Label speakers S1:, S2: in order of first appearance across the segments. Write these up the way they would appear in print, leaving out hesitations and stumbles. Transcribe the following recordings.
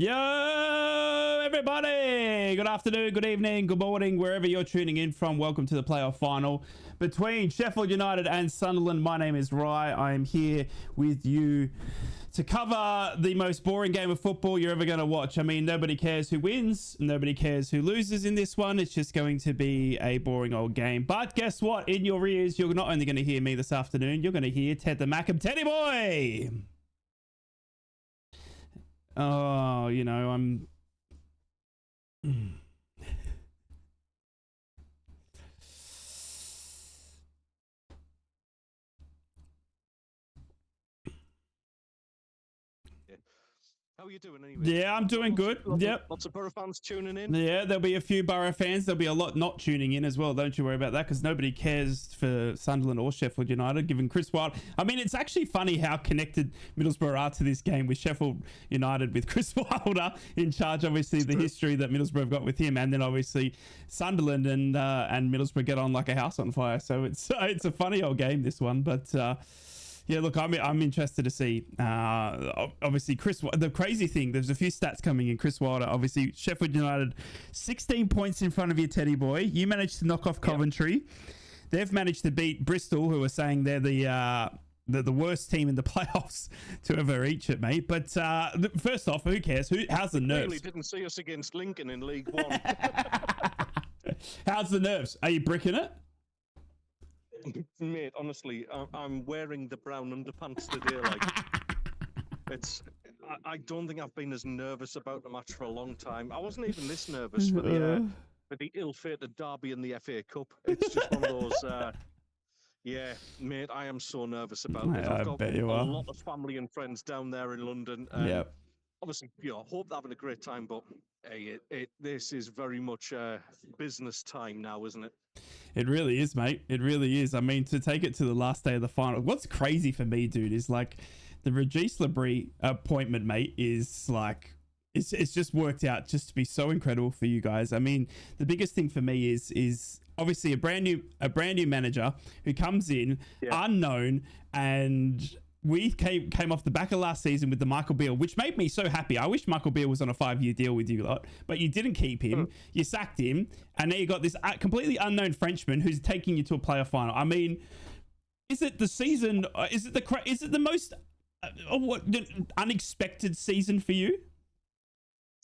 S1: Yo, everybody! Good afternoon, good evening, good morning, wherever you're tuning in from. Welcome to the playoff final between Sheffield United and Sunderland. My name is Rye. I am here with you to cover the most boring game of football you're ever going to watch. I mean, nobody cares who wins, nobody cares who loses in this one. It's just going to be a boring old game. But guess what? In your ears, you're not only going to hear me this afternoon, you're going to hear Ted the Mackham Teddy Boy! Oh, you know, I'm...
S2: How are you doing anyway?
S1: Yeah, I'm doing good. Yep.
S2: Lots of Borough fans tuning in.
S1: Yeah, there'll be a few Borough fans. There'll be a lot not tuning in as well. Don't you worry about that, because nobody cares for Sunderland or Sheffield United, given Chris Wilder. I mean, it's actually funny how connected Middlesbrough are to this game with Sheffield United, with Chris Wilder in charge. Obviously, the history that Middlesbrough have got with him, and then obviously Sunderland and Middlesbrough get on like a house on fire. So it's a funny old game, this one, but. Yeah, look, I'm interested to see. Obviously, the crazy thing, there's a few stats coming in. Chris Wilder, obviously, Sheffield United, 16 points in front of you, Teddy Boy. You managed to knock off Coventry. Yep. They've managed to beat Bristol, who are saying they're the worst team in the playoffs to ever reach it, mate. But first off, who cares? How's the nerves?
S2: Really didn't see us against Lincoln in League One.
S1: How's the nerves? Are you bricking it?
S2: Mate, honestly, I'm wearing the brown underpants today. Like, I don't think I've been as nervous about the match for a long time. I wasn't even this nervous for the ill-fated derby in the FA Cup. It's just one of those. Yeah, mate, I am so nervous about it. I've got a lot of family and friends down there in London. Yeah. Obviously, hope they're having a great time, but hey, this is very much business time now, isn't it?
S1: It really is, mate. It really is. I mean, to take it to the last day of the final. What's crazy for me, dude, is like the BORO appointment, mate, is like it's just worked out just to be so incredible for you guys. I mean, the biggest thing for me is obviously a brand new manager who comes in unknown, and we came off the back of last season with the Michael Beale, which made me so happy. I wish Michael Beale was on a 5-year deal with you lot, but you didn't keep him. You sacked him, and now you got this completely unknown Frenchman who's taking you to a playoff final. I mean, is it the season? Is it the most unexpected season for you?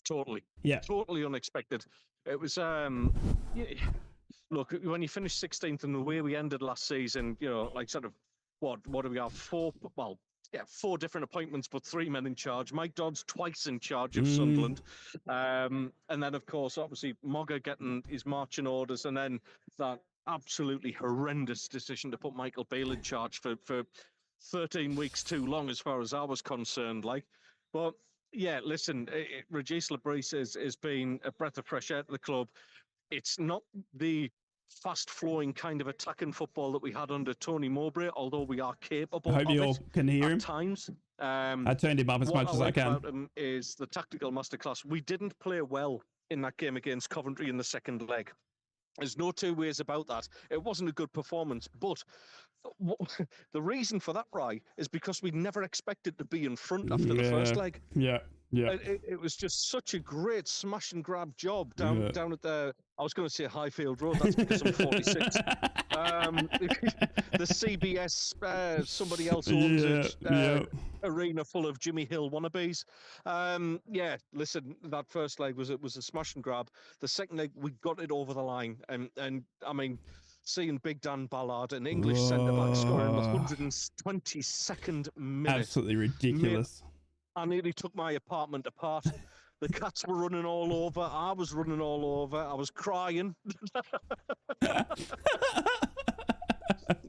S2: Totally.
S1: Yeah.
S2: Totally unexpected. It was look, when you finish 16th and the way we ended last season, like sort of. What do we have? Four different appointments, but 3 men in charge. Mike Dodd's twice in charge of Sunderland. And then, of course, obviously, Mogga getting his marching orders, and then that absolutely horrendous decision to put Michael Beale in charge for 13 weeks too long, as far as I was concerned. But yeah, listen, Regis Lebris has been a breath of fresh air to the club. It's not the fast-flowing kind of attacking football that we had under Tony Mowbray, although we are capable
S1: I hope you all can hear him
S2: at times.
S1: I turned him up as much as I can.
S2: What I like about him is the tactical masterclass. We didn't play well in that game against Coventry in the second leg. There's no two ways about that. It wasn't a good performance, but the reason for that, Rye, is because we never expected to be in front after the first leg.
S1: Yeah.
S2: It was just such a great smash and grab job down at the. I was going to say Highfield Road. That's because I'm 46. The CBS, somebody else owns it. Arena full of Jimmy Hill wannabes. Listen, that first leg was a smash and grab. The second leg, we got it over the line, and I mean, seeing Big Dan Ballard, an English centre-back, scoring the 122nd minute.
S1: Absolutely ridiculous.
S2: I nearly took my apartment apart. The cats were running all over. I was running all over. I was crying.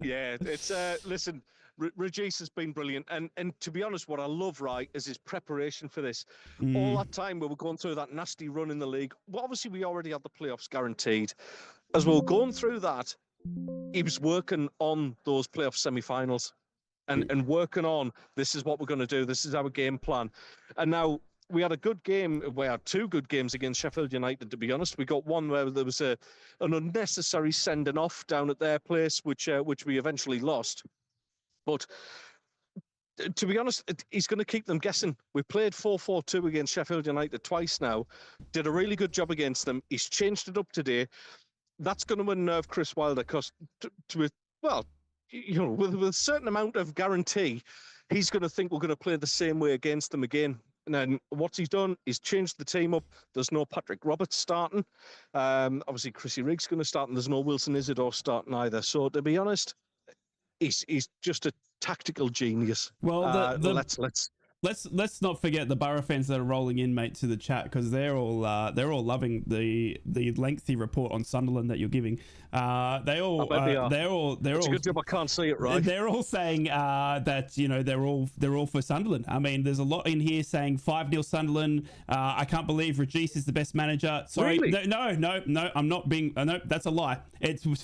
S2: Yeah, it's listen, Regis has been brilliant, and to be honest, what I love, right, is his preparation for this. All that time we were going through that nasty run in the league. Well, obviously we already had the playoffs guaranteed. As we were going through that, he was working on those playoff semi-finals. And working on, this is what we're going to do. This is our game plan. And now we had a good game. We had 2 good games against Sheffield United, to be honest. We got one where there was an unnecessary sending off down at their place, which we eventually lost. But to be honest, he's going to keep them guessing. We played 4-4-2 against Sheffield United twice now. Did a really good job against them. He's changed it up today. That's going to unnerve Chris Wilder because, well, you know, with a certain amount of guarantee, he's going to think we're going to play the same way against them again. And then what he's done is changed the team up. There's no Patrick Roberts starting. Obviously, Chrissy Riggs going to start, and there's no Wilson Isidore starting either. So to be honest, he's just a tactical genius.
S1: Well, let's not forget the Borough fans that are rolling in, mate, to the chat, because they're all loving the lengthy report on Sunderland that you're giving. They're all
S2: It's a good job I can't see it right.
S1: They're all saying that, you know, they're all for Sunderland. I mean, there's a lot in here saying 5-0 Sunderland. I can't believe Regis is the best manager. Sorry,
S2: really?
S1: No, I'm not being. No, that's a lie.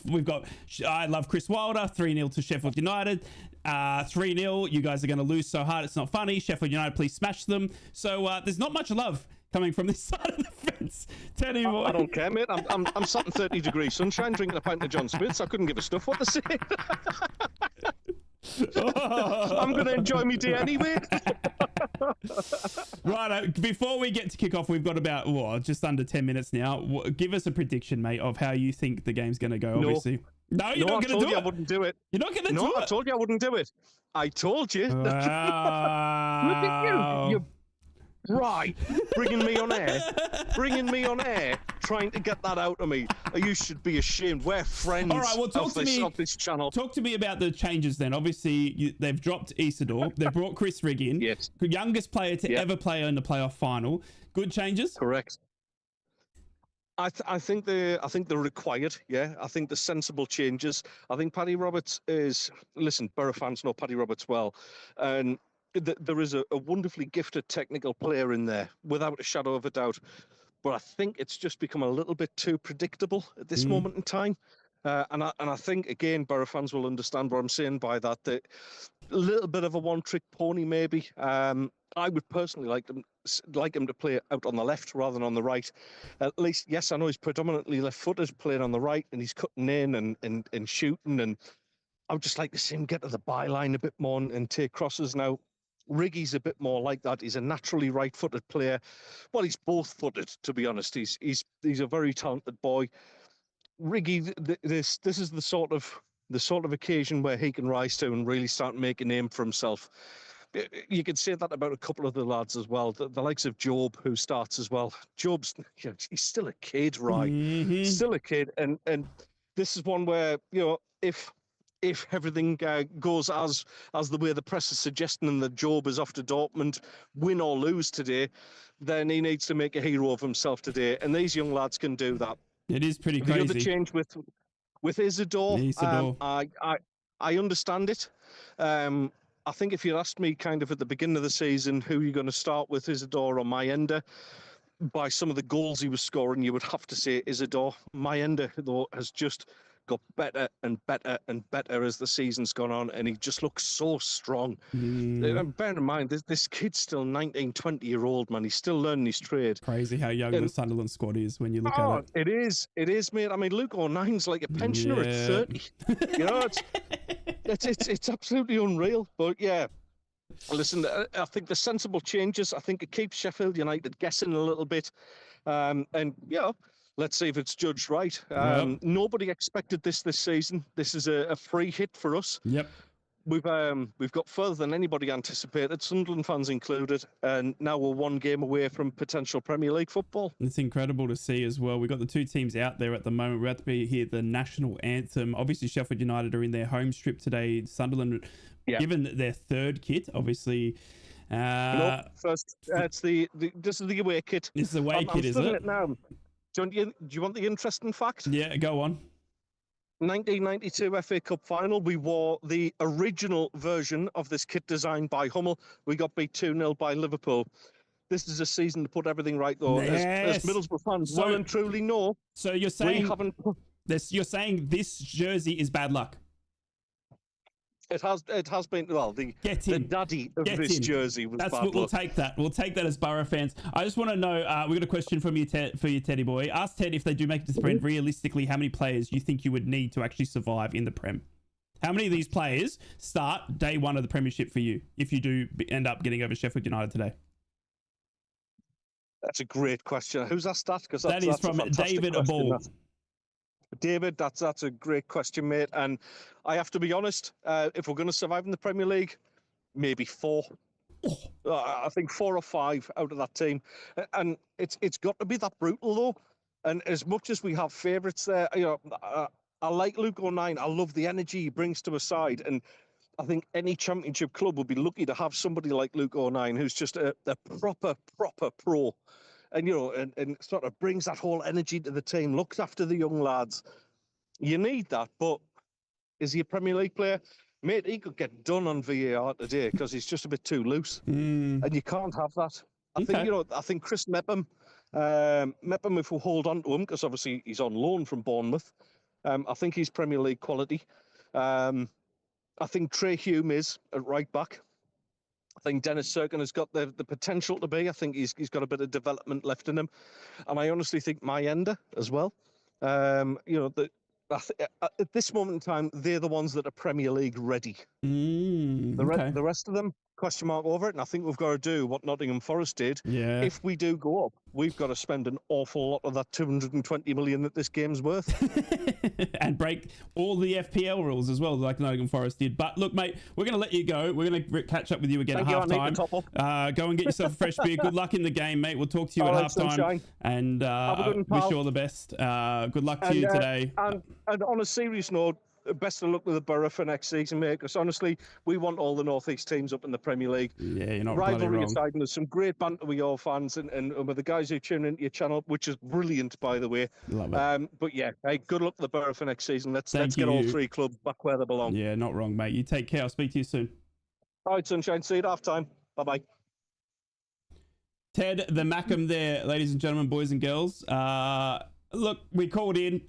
S1: We've got. I love Chris Wilder. 3-0 to Sheffield United. 3-0. You guys are going to lose so hard it's not funny. Sheffield United, please smash them. So there's not much love coming from this side of the fence. Teddy boy.
S2: I don't care, mate. I'm sat in 30 degrees sunshine drinking a pint of John Smith's. I couldn't give a stuff what to say. I'm going to enjoy my day anyway.
S1: Right, before we get to kick off, we've got about just under 10 minutes now. Give us a prediction, mate, of how you think the game's going to go, obviously. No, you're not going to do it.
S2: I wouldn't do it.
S1: You're not going to do it.
S2: No, I told you I wouldn't do it. I told you.
S1: Wow.
S2: Look at you. Right, bringing me on air, trying to get that out of me. You should be ashamed. We're friends. All right, well, talk to me of this channel.
S1: Talk to me about the changes then. Obviously, they've dropped Isidore. They've brought Chris Rigg in.
S2: Yes.
S1: Youngest player to ever play in the playoff final. Good changes.
S2: Correct. I think they're required. Yeah, I think the sensible changes. I think Paddy Roberts is. Listen, Borough fans know Paddy Roberts well, and there is a wonderfully gifted technical player in there, without a shadow of a doubt. But I think it's just become a little bit too predictable at this moment in time. And I think, again, Borough fans will understand what I'm saying by that. A little bit of a one-trick pony, maybe. I would personally like him to play out on the left rather than on the right. At least, yes, I know he's predominantly left-footed, playing on the right, and he's cutting in and shooting. And I would just like to see him get to the byline a bit more and take crosses now. Riggy's a bit more like that. He's a naturally right-footed player. Well, he's both-footed, to be honest. He's a very talented boy. Riggy, this is the sort of occasion where he can rise to and really start making a name for himself. You could say that about a couple of the lads as well. The likes of Job, who starts as well. Job's, he's still a kid, right? Mm-hmm. Still a kid, and this is one where, if everything goes as the way the press is suggesting, and that Job is off to Dortmund, win or lose today, then he needs to make a hero of himself today, and these young lads can do that.
S1: It is pretty crazy.
S2: The other change with Isidore. I understand it. I think if you asked me kind of at the beginning of the season who you're going to start with, Isidore or Mayenda, by some of the goals he was scoring, you would have to say Isidore. Mayenda, though, has just got better and better and better as the season's gone on, and he just looks so strong. And bear in mind, this kid's still 19, 20-year-old, man. He's still learning his trade.
S1: Crazy how young the Sunderland squad is when you look at it.
S2: It is, mate. I mean, Luke O'Nine's like a pensioner at 30. It's absolutely unreal. But yeah, listen, I think the sensible changes. I think it keeps Sheffield United guessing a little bit, and let's see if it's judged right. Nobody expected this season. This is a free hit for us.
S1: Yep.
S2: We've got further than anybody anticipated, Sunderland fans included, and now we're one game away from potential Premier League football.
S1: It's incredible to see as well. We've got the two teams out there at the moment. We're about to hear the national anthem. Obviously, Sheffield United are in their home strip today. Sunderland, given their third kit, obviously.
S2: First, this is the away kit.
S1: This is the away kit, is it?
S2: Now. Do you want the interesting fact?
S1: Yeah, go on.
S2: 1992 FA Cup final, we wore the original version of this kit designed by Hummel. We got beat 2-0 by Liverpool. This is a season to put everything right, though. As Middlesbrough fans well and truly know.
S1: So you're saying this jersey is bad luck? It has
S2: been, well, the daddy of this jersey was bad luck.
S1: We'll take that. We'll take that as Borough fans. I just want to know, we've got a question from you, for you, Teddy boy. Ask Ted, if they do make it to the Prem, realistically, how many players you think you would need to actually survive in the Prem? How many of these players start day one of the Premiership for you if you do end up getting over Sheffield United today?
S2: That's a great question. Who's that stat? Because
S1: That is from David Ball.
S2: David, that's a great question, mate. And I have to be honest, if we're going to survive in the Premier League, maybe 4. I think 4 or 5 out of that team. And it's got to be that brutal, though. And as much as we have favourites there, I like Luke O'Nien. I love the energy he brings to a side. And I think any Championship club would be lucky to have somebody like Luke O'Nien, who's just a proper pro. And, and sort of brings that whole energy to the team, looks after the young lads. You need that, but is he a Premier League player? Mate, he could get done on VAR today because he's just a bit too loose. And you can't have that. I think Chris Mepham, if we hold on to him, because obviously he's on loan from Bournemouth, I think he's Premier League quality. I think Trey Hume is at right back. I think Dennis Serkin has got the potential to be. I think he's got a bit of development left in him. And I honestly think Mayenda as well. At this moment in time, they're the ones that are Premier League ready. The rest of them, question mark over it. And I think we've got to do what Nottingham Forest did.
S1: Yeah.
S2: If we do go up, we've got to spend an awful lot of that 220 million that this game's worth.
S1: And break all the FPL rules as well, like Nottingham Forest did. But look, mate, we're going to let you go. We're going to catch up with you again at half-time. Go and get yourself a fresh beer. Good luck in the game, mate. We'll talk to you at half-time. And wish you all the best. Good luck to you today.
S2: And on a serious note, best of luck with the Borough for next season, mate, because honestly, we want all the North East teams up in the Premier League.
S1: Yeah, you're not
S2: rivalry aside, and there's some great banter with your fans and with the guys who tune into your channel, which is brilliant, by the way.
S1: Love it.
S2: But yeah, hey, good luck to the Borough for next season. Let's get all 3 clubs back where they belong.
S1: Yeah, not wrong, mate. You take care. I'll speak to you soon.
S2: All right, Sunshine. See you at half-time. Bye-bye.
S1: Ted the Mackham there, ladies and gentlemen, boys and girls. Look, we called in.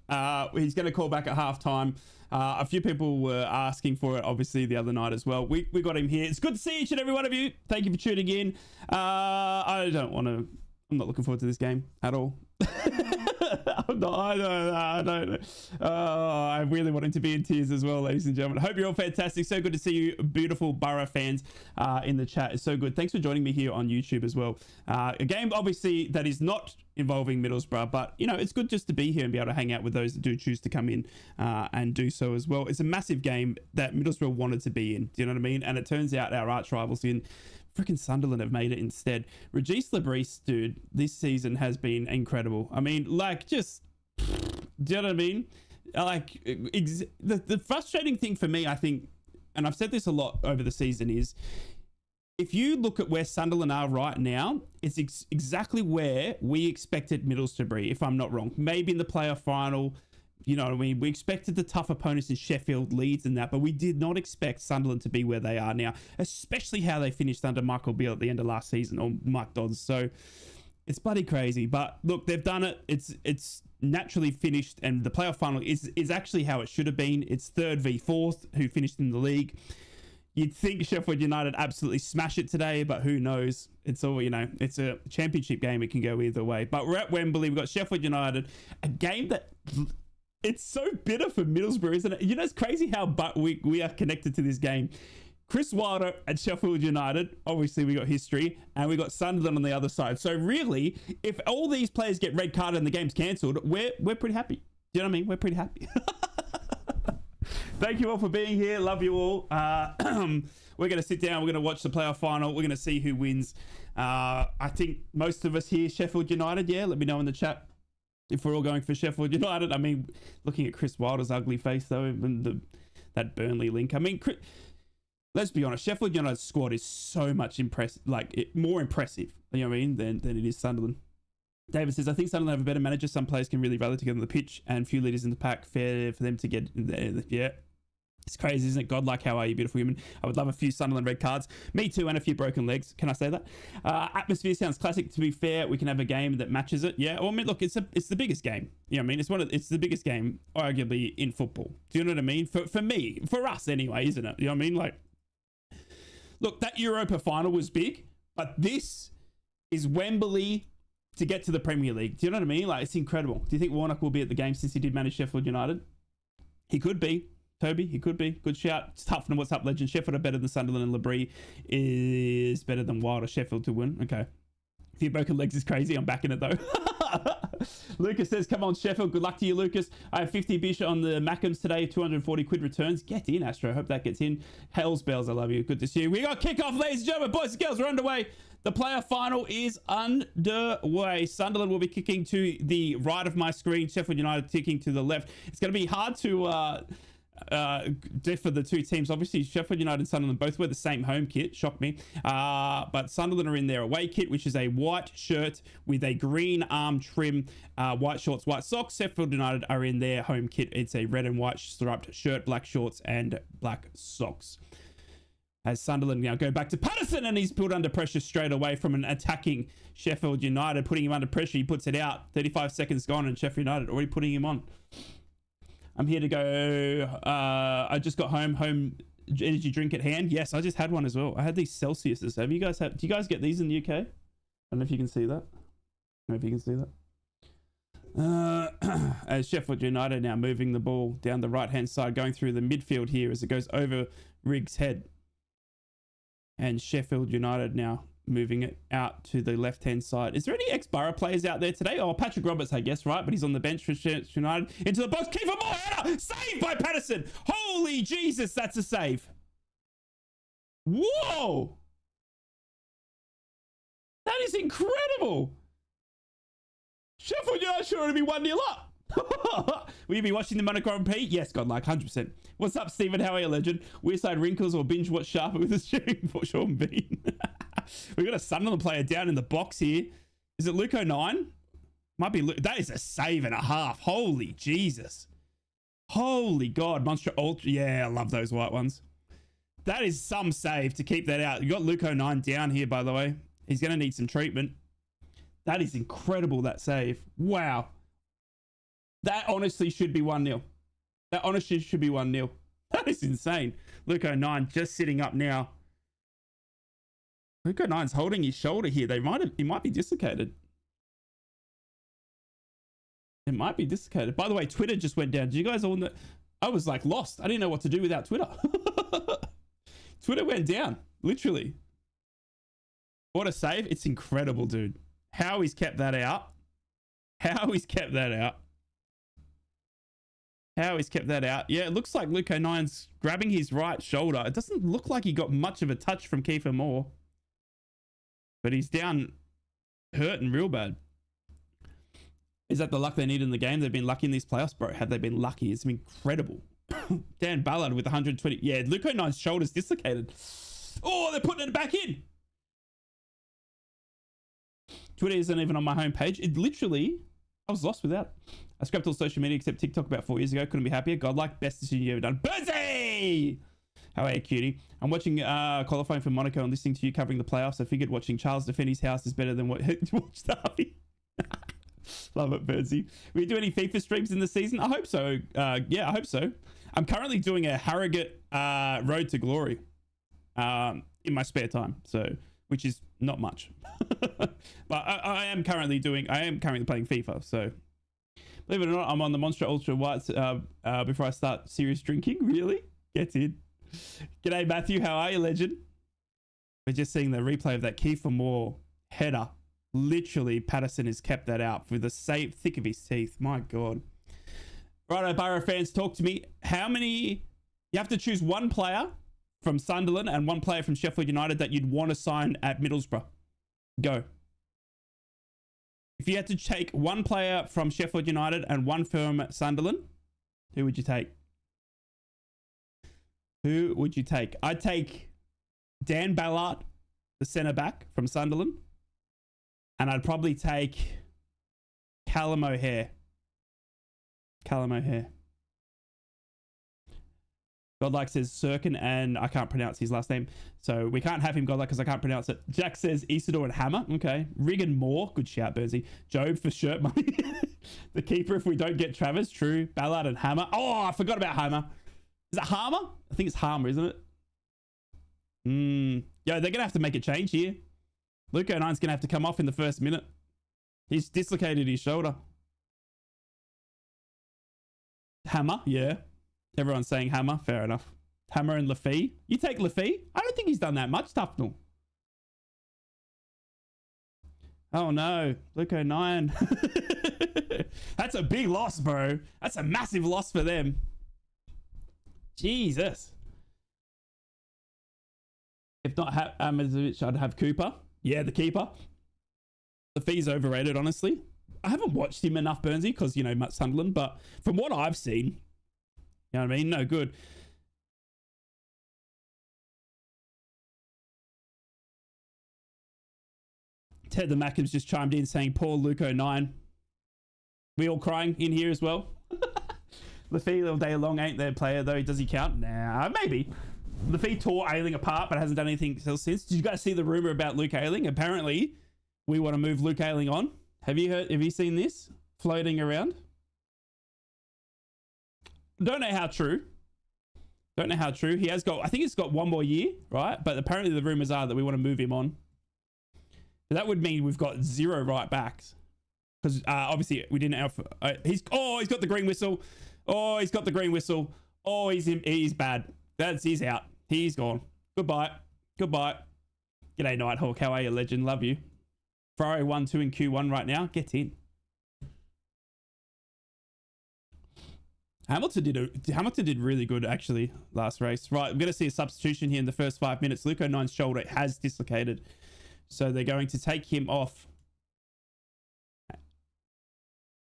S1: He's going to call back at halftime. A few people were asking for it, obviously, the other night as well. We got him here. It's good to see each and every one of you. Thank you for tuning in. I'm not looking forward to this game at all. I don't. I really want him to be in tears as well, ladies and gentlemen. Hope you're all fantastic. So good to see you, beautiful Borough fans in the chat. It's so good. Thanks for joining me here on YouTube as well. A game, obviously, that is not involving Middlesbrough, but, it's good just to be here and be able to hang out with those that do choose to come in and do so as well. It's a massive game that Middlesbrough wanted to be in. Do you know what I mean? And it turns out our arch rivals in freaking Sunderland have made it instead. Regis Lebris, dude, this season has been incredible. I mean, do you know what I mean? The frustrating thing for me, I think, and I've said this a lot over the season, is if you look at where Sunderland are right now, it's exactly where we expected Middlesbrough to be, if I'm not wrong. Maybe in the playoff final. You know what I mean? We expected the tough opponents in Sheffield, Leeds and that, but we did not expect Sunderland to be where they are now, especially how they finished under Michael Beale at the end of last season, or Mike Dodds. So it's bloody crazy. But look, they've done it. It's naturally finished, and the playoff final is actually how it should have been. It's 3rd v 4th who finished in the league. You'd think Sheffield United absolutely smash it today, but who knows? It's all, it's a championship game. It can go either way. But we're at Wembley. We've got Sheffield United, a game that... It's so bitter for Middlesbrough, isn't it? It's crazy how we are connected to this game. Chris Wilder at Sheffield United, obviously we got history, and we got Sunderland on the other side. So really, if all these players get red carded and the game's cancelled, we're pretty happy. Do you know what I mean? We're pretty happy. Thank you all for being here. Love you all. We're going to sit down. We're going to watch the playoff final. We're going to see who wins. I think most of us here, Sheffield United. Yeah, let me know in the chat if we're all going for Sheffield United. I mean, looking at Chris Wilder's ugly face, though, and that Burnley link. I mean, let's be honest, Sheffield United's squad is so much more impressive, you know what I mean, than it is Sunderland. David says, I think Sunderland have a better manager. Some players can really rally together on the pitch, and few leaders in the pack. Fair for them to get there. Yeah. It's crazy, isn't it? Godlike, how are you, beautiful human? I would love a few Sunderland red cards. Me too, and a few broken legs. Can I say that? Atmosphere sounds classic. To be fair, we can have a game that matches it. Yeah. Well, I mean, look, it's the biggest game. You know what I mean? It's the biggest game, arguably, in football. Do you know what I mean? For me, for us anyway, isn't it? You know what I mean? Like, look, that Europa final was big, but this is Wembley to get to the Premier League. Do you know what I mean? Like, it's incredible. Do you think Warnock will be at the game since he did manage Sheffield United? He could be. Toby. He could be. Good shout. It's tough. And what's up, legend? Sheffield are better than Sunderland, and Labrie is better than Wild or Sheffield to win. Okay. A few broken legs is crazy. I'm backing it though. Lucas says, come on, Sheffield. Good luck to you, Lucas. I have 50 bish on the Mackems today. 240 quid returns. Get in, Astro. Hope that gets in. Hells bells. I love you. Good to see you. We got kickoff, ladies and gentlemen. Boys and girls, we're underway. The player final is underway. Sunderland will be kicking to the right of my screen. Sheffield United kicking to the left. It's going to be hard to differ the two teams. Obviously, Sheffield United and Sunderland both wear the same home kit. Shocked me. But Sunderland are in their away kit, which is a white shirt with a green arm trim, white shorts, white socks. Sheffield United are in their home kit. It's a red and white striped shirt, black shorts, and black socks. As Sunderland now go back to Patterson, and he's put under pressure straight away from an attacking Sheffield United, putting him under pressure. He puts it out. 35 seconds gone, and Sheffield United already putting him on. I'm here to go. I just got home energy drink at hand. Yes, I just had one as well. I had these Celsiuses. Have you guys do you guys get these in the UK? I don't know if you can see that. I don't know if you can see that. As Sheffield United now moving the ball down the right-hand side, going through the midfield here as it goes over Riggs' head. And Sheffield United now moving it out to the left-hand side. Is there any ex-Borough players out there today? Oh, Patrick Roberts, I guess, right? But he's on the bench for Sheffield United. Into the box. Kiefer Moore, header! Saved by Patterson! Holy Jesus, that's a save. Whoa! That is incredible! Sheffield United should already be 1-0 up. Will you be watching the Monaco Grand Prix? Yes, godlike, 100%. What's up, Stephen? How are you, legend? Weirdside Wrinkles or binge watch Sharper with a stream for Sean Bean? We've got a Sunderland player down in the box here. Is it Luke 09? Might be. That is a save and a half. Holy Jesus. Holy God. Monster Ultra. Yeah, I love those white ones. That is some save to keep that out. You got Luke 09 down here, by the way. He's going to need some treatment. That is incredible, that save. Wow. That honestly should be 1-0. That honestly should be 1-0. That is insane. Luke 09 just sitting up now. Luke 09's holding his shoulder here. He might be dislocated. It might be dislocated. By the way, Twitter just went down. Do you guys all know? I was like lost. I didn't know what to do without Twitter. Twitter went down, literally. What a save. It's incredible, dude. How he's kept that out. How he's kept that out. How he's kept that out. Yeah, it looks like Luke 09's grabbing his right shoulder. It doesn't look like he got much of a touch from Kiefer Moore. But he's down hurting real bad. Is that the luck they need in the game? They've been lucky in these playoffs, bro. Have they been lucky? It's been incredible. Dan Ballard with 120. Yeah, Luke 09's shoulder's dislocated. Oh, they're putting it back in. Twitter isn't even on my homepage. It literally, I was lost without. I scrapped all social media except TikTok about 4 years ago. Couldn't be happier. Godlike, best decision you've ever done. Bursey! How are you, cutie? I'm watching qualifying for Monaco and listening to you covering the playoffs. I figured watching Charles defend his house is better than what watch Derby. Love it, Birdsey. Will you do any FIFA streams in the season? I hope so. Yeah, I hope so. I'm currently doing a Harrogate Road to Glory in my spare time, so which is not much. But I am currently playing FIFA, so believe it or not, I'm on the Monster Ultra Whites before I start serious drinking. Really? Get in. G'day, Matthew. How are you, legend? We're just seeing the replay of that Kiefer Moore header. Literally, Patterson has kept that out with the thick of his teeth. My God. Righto, Borough fans, talk to me. How many... You have to choose one player from Sunderland and one player from Sheffield United that you'd want to sign at Middlesbrough. Go. If you had to take one player from Sheffield United and one from Sunderland, who would you take? Who would you take? I'd take Dan Ballard, the centre back from Sunderland. And I'd probably take Callum O'Hare. Callum O'Hare. Godlike says Sirkin, and I can't pronounce his last name. So we can't have him, Godlike, because I can't pronounce it. Jack says Isidore and Hammer. Okay. Regan Moore. Good shout, Bernsey. Job for shirt money. The keeper if we don't get Travers. True. Ballard and Hammer. Oh, I forgot about Hammer. Is it Harmer? I think it's Harmer, isn't it? Yeah, they're going to have to make a change here. Luke 09's going to have to come off in the first minute. He's dislocated his shoulder. Hammer, yeah. Everyone's saying Hammer. Fair enough. Hammer and Lafie. You take Lafie? I don't think he's done that much, Tufnell. Oh no, Luco 9. That's a big loss, bro. That's a massive loss for them. Jesus. If not Amazovic, I'd have Cooper. Yeah, the keeper. The fee's overrated, honestly. I haven't watched him enough, Burnsy, because, you know, much Sunderland, but from what I've seen, you know what I mean? No good. Ted the Mackham's just chimed in saying, poor Luco 9. We all crying in here as well. Lafie all day long ain't their player, though. Does he count? Nah, maybe. Lafie tore Ayling apart, but hasn't done anything else since. Did you guys see the rumor about Luke Ayling? Apparently, we want to move Luke Ayling on. Have you seen this floating around? Don't know how true. Don't know how true. He has got, I think he's got one more year, right? But apparently the rumors are that we want to move him on. So that would mean we've got 0 right backs. Because obviously we didn't have, he's got the green whistle. Oh, he's got the green whistle. Oh, he's bad. He's out. He's gone. Goodbye. Goodbye. G'day, Nighthawk. How are you, legend? Love you. Ferrari 1-2 in Q1 right now. Get in. Hamilton did really good, actually, last race. Right, I'm going to see a substitution here in the first 5 minutes. Luco 9's shoulder has dislocated. So they're going to take him off.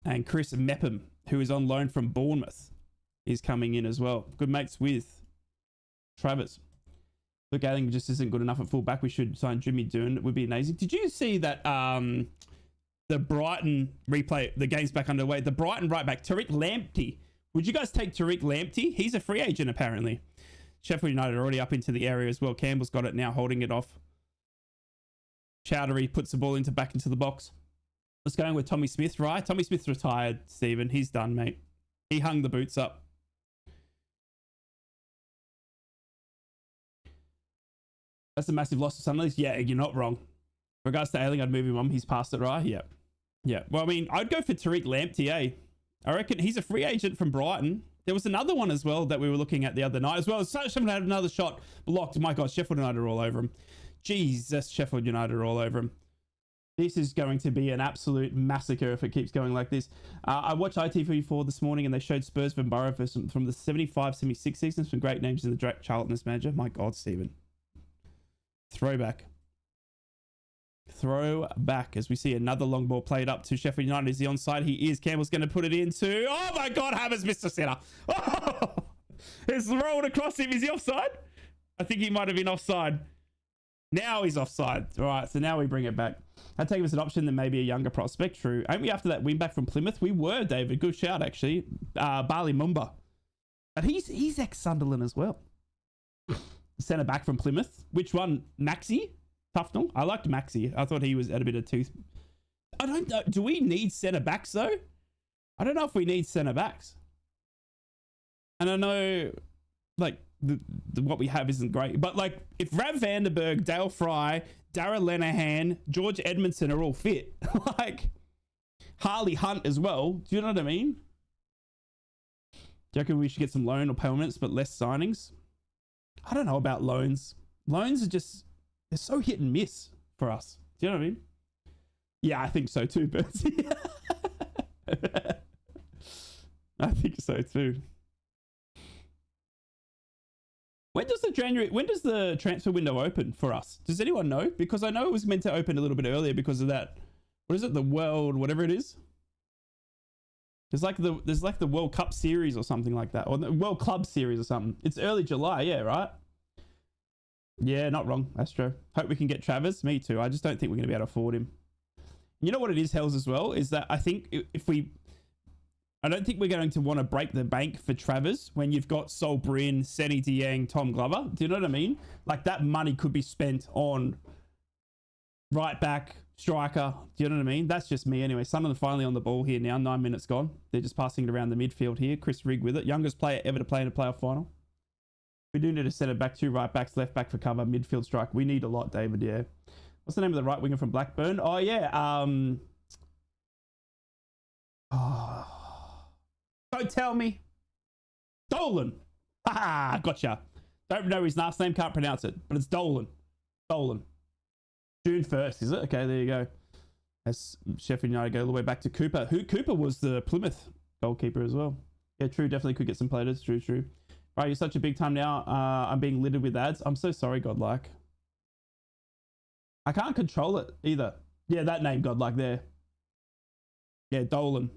S1: And Chris Mepham, who is on loan from Bournemouth, is coming in as well. Good mates with Travers. Luke Ayling just isn't good enough at fullback. We should sign Jimmy Doon. It would be amazing. Did you see that the Brighton replay, the game's back underway, the Brighton right back, Tariq Lamptey. Would you guys take Tariq Lamptey? He's a free agent, apparently. Sheffield United are already up into the area as well. Campbell's got it now, holding it off. Chowdhury puts the ball back into the box. Let's go in with Tommy Smith, right? Tommy Smith's retired, Stephen. He's done, mate. He hung the boots up. That's a massive loss to Sunderland. Yeah, you're not wrong. In regards to Ayling, I'd move him on. He's past it, right? Yeah. Yeah. Well, I mean, I'd go for Tariq Lamptey, eh? I reckon he's a free agent from Brighton. There was another one as well that we were looking at the other night as well. Someone had another shot blocked. My God, Sheffield United are all over him. Jesus, Sheffield United are all over him. This is going to be an absolute massacre if it keeps going like this. I watched ITV4 this morning and they showed Spurs from Borough from the 75-76 season. Some great names in the Jack Charlton as manager. My God, Stephen. Throwback as we see another long ball played up to Sheffield United. Is he onside? He is. Campbell's going to put it into. Oh my God, Hammers missed a centre. Oh, it's rolled across him. Is he offside? I think he might have been offside. Now he's offside. All right, so now we bring it back. I'd take him as an option than maybe a younger prospect. True. Ain't we after that win back from Plymouth? We were, David. Good shout, actually. Bali Mumba. But he's ex-Sunderland as well. Centre back from Plymouth. Which one? Maxi? Tufnell? I liked Maxi. I thought he had a bit of tooth. I don't know. Do we need centre backs though? I don't know if we need centre backs. And I know, like, what we have isn't great. But, like, if Rav Vandenberg, Dale Fry, Darragh Lenihan, George Edmondson are all fit, like, Harley Hunt as well, do you know what I mean? Do you reckon we should get some loan or permanents but less signings? I don't know about loans. Loans are just, they're so hit and miss for us. Do you know what I mean? Yeah, I think so too, Bertie. I think so too. When does the transfer window open for us? Does anyone know? Because I know it was meant to open a little bit earlier because of that. What is it? The World, whatever it is. There's like the World Cup series or something like that, or the World Club series or something. It's early July, yeah, right? Yeah, not wrong, Astro. Hope we can get Travers. Me too. I just don't think we're going to be able to afford him. You know what it is, Hells, as well, is that I think I don't think we're going to want to break the bank for Travers when you've got Sol Bryn, Seni Dieng, Tom Glover. Do you know what I mean? Like, that money could be spent on right back, striker. Do you know what I mean? That's just me anyway. Sunderland finally on the ball here now. 9 minutes gone. They're just passing it around the midfield here. Chris Rigg with it. Youngest player ever to play in a playoff final. We do need to set it back, 2 right backs, left back for cover, midfield strike. We need a lot, David, yeah. What's the name of the right winger from Blackburn? Oh, yeah. Don't tell me. Dolan. Ah, gotcha. Don't know his last name, can't pronounce it, but it's Dolan. Dolan. June 1st, is it? Okay, there you go. As Sheffield United go all the way back to Cooper. Cooper was the Plymouth goalkeeper as well. Yeah, true. Definitely could get some players. True. Right, you're such a big time now. I'm being littered with ads. I'm so sorry, Godlike. I can't control it either. Yeah, that name, Godlike, there. Yeah, Dolan.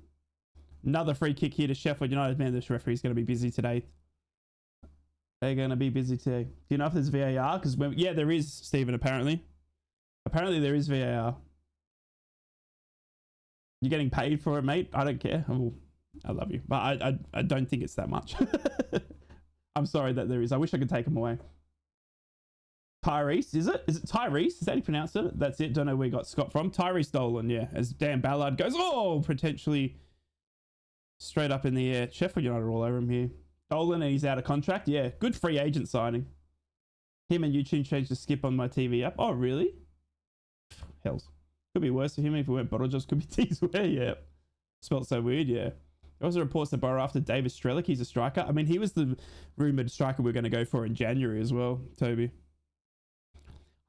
S1: Another free kick here to Sheffield United. Man, this referee's going to be busy today. They're going to be busy today. Do you know if there's VAR? Because yeah, there is, Stephen, apparently. Apparently there is VAR. You're getting paid for it, mate? I don't care. I love you. But I don't think it's that much. I'm sorry that there is. I wish I could take them away. Tyrese, is it? Is it Tyrese? Is that how you pronounce it? That's it. Don't know where you got Scott from. Tyrese Dolan, yeah. As Dan Ballard goes, oh, potentially straight up in the air. Sheffield United are all over him here. Dolan, and he's out of contract. Yeah, good free agent signing. Him and YouTube changed the skip on my TV app. Oh, really? Hells. Could be worse for him if we went bottle just could be T's where, yeah. Smelled so weird, yeah. There also reports that BORO after David Strelick, he's a striker. I mean, he was the rumoured striker we're going to go for in January as well, Toby.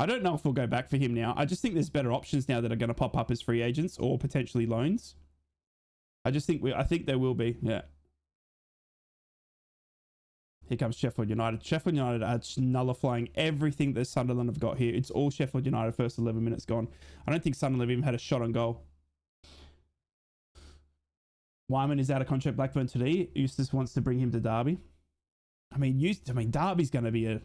S1: I don't know if we'll go back for him now. I just think there's better options now that are going to pop up as free agents or potentially loans. I think there will be, yeah. Here comes Sheffield United. Sheffield United are nullifying everything that Sunderland have got here. It's all Sheffield United first 11 minutes gone. I don't think Sunderland even had a shot on goal. Wyman is out of contract Blackburn today. Eustace wants to bring him to Derby. I mean, Derby's going to be a...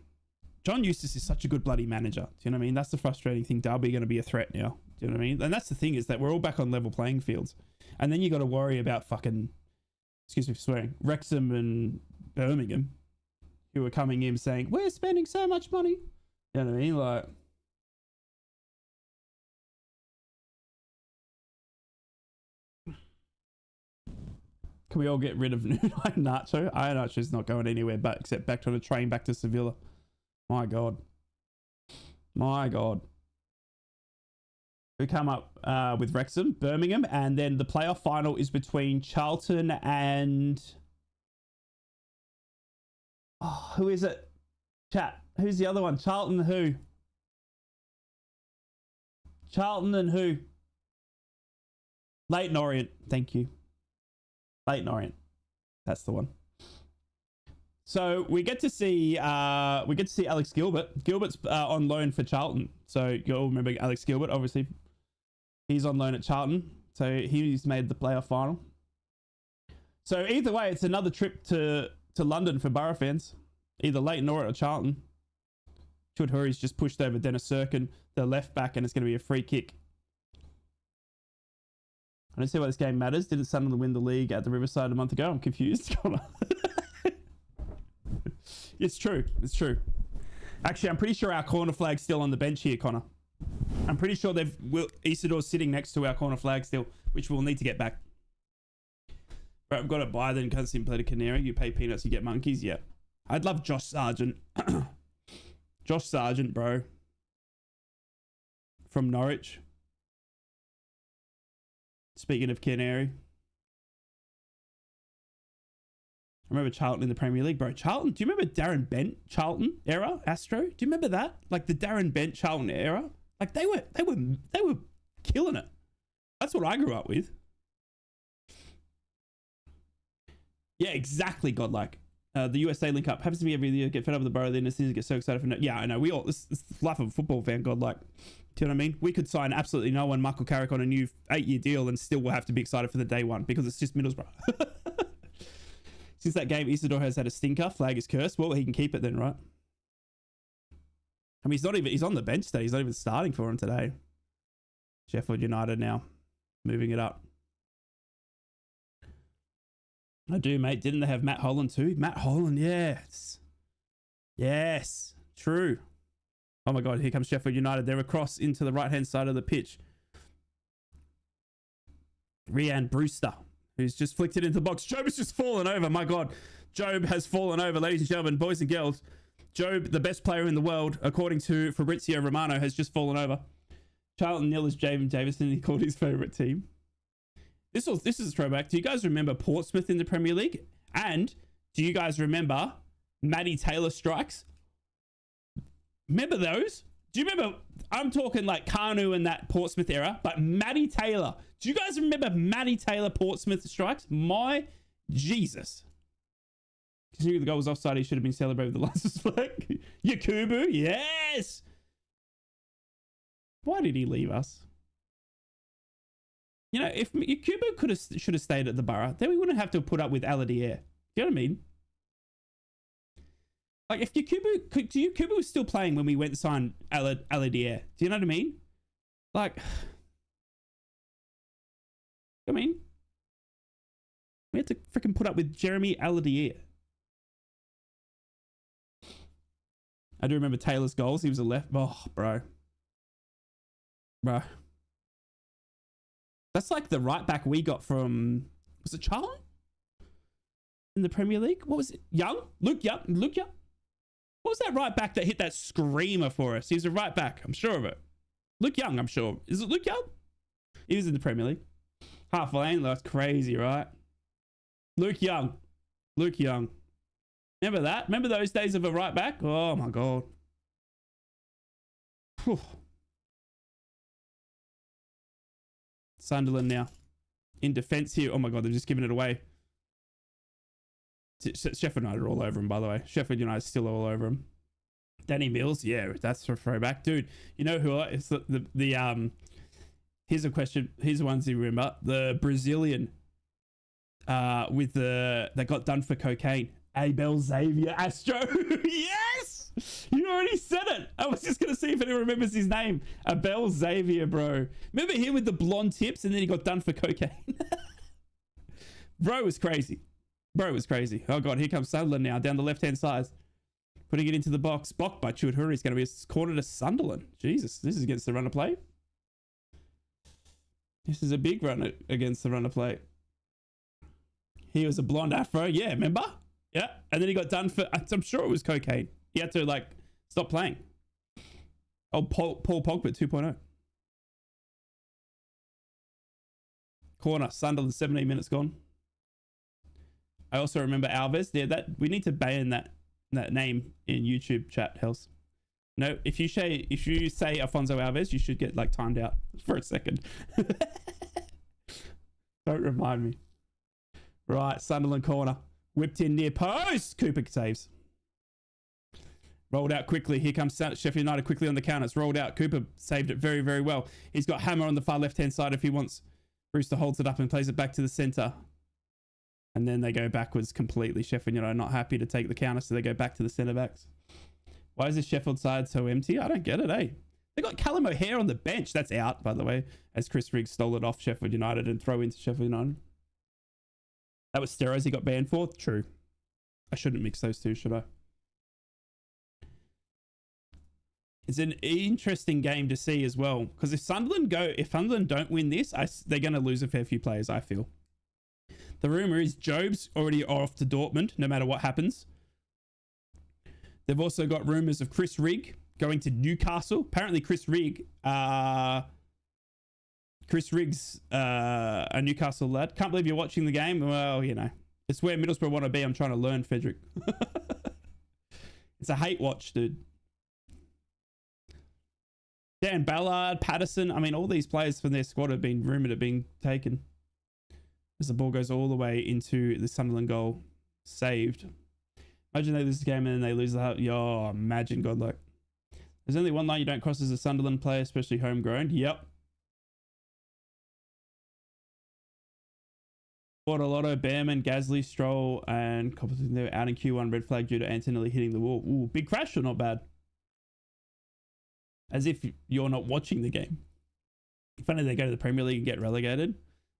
S1: John Eustace is such a good bloody manager. Do you know what I mean? That's the frustrating thing. Derby are going to be a threat now. Do you know what I mean? And that's the thing, is that we're all back on level playing fields. And then you got to worry about fucking... Excuse me for swearing. Wrexham and Birmingham, who are coming in saying, we're spending so much money. You know what I mean? Like... Can we all get rid of Nacho? Nacho's not going anywhere but except back on a train back to Sevilla. My God. My God. We come up with Wrexham, Birmingham, and then the playoff final is between Charlton and... Oh, who is it? Chat. Who's the other one? Charlton who? Charlton and who? Leyton Orient. Thank you. Leyton Orient. That's the one. So we get to see Alex Gilbert. Gilbert's on loan for Charlton. So you'll remember Alex Gilbert, obviously. He's on loan at Charlton. So he's made the playoff final. So either way, it's another trip to London for Borough fans. Either Leyton Orient or Charlton. Chudhuri's just pushed over Dennis Serkin, the left back, and it's going to be a free kick. I don't see why this game matters. Didn't Sunderland win the league at the Riverside a month ago? I'm confused. It's true. It's true. Actually, I'm pretty sure our corner flag's still on the bench here, Connor. I'm pretty sure Isidor's sitting next to our corner flag still, which we'll need to get back. But I've got to buy then. Can't see him play the Canary. You pay peanuts, you get monkeys. Yeah. I'd love Josh Sargent. Josh Sargent, bro. From Norwich. Speaking of Canary. I remember Charlton in the Premier League, bro. Charlton, do you remember Darren Bent Charlton era? Astro? Do you remember that? Like the Darren Bent Charlton era? Like they were killing it. That's what I grew up with. Yeah, exactly, Godlike. The USA link up happens to me every year. Get fed up with the Borough, then as soon as I get so excited for no. Yeah, I know. We all this is the life of a football fan, Godlike. Do you know what I mean? We could sign absolutely no one, Michael Carrick, on a new 8-year deal, and still will have to be excited for the day one because it's just Middlesbrough. Since that game, Isidore has had a stinker. Flag is cursed. Well, he can keep it then, right? I mean, he's on the bench today. He's not even starting for him today. Sheffield United now moving it up. I do, mate. Didn't they have Matt Holland too? Matt Holland, yes. Yes, true. Oh my God, here comes Sheffield United. They're across into the right-hand side of the pitch. Rhian Brewster, who's just flicked it into the box. Job has just fallen over. My God, Job has fallen over, ladies and gentlemen, boys and girls. Job, the best player in the world, according to Fabrizio Romano, has just fallen over. Charlton nil is Javen Davison. He called his favourite team. This is a throwback. Do you guys remember Portsmouth in the Premier League? And do you guys remember Matty Taylor strikes. Remember those? Do you remember? I'm talking like Kanu and that Portsmouth era, but Matty Taylor. Do you guys remember Matty Taylor Portsmouth strikes? My Jesus. Considering the goal was offside, he should have been celebrated with the license plate. Yakubu, yes. Why did he leave us? You know, if Yakubu should have stayed at the Borough, then we wouldn't have to put up with Aladier. Do you know what I mean? Like, if Yakubu was still playing when we went and signed Aladier. Do you know what I mean? Like, I mean, we had to freaking put up with Jeremy Aladier. I do remember Taylor's goals. He was a left. Oh, bro. That's like the right back we got from, was it Charlie? In the Premier League? What was it? Luke Young. What was that right back that hit that screamer for us? He was a right back. I'm sure of it. Luke Young, I'm sure. Is it Luke Young? He was in the Premier League. Half lane. That's crazy, right? Luke Young. Remember that? Remember those days of a right back? Oh my God. Whew. Sunderland now. In defence here. Oh my God, they've just given it away. Sheffield United are all over him, by the way. Sheffield United still all over him. Danny Mills, yeah, that's a throwback. Dude, you know who it's the here's a question. Here's the ones you remember. The Brazilian that got done for cocaine. Abel Xavier Astro. Yes! You already said it. I was just going to see if anyone remembers his name. Abel Xavier, bro. Remember him with the blonde tips and then he got done for cocaine? Bro was crazy. Oh God, here comes Sunderland now down the left-hand side. Putting it into the box. Blocked by Chudhuri. It's going to be a corner to Sunderland. Jesus, this is against the run of play. This is a big run against the run of play. He was a blonde afro. Yeah, remember? Yeah. And then he got done for, I'm sure it was cocaine. He had to like stop playing. Oh, Paul Pogba 2.0. Corner. Sunderland, 17 minutes gone. I also remember Alves. Yeah, that we need to ban that name in YouTube chat, Hells. No, if you say Alfonso Alves, you should get like timed out for a second. Don't remind me. Right, Sunderland corner. Whipped in near post. Cooper saves. Rolled out quickly. Here comes Sheffield United quickly on the counter. It's rolled out. Cooper saved it very, very well. He's got Hammer on the far left-hand side if he wants. Brewster holds it up and plays it back to the centre. And then they go backwards completely. Sheffield United not happy to take the counter, so they go back to the centre-backs. Why is this Sheffield side so empty? I don't get it, eh? They got Callum O'Hare on the bench. That's out, by the way, as Chris Riggs stole it off Sheffield United and throw into Sheffield United. That was steroids he got banned for? True. I shouldn't mix those two, should I? It's an interesting game to see as well, because if Sunderland don't win this, they're going to lose a fair few players, I feel. The rumour is Job's already off to Dortmund, no matter what happens. They've also got rumours of Chris Rigg going to Newcastle. Apparently Chris Rigg's a Newcastle lad. Can't believe you're watching the game. Well, you know, it's where Middlesbrough want to be. I'm trying to learn, Frederick. It's a hate watch, dude. Dan Ballard, Patterson. I mean, all these players from their squad have been rumoured of being taken. As the ball goes all the way into the Sunderland goal. Saved. Imagine they lose the game and then they lose the heart. Yo, imagine, godlike. There's only one line you don't cross as a Sunderland player, especially homegrown. Yep. Bortolotto, Behrman, Gasly, Stroll, and Copperton, they're out in Q1. Red flag due to Antonelli hitting the wall. Ooh, big crash or not bad? As if you're not watching the game. Funny they go to the Premier League and get relegated.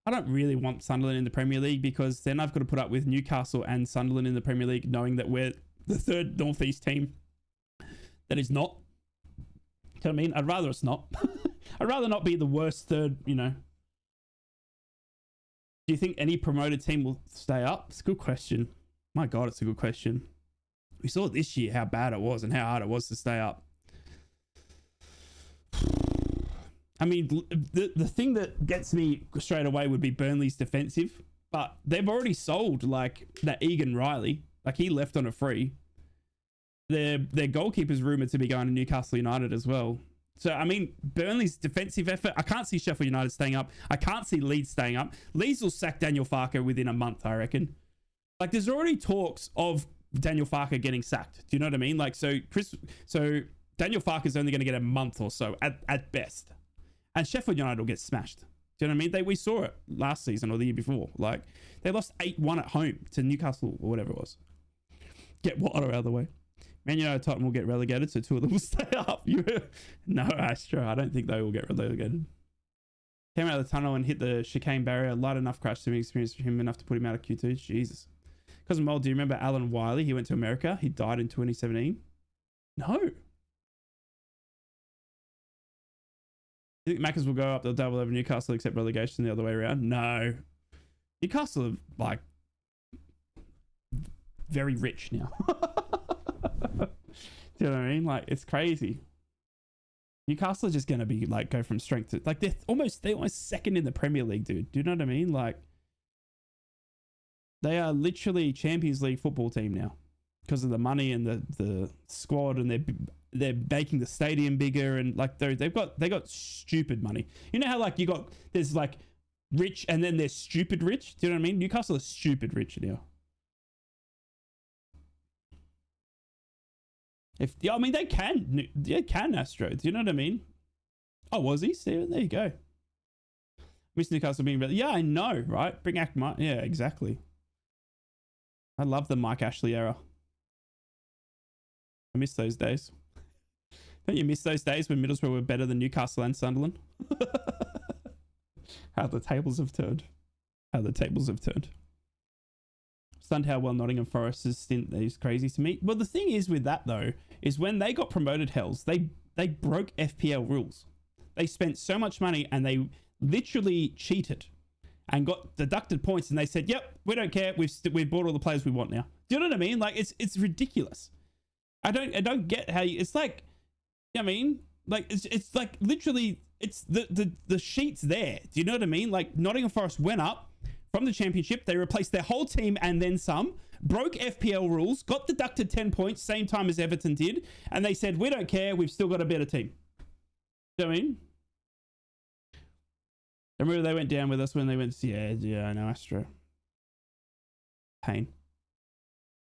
S1: I don't really want Sunderland in the Premier League because then I've got to put up with Newcastle and Sunderland in the Premier League, knowing that we're the third Northeast team that is not. Do you know what I mean? I'd rather it's not. I'd rather not be the worst third, you know. Do you think any promoted team will stay up? It's a good question. My God, it's a good question. We saw this year how bad it was and how hard it was to stay up. I mean, the thing that gets me straight away would be Burnley's defensive, but they've already sold like that Egan Riley. Like he left on a free. their goalkeeper's rumoured to be going to Newcastle United as well. So, I mean, Burnley's defensive effort, I can't see Sheffield United staying up. I can't see Leeds staying up. Leeds will sack Daniel Farke within a month, I reckon. Like, there's already talks of Daniel Farke getting sacked. Do you know what I mean? Like, so Daniel Farke is only going to get a month or so at best. And Sheffield United will get smashed. Do you know what I mean? We saw it last season or the year before. Like, they lost 8-1 at home to Newcastle or whatever it was. Get water out of the way. Man United, Tottenham will get relegated, so two of them will stay up. No, Astro, I don't think they will get relegated. Came out of the tunnel and hit the chicane barrier. Light enough crash swimming experience for him enough to put him out of Q2. Jesus. Cousin Mole, do you remember Alan Wiley? He went to America. He died in 2017. No. You think Maccas will go up? They'll double over Newcastle, except relegation the other way around? No. Newcastle are, like, very rich now. Do you know what I mean? Like, it's crazy. Newcastle are just going to be, like, go from strength to... Like, they're almost second in the Premier League, dude. Do you know what I mean? Like, they are literally Champions League football team now. Because of the money and the squad, and they're making the stadium bigger, and, like, they got stupid money. You know how, like, there's, like, rich and then there's stupid rich? Do you know what I mean? Newcastle is stupid rich now. I mean, they can Astro. Do you know what I mean? Oh, was he? Steven? There you go. Miss Newcastle being yeah, I know, right? Bring back Mike. Yeah, exactly. I love the Mike Ashley era. I miss those days. Don't you miss those days when Middlesbrough were better than Newcastle and Sunderland? How the tables have turned. Stunned how well Nottingham Forest's stint is crazy to me. Well, the thing is with that, though, is when they got promoted hells, they broke FPL rules. They spent so much money and they literally cheated and got deducted points, and they said, yep, we don't care. We've bought all the players we want now. Do you know what I mean? Like, it's ridiculous. I don't get how it's like, I mean, like, it's like literally, it's the sheet's there. Do you know what I mean? Like, Nottingham Forest went up from the championship, they replaced their whole team and then some, broke FPL rules, got deducted 10 points, same time as Everton did, and they said, we don't care, we've still got a better team. Do you know what I mean? I remember they went down with us when they went, yeah, I know, Astro. Pain.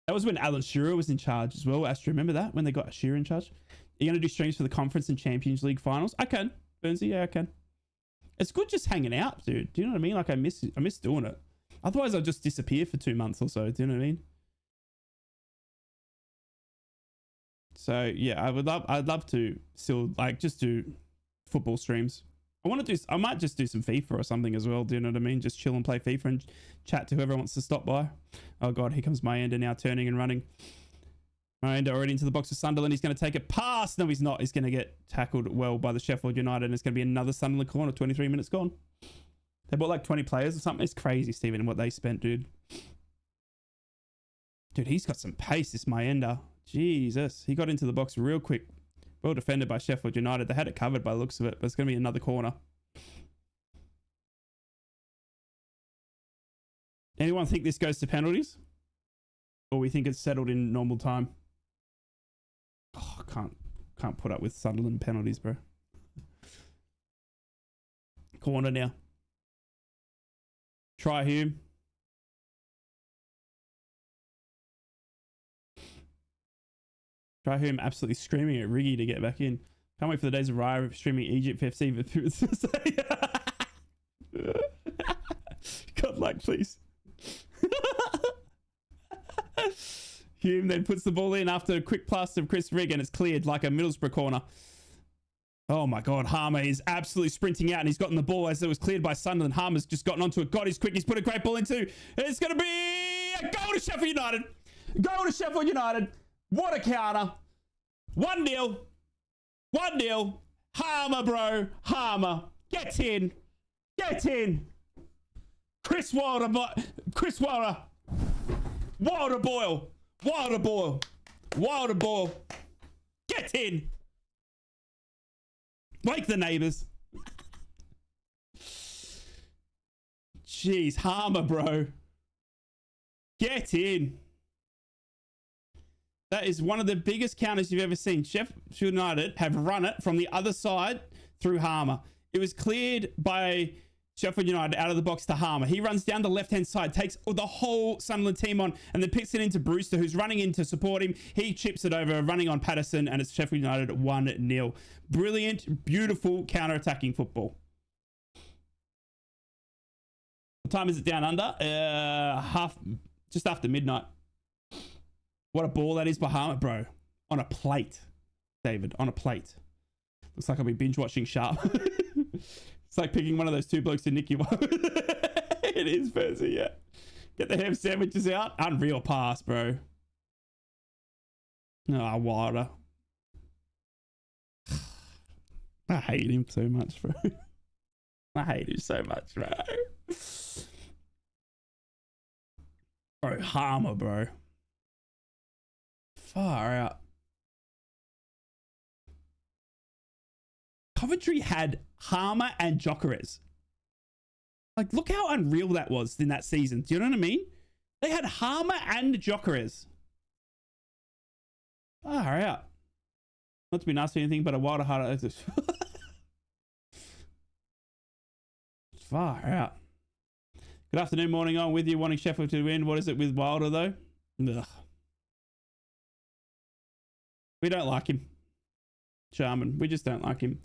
S1: That was when Alan Shearer was in charge as well. Astro, remember that? When they got Shearer in charge? Are you going to do streams for the Conference and Champions League finals? I can. Burnsy, yeah, I can. It's good just hanging out, dude. Do you know what I mean? Like, I miss doing it. Otherwise, I'll just disappear for 2 months or so. Do you know what I mean? So yeah, I'd love to still, like, just do football streams. I might just do some FIFA or something as well. Do you know what I mean? Just chill and play FIFA and chat to whoever wants to stop by. Oh God, here comes Mayenda now turning and running. Mayenda already into the box of Sunderland. He's going to take it past. No, he's not. He's going to get tackled well by the Sheffield United, and it's going to be another Sunderland corner. 23 minutes gone. They bought like 20 players or something. It's crazy, Stephen, what they spent, dude. Dude, he's got some pace, this Mayenda. Jesus. He got into the box real quick. Well defended by Sheffield United. They had it covered by the looks of it, but it's going to be another corner. Anyone think this goes to penalties? Or we think it's settled in normal time? Oh, can't put up with Sunderland penalties, bro. Corner now. Try Hume. Try Hume absolutely screaming at Riggy to get back in. Can't wait for the days of Raya streaming Egypt FC. God luck, please. Hume then puts the ball in after a quick pass of Chris Rigg, and it's cleared like a Middlesbrough corner. Oh my God, Harmer is absolutely sprinting out, and he's gotten the ball as it was cleared by Sunderland. Harmer's just gotten onto it. God, he's quick. He's put a great ball into. It's going to be a goal to Sheffield United. Goal to Sheffield United. What a counter. 1-0. 1-0. Harmer, bro. Harmer. Get in. Get in. Chris Wilder. Chris Wilder. Wilder Boyle. Wilder Boyle. Wilder Boyle. Get in. Wake the neighbours. Jeez, Harmer, bro. Get in. That is one of the biggest counters you've ever seen. Sheffield United have run it from the other side through Harmer. It was cleared by Sheffield United out of the box to Harmer. He runs down the left-hand side, takes the whole Sunderland team on, and then picks it into Brewster, who's running in to support him. He chips it over, running on Patterson, and it's Sheffield United 1-0. Brilliant, beautiful counter-attacking football. What time is it down under? Just after midnight. What a ball that is by Harmer, bro. On a plate, David, on a plate. Looks like I'll be binge watching Sharp. It's like picking one of those two blokes to nick you. It is, Percy, yeah. Get the ham sandwiches out. Unreal pass, bro. Oh, Wilder. I hate him so much, bro. I hate him so much, bro. Bro, Harmer, bro. Far out. Coventry had Harmer and Gyökeres. Like, look how unreal that was in that season. Do you know what I mean? They had Harmer and Gyökeres. Far out. Not to be nasty or anything, but a Wilder heart. Far out. Good afternoon, morning on with you, wanting Sheffield to win. What is it with Wilder, though? Ugh. We don't like him. Sharman. We just don't like him.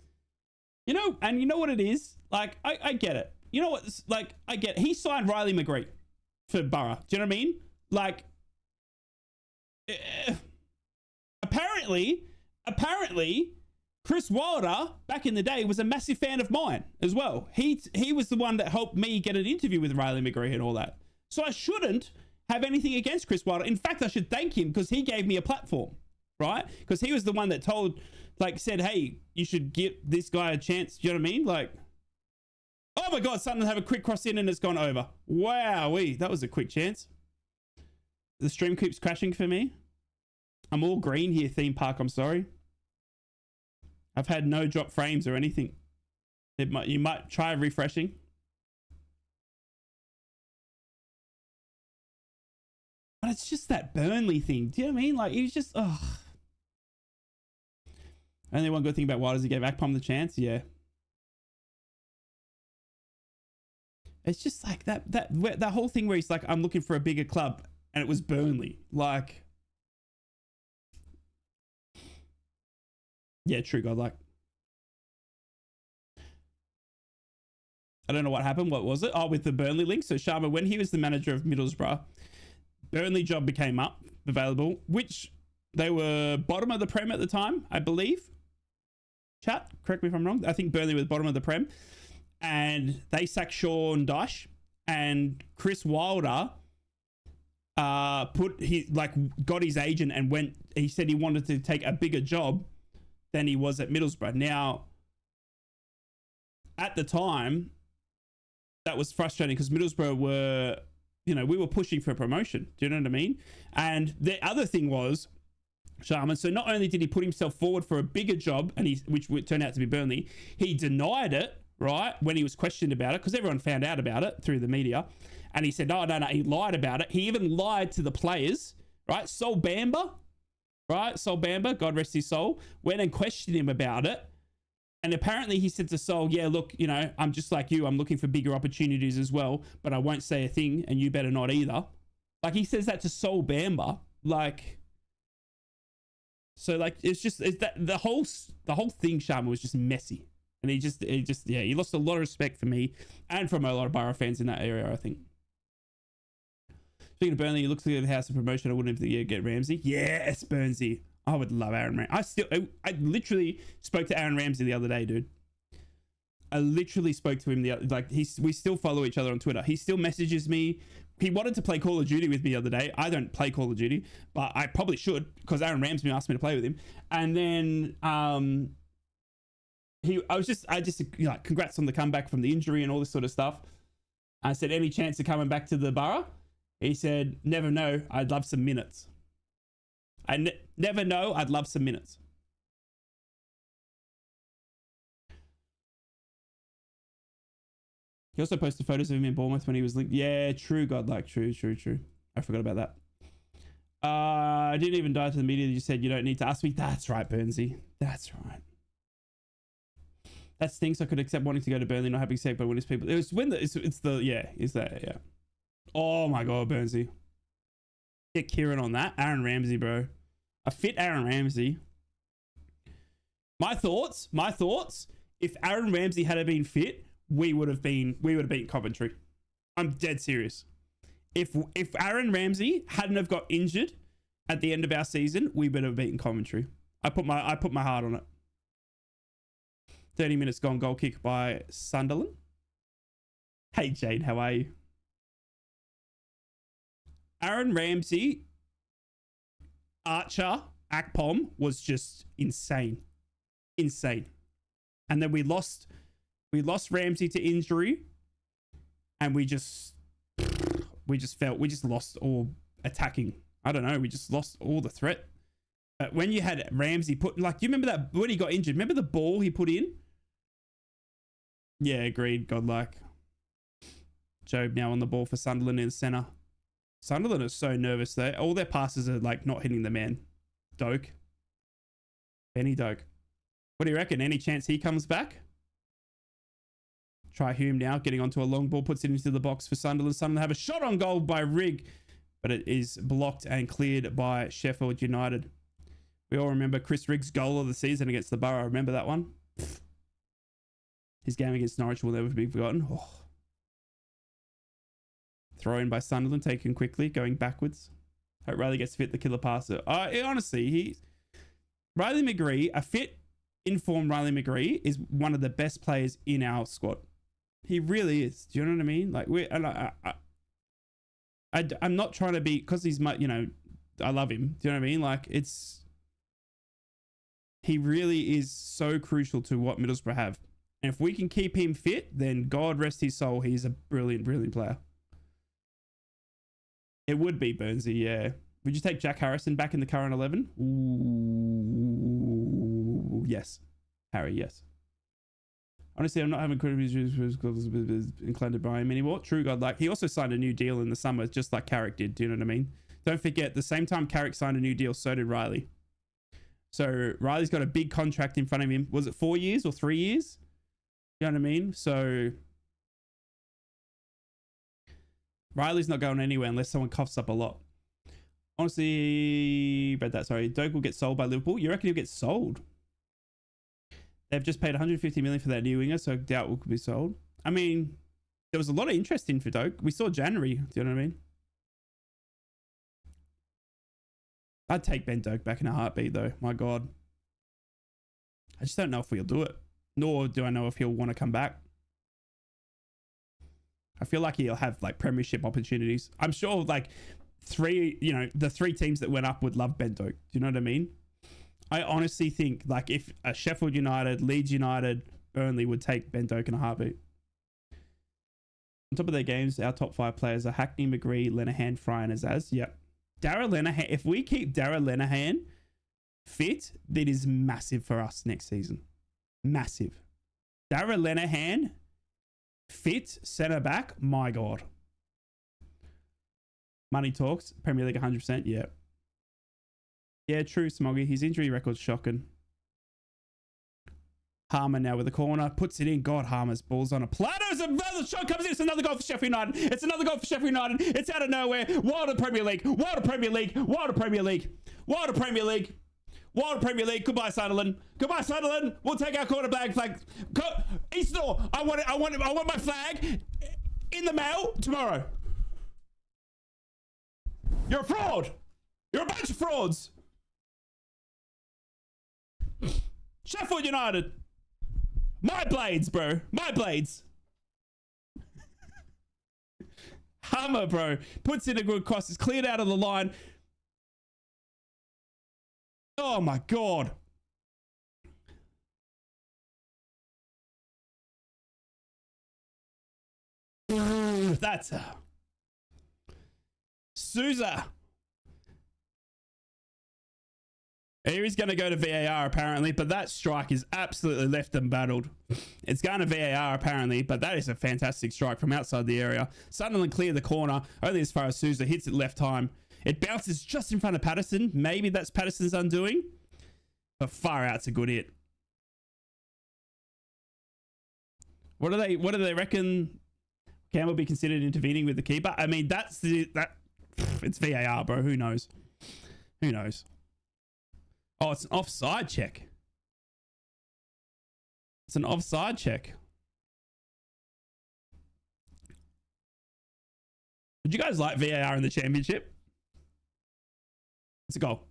S1: You know, and you know what it is? Like, I get it. You know what? Like, I get it. He signed Riley McGree for Borough. Do you know what I mean? Like, apparently, Chris Wilder, back in the day, was a massive fan of mine as well. He was the one that helped me get an interview with Riley McGree and all that. So I shouldn't have anything against Chris Wilder. In fact, I should thank him because he gave me a platform. Right? Because he was the one that said, hey, you should give this guy a chance. Do you know what I mean? Like, oh my God, Sunderland have a quick cross in and it's gone over. Wowee, that was a quick chance. The stream keeps crashing for me. I'm all green here, theme park. I'm sorry. I've had no drop frames or anything. You might try refreshing. But it's just that Burnley thing. Do you know what I mean? Like, he's just, oh. Only one good thing about Wilder is he gave Akpom the chance. Yeah. It's just like that whole thing where he's like, I'm looking for a bigger club. And it was Burnley. Like, yeah, true God. Like, I don't know what happened. What was it? Oh, with the Burnley link. So Sharma, when he was the manager of Middlesbrough, Burnley job became available, which they were bottom of the Prem at the time, I believe. Chat, correct me if I'm wrong. I think Burnley was bottom of the Prem, and they sacked Sean Dyche, and Chris Wilder got his agent and went. He said he wanted to take a bigger job than he was at Middlesbrough. Now, at the time, that was frustrating because Middlesbrough were, we were pushing for promotion. Do you know what I mean? And the other thing was, Sharman, so not only did he put himself forward for a bigger job, which turned out to be Burnley, he denied it, right, when he was questioned about it, because everyone found out about it through the media. And he said, no, he lied about it. He even lied to the players, right? Sol Bamba, God rest his soul, went and questioned him about it. And apparently he said to Sol, yeah, look, I'm just like you. I'm looking for bigger opportunities as well, but I won't say a thing, and you better not either. Like, he says that to Sol Bamba. Like, so like, the whole thing, Sharma, was just messy. And he lost a lot of respect for me and from a lot of Borough fans in that area, I think. Speaking of Burnley, he looks like the house of promotion. I wouldn't have get Ramsey. Yes, Burnsy. I would love Aaron Ramsey. I literally spoke to Aaron Ramsey the other day, dude. I literally spoke to him we still follow each other on Twitter. He still messages me. He wanted to play Call of Duty with me the other day. I don't play Call of Duty, but I probably should because Aaron Ramsey asked me to play with him. And then I just congrats on the comeback from the injury and all this sort of stuff. I said, any chance of coming back to the Borough? He said, never know. I'd love some minutes. Never know. I'd love some minutes. He also posted photos of him in Bournemouth when he was linked. Yeah, true, godlike. True. I forgot about that. I didn't even die to the media. You said you don't need to ask me. That's right, Burnsy. That's right. That stinks. I could accept wanting to go to Burnley, not having said, but when it's people, it's when the, it's the, yeah, is that, yeah. Oh my God, Burnsy. Get Kieran on that. Aaron Ramsey, bro. A fit Aaron Ramsey. My thoughts. If Aaron Ramsey had been fit, we would have beaten Coventry. I'm dead serious. If Aaron Ramsey hadn't have got injured at the end of our season, we would have beaten Coventry. I put my heart on it. 30 minutes gone, goal kick by Sunderland. Hey Jade, how are you? Aaron Ramsey, Archer, Akpom was just insane. Insane. And then we lost Ramsey to injury, and we just lost all attacking. I don't know, we just lost all the threat. But when you had Ramsey put, like, do you remember that when he got injured? Remember the ball he put in? Yeah, agreed. Godlike. Job now on the ball for Sunderland in the center. Sunderland is so nervous though. All their passes are like not hitting the man. Doak. Benny Doak. What do you reckon? Any chance he comes back? Try Hume now, getting onto a long ball, puts it into the box for Sunderland. Sunderland have a shot on goal by Rigg, but it is blocked and cleared by Sheffield United. We all remember Chris Rigg's goal of the season against the Borough. Remember that one? His game against Norwich will never be forgotten. Oh. Throw in by Sunderland, taken quickly, going backwards. Hope Riley gets fit, the killer passer. Honestly, Riley McGree, a fit, informed Riley McGree is one of the best players in our squad. He really is. Do you know what I mean? Like, I'm not trying to be, because he's my, you know, I love him. Do you know what I mean? Like, he really is so crucial to what Middlesbrough have. And if we can keep him fit, then God rest his soul, he's a brilliant, brilliant player. It would be Burnsy, yeah. Would you take Jack Harrison back in the current 11? Ooh, yes. Harry, yes. Honestly, I'm not having inclined to buy him anymore. True God, like, he also signed a new deal in the summer, just like Carrick did. Do you know what I mean? Don't forget, the same time Carrick signed a new deal, so did Riley. So Riley's got a big contract in front of him. Was it 4 years or 3 years? You know what I mean? So Riley's not going anywhere unless someone coughs up a lot. Honestly, read that, sorry. Doak will get sold by Liverpool. You reckon he'll get sold? They've just paid 150 million for that new winger, so I doubt it could be sold. I mean, there was a lot of interest in for Doak. We saw January. Do you know what I mean? I'd take Ben Doak back in a heartbeat, though. My God. I just don't know if we'll do it. Nor do I know if he'll want to come back. I feel like he'll have, like, premiership opportunities. I'm sure, like, the three teams that went up would love Ben Doak. Do you know what I mean? I honestly think, like, if Sheffield United, Leeds United, Burnley would take Ben Doak in a heartbeat. On top of their games, our top 5 players are Hackney, McGree, Lenihan, Fry, and Azaz. Yep. Darragh Lenihan, if we keep Darragh Lenihan fit, that is massive for us next season. Massive. Darragh Lenihan fit, centre back, my God. Money talks, Premier League 100%, yeah. Yeah, true, Smoggy. His injury record's shocking. Harmer now with the corner. Puts it in. God, Harmer's ball's on a platter. Another shot comes in. It's another goal for Sheffield United. It's another goal for Sheffield United. It's out of nowhere. Wilder Premier League. Wilder Premier League. Wilder Premier League. Wilder Premier League. Wilder Premier League. Goodbye, Sunderland. Goodbye, Sunderland. We'll take our quarter flag. Eastnor. I want my flag in the mail tomorrow. You're a fraud. You're a bunch of frauds. Sheffield United. My blades, bro. My blades. Hammer, bro. Puts in a good cross. It's cleared out of the line. Oh, my God. That's Souza. He's going to go to VAR apparently, but that strike is absolutely left embattled. It's going to VAR apparently, but that is a fantastic strike from outside the area. Sunderland clear the corner, only as far as Souza hits it left time It bounces just in front of Patterson. Maybe that's Patterson's undoing. But far out, it's a good hit. What do they reckon Cam will be considered intervening with the keeper? I mean, it's VAR, bro. Who knows? Who knows? Oh, it's an offside check. It's an offside check. Would you guys like VAR in the championship? It's a goal.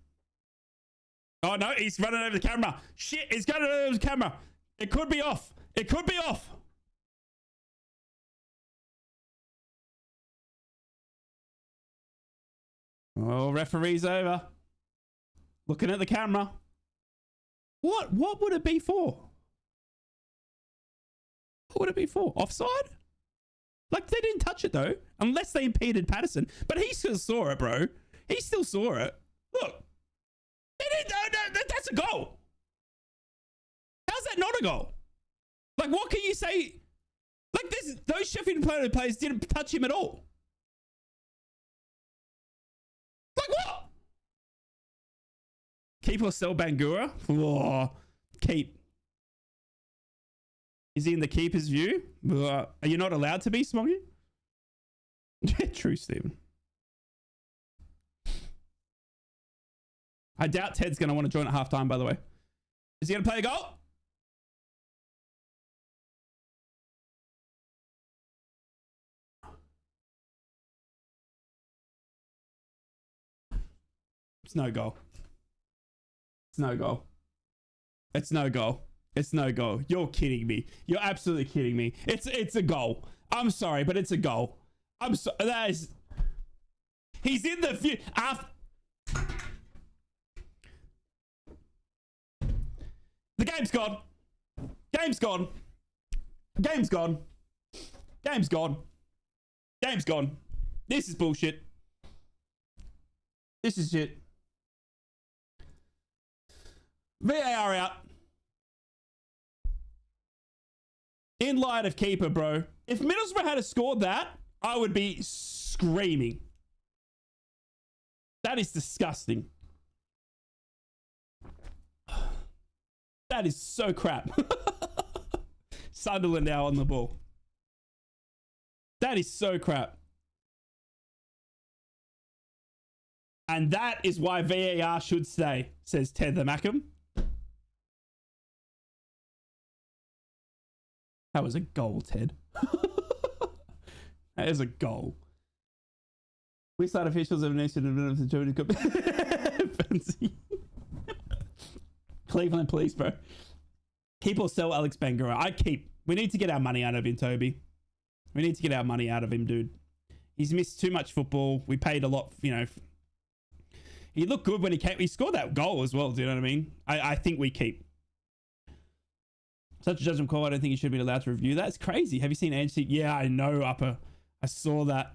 S1: Oh no, he's running over the camera. Shit, he's going over the camera. It could be off. It could be off. Oh, referee's over. Looking at the camera. What would it be for? What would it be for? Offside? Like, they didn't touch it though, unless they impeded Patterson. But he still saw it, bro. He still saw it. Look. They didn't, no, that's a goal. How's that not a goal? Like, what can you say? Like, those Sheffield players didn't touch him at all. Like, what? Keep or sell Bangura? Oh, keep. Is he in the keeper's view? Are you not allowed to be, Smoggy? True, Stephen. I doubt Ted's going to want to join at halftime, by the way. Is he going to play a goal? It's no goal. It's no goal. It's no goal. It's no goal. You're kidding me. You're absolutely kidding me. It's a goal. I'm sorry, but it's a goal. I'm sorry. That is. He's in the view. The game's gone. Game's gone. Game's gone. Game's gone. Game's gone. This is bullshit. This is shit. VAR out. In light of keeper, bro. If Middlesbrough had scored that, I would be screaming. That is disgusting. That is so crap. Sunderland now on the ball. That is so crap. And that is why VAR should stay, says Ted the Mackham. That was a goal, Ted. That is a goal. We start officials of an incident of the Germany Cup. Fancy. Cleveland police, bro. Keep or sell Alex Bangura. I keep. We need to get our money out of him, Toby. We need to get our money out of him, dude. He's missed too much football. We paid a lot, you know. He looked good when he came. He scored that goal as well. Do you know what I mean? I think we keep. Such a judgment call. I don't think you should be allowed to review that. It's crazy. Have you seen Angie? Yeah, I know, Upper. I saw that.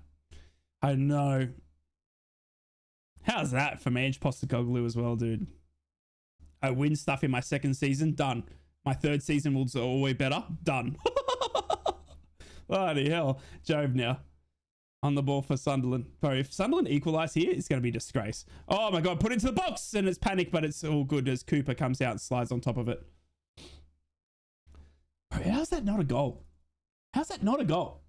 S1: I know. How's that from Ange Postecoglou as well, dude? I win stuff in my second season. Done. My third season will always better. Done. Bloody hell. Jove now. On the ball for Sunderland. Bro, if Sunderland equalise here, it's going to be a disgrace. Oh my God. Put it into the box. And it's panic, but it's all good as Cooper comes out and slides on top of it. Bro, how's that not a goal? How's that not a goal?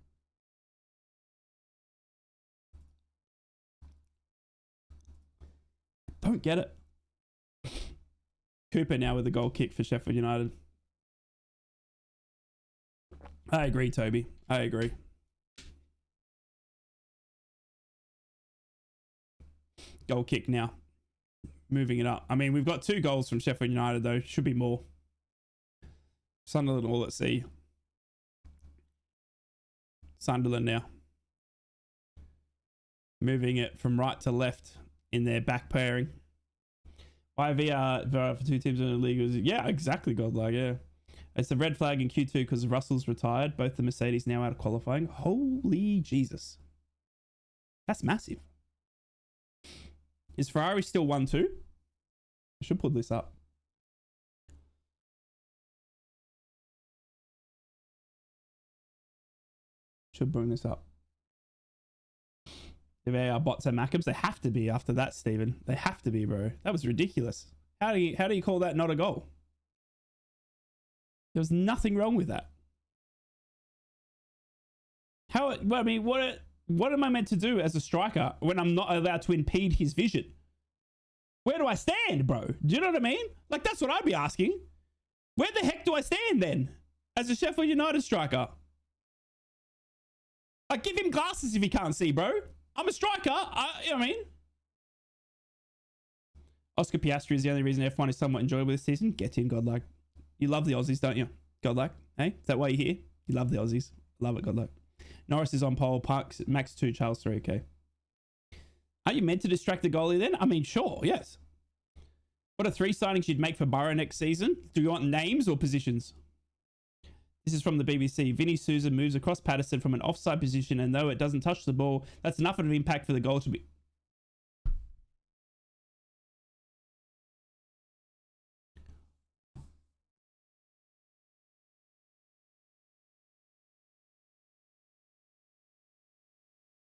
S1: Don't get it. Cooper now with a goal kick for Sheffield United. I agree, Toby. I agree. Goal kick now. Moving it up. I mean, we've got 2 goals from Sheffield United, though. Should be more. Sunderland all at sea. Sunderland now. Moving it from right to left in their back pairing. Why VR for 2 teams in the league? Yeah, exactly, Godlike, yeah. It's a red flag in Q2 because Russell's retired. Both the Mercedes now out of qualifying. Holy Jesus. That's massive. Is Ferrari still 1-2? I should put this up. Should bring this up. The VAR bots and Mackems, they have to be after that, Stephen. They have to be, bro. That was ridiculous. How do you call that not a goal? There was nothing wrong with that. What am I meant to do as a striker when I'm not allowed to impede his vision? Where do I stand, bro? Do you know what I mean? Like, that's what I'd be asking. Where the heck do I stand then as a Sheffield United striker? Like, give him glasses if he can't see, bro. I'm a striker. You know what I mean? Oscar Piastri is the only reason F1 is somewhat enjoyable this season. Get in, Godlike. You love the Aussies, don't you? Godlike. Hey, is that why you're here? You love the Aussies. Love it, Godlike. Norris is on pole. Parks, Max 2, Charles 3. Okay. Are you meant to distract the goalie then? I mean, sure, yes. What are 3 signings you'd make for Borough next season? Do you want names or positions? This is from the BBC. Vinny Souza moves across Patterson from an offside position, and though it doesn't touch the ball, that's enough of an impact for the goal to be...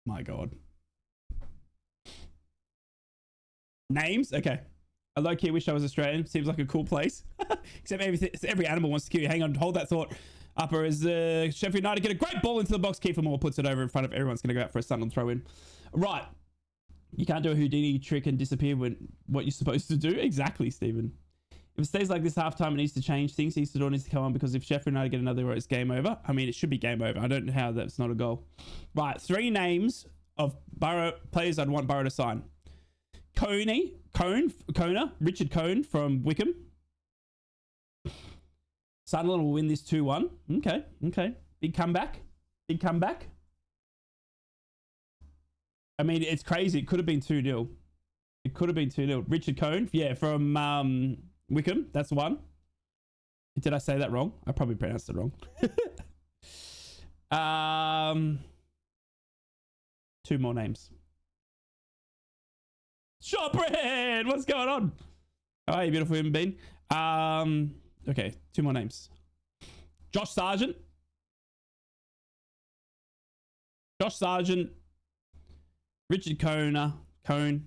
S1: My God. Names? Okay. I low-key wish I was Australian. Seems like a cool place. Except every animal wants to kill you. Hang on, hold that thought. Upper is Sheffield United get a great ball into the box. Kiefer Moore puts it over in front of everyone's going to go out for a Sunderland throw in. Right. You can't do a Houdini trick and disappear when what you're supposed to do. Exactly, Stephen. If it stays like this halftime, it needs to change things. Isidore needs to come on because if Sheffield United get another, it's game over. I mean, it should be game over. I don't know how that's not a goal. Right. 3 names of Borough players I'd want Borough to sign. Kona, Richard Cohn from Wickham. Sunderland will win this 2-1. Okay. Big comeback. I mean, it's crazy. It could have been 2-0. Richard Cohn, yeah, from Wickham. That's one. Did I say that wrong? I probably pronounced it wrong. 2 more names. Shortbread! What's going on? How are you, beautiful human being? Okay, 2 more names. Josh Sargent. Richard Cohn.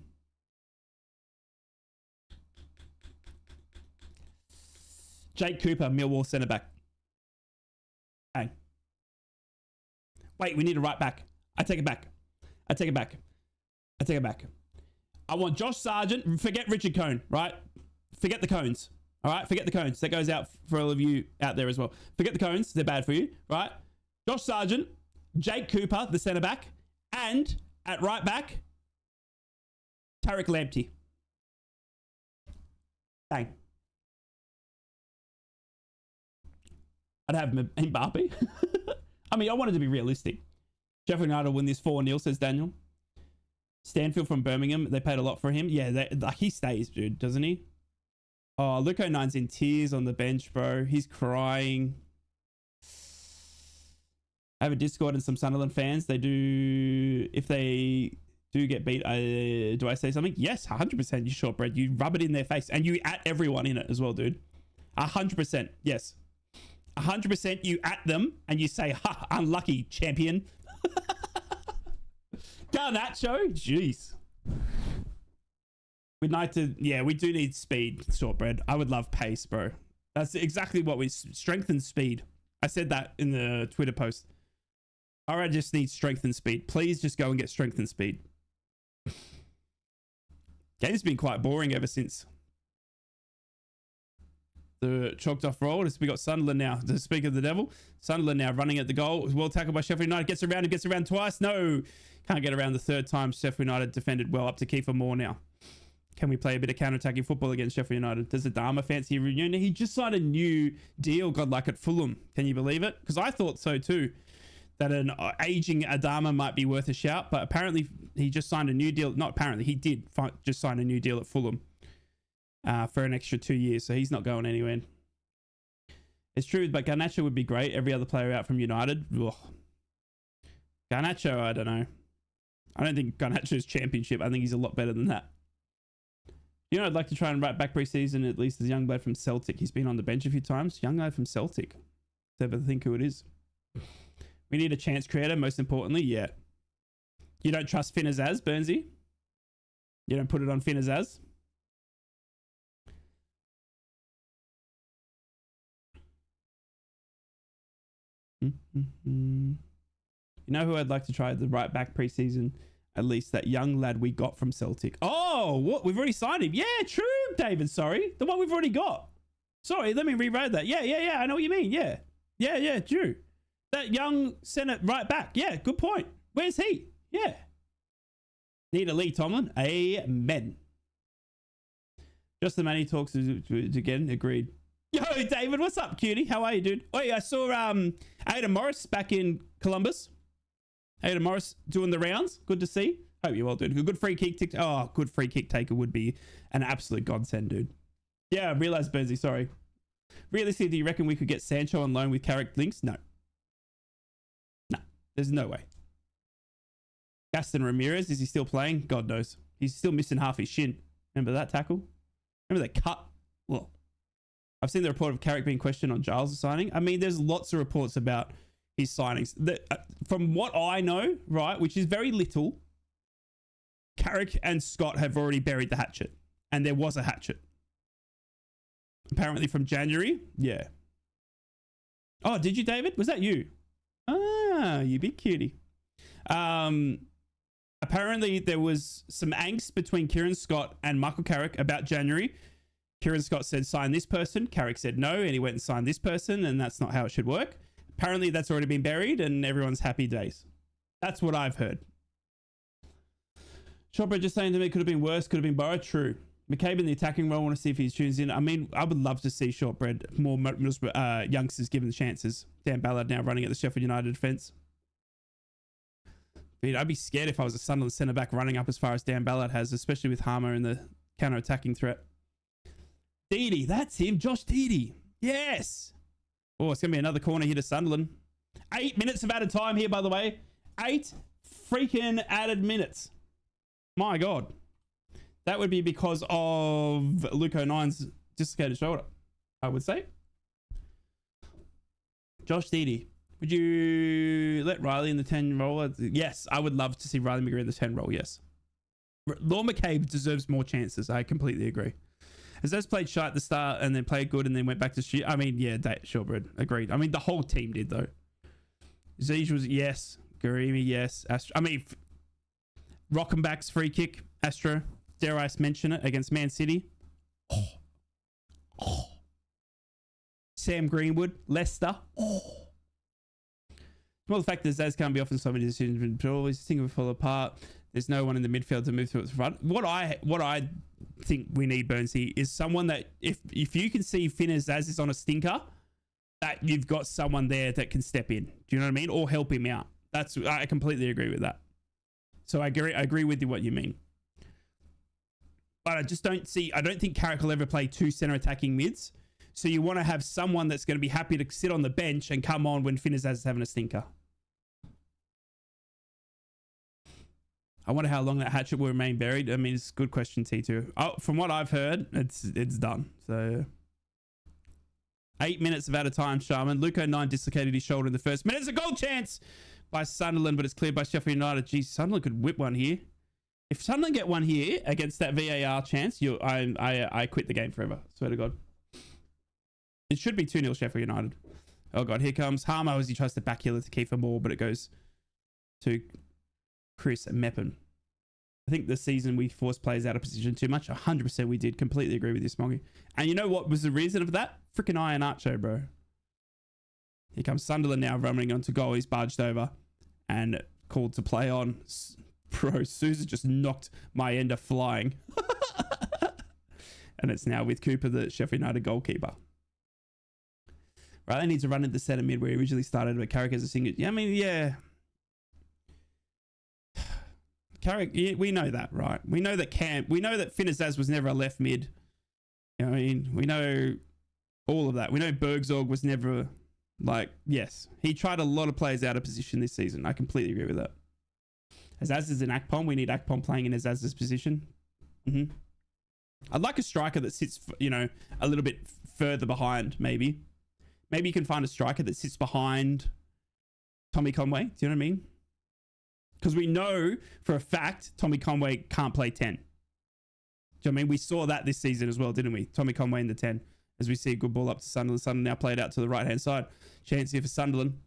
S1: Jake Cooper, Millwall centre back. Bang. Wait, we need a right back. I take it back. I want Josh Sargent. Forget Richard Cohn, right? Forget the Cones. All right? Forget the Cones. That goes out for all of you out there as well. Forget the Cones. They're bad for you, right? Josh Sargent, Jake Cooper, the centre back, and at right back, Tariq Lamptey. Bang. I'd have Mbappe. I mean, I wanted to be realistic. Sheffield United will win this 4-0, says Daniel. Stanfield from Birmingham, they paid a lot for him. Yeah, like he stays, dude, doesn't he? Oh, Luke O'Nine's in tears on the bench, bro. He's crying. I have a Discord and some Sunderland fans. They do, if they do get beat, do I say something? Yes, 100%, you shortbread. You rub it in their face and you at everyone in it as well, dude. 100%, yes. 100% you at them and you say, ha, unlucky, champion. Garnacho, jeez. We'd like to, yeah, we do need speed, shortbread. I would love pace, bro. That's exactly what we strength and speed. I said that in the Twitter post. I just need strength and speed. Please just go and get strength and speed. Game's been quite boring ever since the chalked off roll. We got Sunderland now. To speak of the devil, Sunderland now running at the goal. Well tackled by Sheffield United. Gets around twice. No, can't get around the 3rd time. Sheffield United defended well. Up to Kiefer Moore now. Can we play a bit of counter-attacking football against Sheffield United? Does Adama fancy a reunion? He just signed a new deal, godlike, at Fulham. Can you believe it? Because I thought so too, that an aging Adama might be worth a shout. But apparently he just signed a new deal. Not apparently, he did just sign a new deal at Fulham for an extra 2 years. So he's not going anywhere. It's true, but Garnacho would be great. Every other player out from United. Ugh. Garnacho, I don't know. I don't think Garnacho's championship. I think he's a lot better than that. You know, I'd like to try and write back pre-season at least as a young lad from Celtic. He's been on the bench a few times. Young lad from Celtic. Ever think who it is? We need a chance creator, most importantly. Yeah. You don't trust Finn Azaz, Burnsy? You don't put it on Finn Azaz? You know who I'd like to try at the right back preseason? At least that young lad we got from Celtic. Oh, what? We've already signed him. Yeah, true, David. Sorry. The one we've already got. Sorry, let me rewrite that. Yeah. I know what you mean. Yeah, true. That young centre right back. Yeah, good point. Where's he? Yeah. Need a Lee Tomlin. Amen. Just the money talks again. Agreed. Yo, David, what's up, cutie? How are you, dude? Oh, yeah, I saw Aidan Morris back in Columbus. Aidan Morris doing the rounds. Good to see. Hope you're well, dude. A good free kick. Good free kick taker would be an absolute godsend, dude. Yeah, I realized, Burnsy. Sorry. Realistically, do you reckon we could get Sancho on loan with Carrick links? No. No, there's no way. Gaston Ramirez, is he still playing? God knows. He's still missing half his shin. Remember that tackle? Remember that cut? Well, I've seen the report of Carrick being questioned on Giles' signing. I mean, there's lots of reports about his signings. From what I know, right, which is very little, Carrick and Scott have already buried the hatchet. And there was a hatchet. Apparently from January. Yeah. Oh, did you, David? Was that you? Ah, you big cutie. Apparently there was some angst between Kieran Scott and Michael Carrick about January. Kieran Scott said, sign this person. Carrick said no, and he went and signed this person, and that's not how it should work. Apparently that's already been buried, and everyone's happy days. That's what I've heard. Shopper just saying to me, could have been worse, could have been BORO. True. McCabe in the attacking role, I want to see if he tunes in. I mean, I would love to see Shortbread, more Middlesbrough youngsters given the chances. Dan Ballard now running at the Sheffield United defence. I'd be scared if I was a Sunderland centre-back running up as far as Dan Ballard has, especially with Harmer in the counter-attacking threat. Deedy, that's him, Josh Deedy. Yes. Oh, it's going to be another corner here to Sunderland. 8 minutes of added time here, by the way. 8 freaking added minutes. My God. That would be because of Luke O'Nine's dislocated shoulder, I would say. Josh Deedy. Would you let Riley in the 10 role? Yes, I would love to see Riley McGree in the 10 role, yes. Law McCabe deserves more chances. I completely agree. Azaz played shy at the start and then played good and then went back to shit. I mean, yeah, Shortbread. Agreed. I mean, the whole team did, though. Zege was, yes. Garimi, yes. I mean, Rockenbach's free kick. Astro. Dare I mention it? Against Man City. Sam Greenwood. Leicester. Well, the fact that Zaz can't be often so many decisions, but always think of it fall apart. There's no one in the midfield to move to its front. What I think we need, Burnsy, is someone that if you can see Finn Zaz is on a stinker, that you've got someone there that can step in. Do you know what I mean? Or help him out. I completely agree with that. So I agree with you what you mean. But I don't think Carrick will ever play 2 center attacking mids. So you want to have someone that's going to be happy to sit on the bench and come on when Finn is having a stinker. I wonder how long that hatchet will remain buried. I mean, it's a good question, T2. Oh, from what I've heard, it's done. So 8 minutes of out of time, Sharman. Luke O'Nine dislocated his shoulder in the first minute. It's a goal chance by Sunderland, but it's cleared by Sheffield United. Geez, Sunderland could whip one here. If Sunderland get one here against that VAR chance, I quit the game forever. Swear to God. It should be 2-0 Sheffield United. Oh, God. Here comes Harmo as he tries to backheel it to Kiefer Moore, but it goes to Chris Meppen. I think this season we forced players out of position too much. 100% we did. Completely agree with you, Smoggy. And you know what was the reason of that? Freaking Iron Archo, bro. Here comes Sunderland now running onto goal. He's barged over and called to play on. Bro, Sousa just knocked my ender flying. And it's now with Cooper, the Sheffield United goalkeeper. Riley needs to run into the centre mid where he originally started, but Carrick as a singer. Yeah, I mean, yeah. Carrick, yeah, we know that, right? We know that Finn Azaz was never a left mid. You know what I mean? We know all of that. We know Bergzorg was never yes. He tried a lot of players out of position this season. I completely agree with that. Azaz is an Akpom. We need Akpom playing in Azaz's position. I'd like a striker that sits, a little bit further behind, maybe. Maybe you can find a striker that sits behind Tommy Conway. Do you know what I mean? Because we know for a fact Tommy Conway can't play 10. Do you know what I mean? We saw that this season as well, didn't we? Tommy Conway in the 10. As we see a good ball up to Sunderland. Sunderland now played out to the right-hand side. Chance here for Sunderland.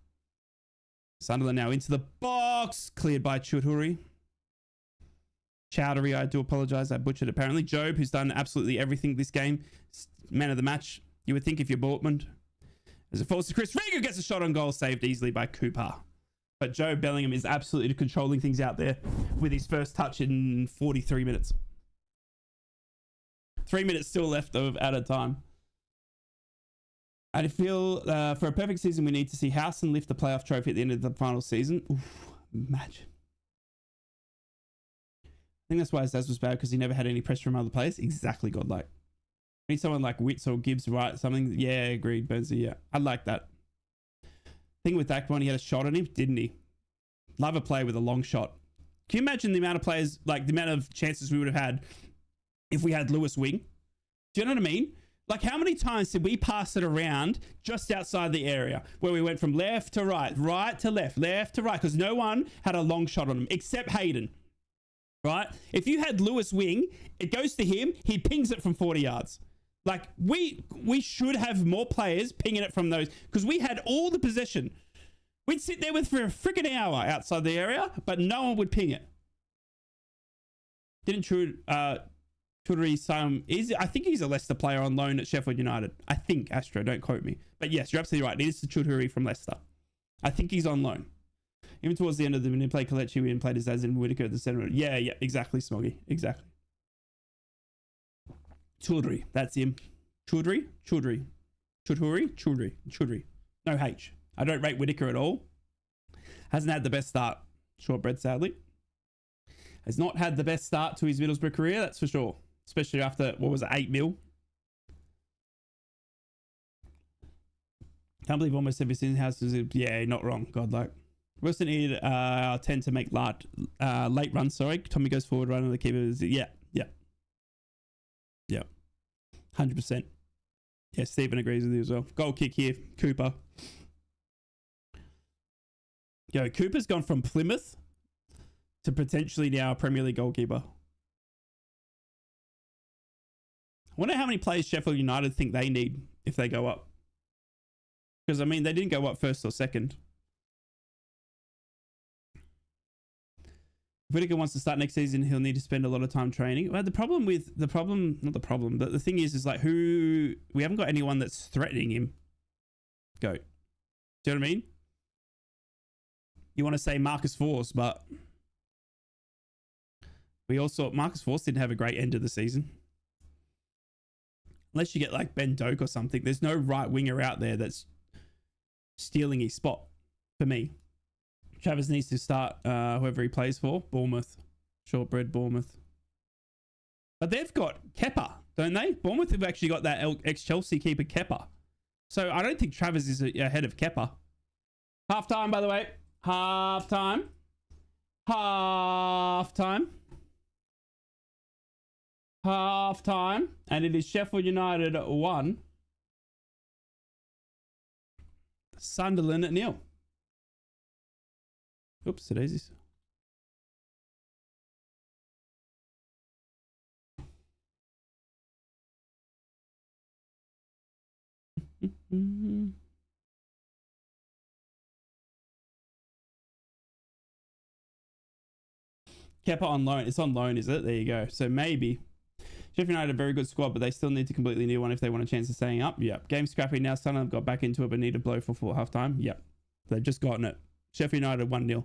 S1: Sunderland now into the box. Cleared by Chudhuri. Chowdhury, I do apologize. I butchered apparently. Job, who's done absolutely everything this game. Man of the match. You would think if you're Bortman. As it falls to Chris Rieger, gets a shot on goal, saved easily by Cooper. But Joe Bellingham is absolutely controlling things out there with his first touch in 43 minutes. 3 minutes still left of added time. I feel for a perfect season, we need to see Howson lift the playoff trophy at the end of the final season. Oof, imagine. I think that's why his stats was bad, because he never had any pressure from other players. Exactly, godlike. I need someone like Witts or Gibbs, right? Something. Yeah, agreed, Benzie. Yeah, I'd like that. Thing with that one, he had a shot on him, didn't he? Love a player with a long shot. Can you imagine the amount of players, like the amount of chances we would have had if we had Lewis Wing? Do you know what I mean? Like, how many times did we pass it around just outside the area where we went from left to right, right to left, left to right, because no one had a long shot on him except Hayden, right? If you had Lewis Wing, it goes to him, he pings it from 40 yards. Like, we should have more players pinging it from those, because we had all the possession. We'd sit there with for a freaking hour outside the area, but no one would ping it. Didn't Chudhuri I think he's a Leicester player on loan at Sheffield United. I think, Astro, don't quote me. But yes, you're absolutely right. It is the Chudhuri from Leicester. I think he's on loan. Even towards the end of the minute, played Kelechi, we played his as in Whitaker at the centre. Yeah, exactly, Smoggy. Exactly. Chudhuri, that's him. Chudhuri. No H. I don't rate Whitaker at all. Hasn't had the best start. Shortbread, sadly. Has not had the best start to his Middlesbrough career, that's for sure. Especially after, what was it, 8 mil? Can't believe almost every single house is, yeah, not wrong. God, like. Wilson needed 10 to make late run, sorry. Tommy goes forward, run on the keeper. Yeah. 100%. Yeah, Stephen agrees with you as well. Goal kick here, Cooper. Yo, Cooper's gone from Plymouth to potentially now a Premier League goalkeeper. I wonder how many players Sheffield United think they need if they go up. Because, I mean, they didn't go up first or second. If Whitaker wants to start next season, he'll need to spend a lot of time training. Well, the thing is like we haven't got anyone that's threatening him. Go. Do you know what I mean? You want to say Marcus Force, but we also, Marcus Force didn't have a great end of the season. Unless you get like Ben Doak or something, there's no right winger out there that's stealing his spot for me. Travis needs to start whoever he plays for. Bournemouth. Shortbread, Bournemouth. But they've got Kepa, don't they? Bournemouth have actually got that ex-Chelsea keeper Kepa. So I don't think Travis is ahead of Kepa. Half time, by the way. Half time. And it is Sheffield United 1. Sunderland at 0. Oops, daisies. Kepa on loan. It's on loan, is it? There you go. So maybe. Sheffield United a very good squad, but they still need to completely new one if they want a chance of staying up. Yep. Game scrappy now. Sunderland got back into it, but need a blow for full half time. Yep. They've just gotten it. Sheffield United 1-0.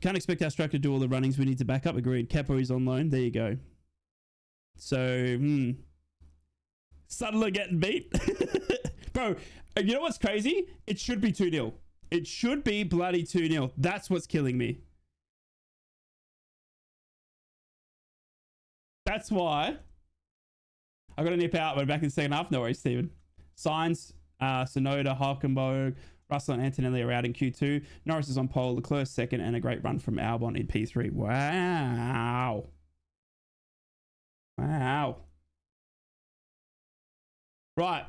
S1: Can't expect our striker to do all the runnings we need to back up. Agreed. Kepa is on loan. There you go. So, Sunderland getting beat. Bro, you know what's crazy? It should be 2-0. It should be bloody 2-0. That's what's killing me. That's why I got to nip out. We're back in the second half. No worries, Stephen. Signs, Sonoda, Hulkenberg, Russell and Antonelli are out in Q2. Norris is on pole, Leclerc second, and a great run from Albon in P3. Wow. Right.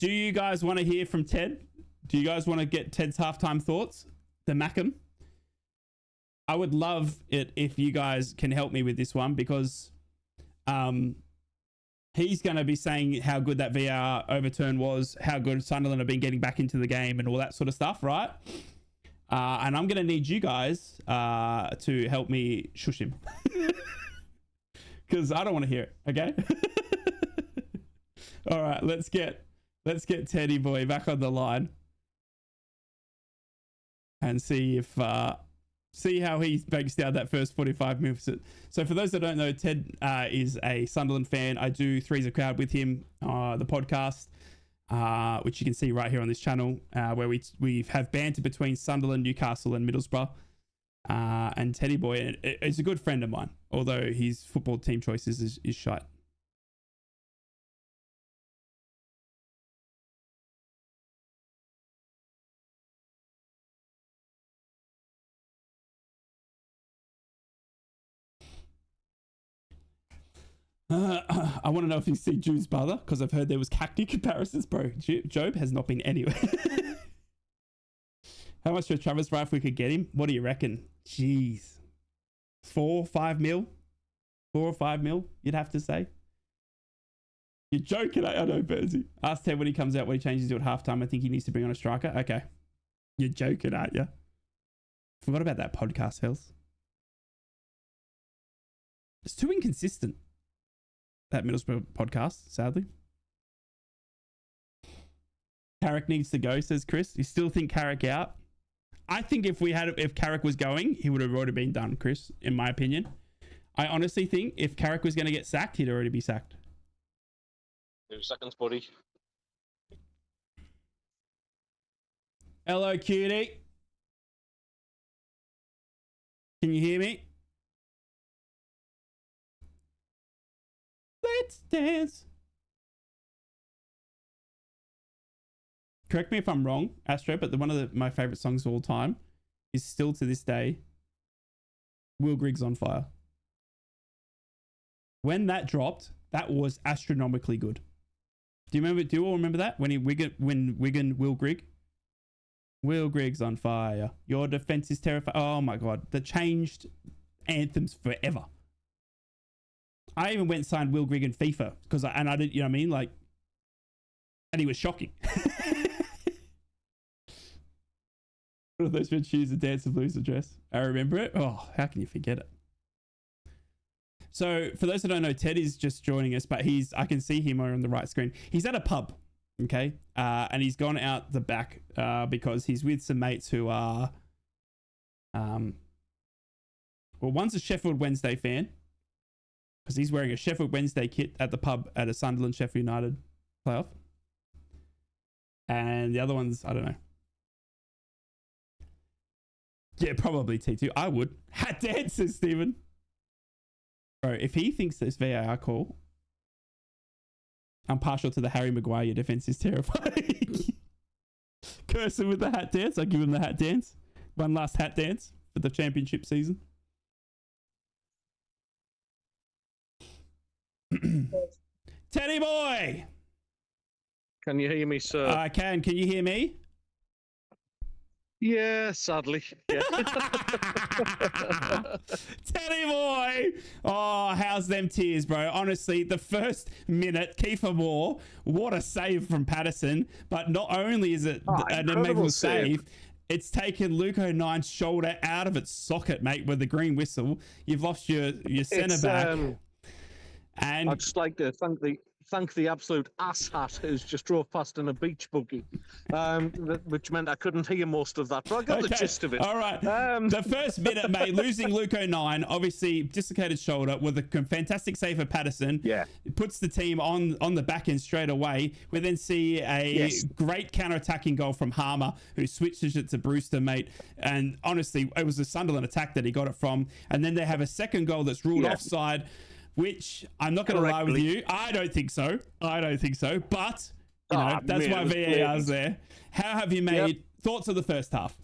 S1: Do you guys want to hear from Ted? Do you guys want to get Ted's halftime thoughts? The Mackham? I would love it if you guys can help me with this one, because he's going to be saying how good that VAR overturn was, how good Sunderland have been getting back into the game and all that sort of stuff, right? And I'm going to need you guys to help me shush him. Because I don't want to hear it, okay? All right, let's get Teddy Boy back on the line and see if see how he breaks down that first 45 minutes. So for those that don't know, Ted is a Sunderland fan. I do Three's a Crowd with him, the podcast, which you can see right here on this channel, where we have banter between Sunderland, Newcastle, and Middlesbrough. And Teddy Boy is a good friend of mine, although his football team choices is shite. I want to know if you see Job's brother, because I've heard there was cacti comparisons, bro. Job has not been anywhere. How much for Travis Wright if we could get him? What do you reckon? Jeez. 4 or 5 mil? 4 or 5 mil, you'd have to say. You're joking, I know, Bernsey. Ask Ted when he comes out, what he changes to at halftime. I think he needs to bring on a striker. Okay. You're joking, aren't you? Forgot about that podcast, Hells. It's too inconsistent, that Middlesbrough podcast, sadly. Carrick needs to go, says Chris. You still think Carrick out? I think if Carrick was going, he would have already been done, Chris, in my opinion. I honestly think if Carrick was going to get sacked, he'd already be sacked.
S2: 2 seconds, buddy.
S1: Hello, cutie. Can you hear me? Let's dance. Correct me if I'm wrong, Astro, but one of my favorite songs of all time is still to this day Will Griggs on Fire. When that dropped, that was astronomically good. Do you all remember that? When Wigan Will Grigg? Will Griggs on fire. Your defense is terrifying. Oh my God. That changed anthems forever. I even went and signed Will Grigg in FIFA because I didn't, you know what I mean? Like, and he was shocking. One of those red shoes, a Dance of Blues address. I remember it. Oh, how can you forget it? So for those that don't know, Ted is just joining us, but I can see him on the right screen. He's at a pub, okay? And he's gone out the back because he's with some mates who are, well, one's a Sheffield Wednesday fan because he's wearing a Sheffield Wednesday kit at the pub at a Sunderland Sheffield United playoff. And the other one's, I don't know. Yeah, probably T2. I would. Hat dance, says Stephen. Bro, if he thinks this VAR call, I'm partial to the Harry Maguire. Your defense is terrifying. Curse him with the hat dance. I give him the hat dance. One last hat dance for the championship season. Teddy boy!
S2: Can you hear me, sir?
S1: I can. Can you hear me?
S2: Yeah, sadly. Yeah.
S1: Teddy boy! Oh, how's them tears, bro? Honestly, the first minute, Kiefer Moore, what a save from Patterson. But not only is it an amazing save, it's taken Luke O'Nine's shoulder out of its socket, mate, with the green whistle. You've lost your centre back. And
S2: I'd just like to thank the absolute asshat who's just drove past in a beach buggy, which meant I couldn't hear most of that, but I got the gist of it.
S1: All right. The first minute, mate, losing Luke O'Nine, obviously dislocated shoulder with a fantastic save for Patterson.
S2: Yeah.
S1: It puts the team on the back end straight away. We then see a great counter-attacking goal from Harmer, who switches it to Brewster, mate. And honestly, it was a Sunderland attack that he got it from. And then they have a second goal that's ruled offside, which I'm not going to lie with you. I don't think so. But you know, that's why VAR's there. How have you made thoughts of the first half?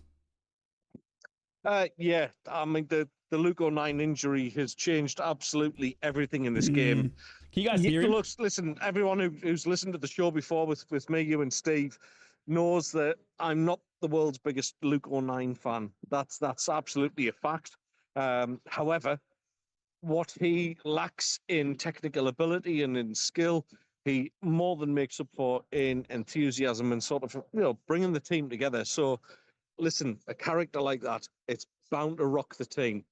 S2: Yeah, I mean the Luke O'Nine injury has changed absolutely everything in this game.
S1: Can you guys hear him?
S2: Look, listen, everyone who's listened to the show before with me, you and Steve, knows that I'm not the world's biggest Luke O'Nine fan. That's absolutely a fact. However, what he lacks in technical ability and in skill, he more than makes up for in enthusiasm and sort of, bringing the team together. So, listen, a character like that, it's bound to rock the team.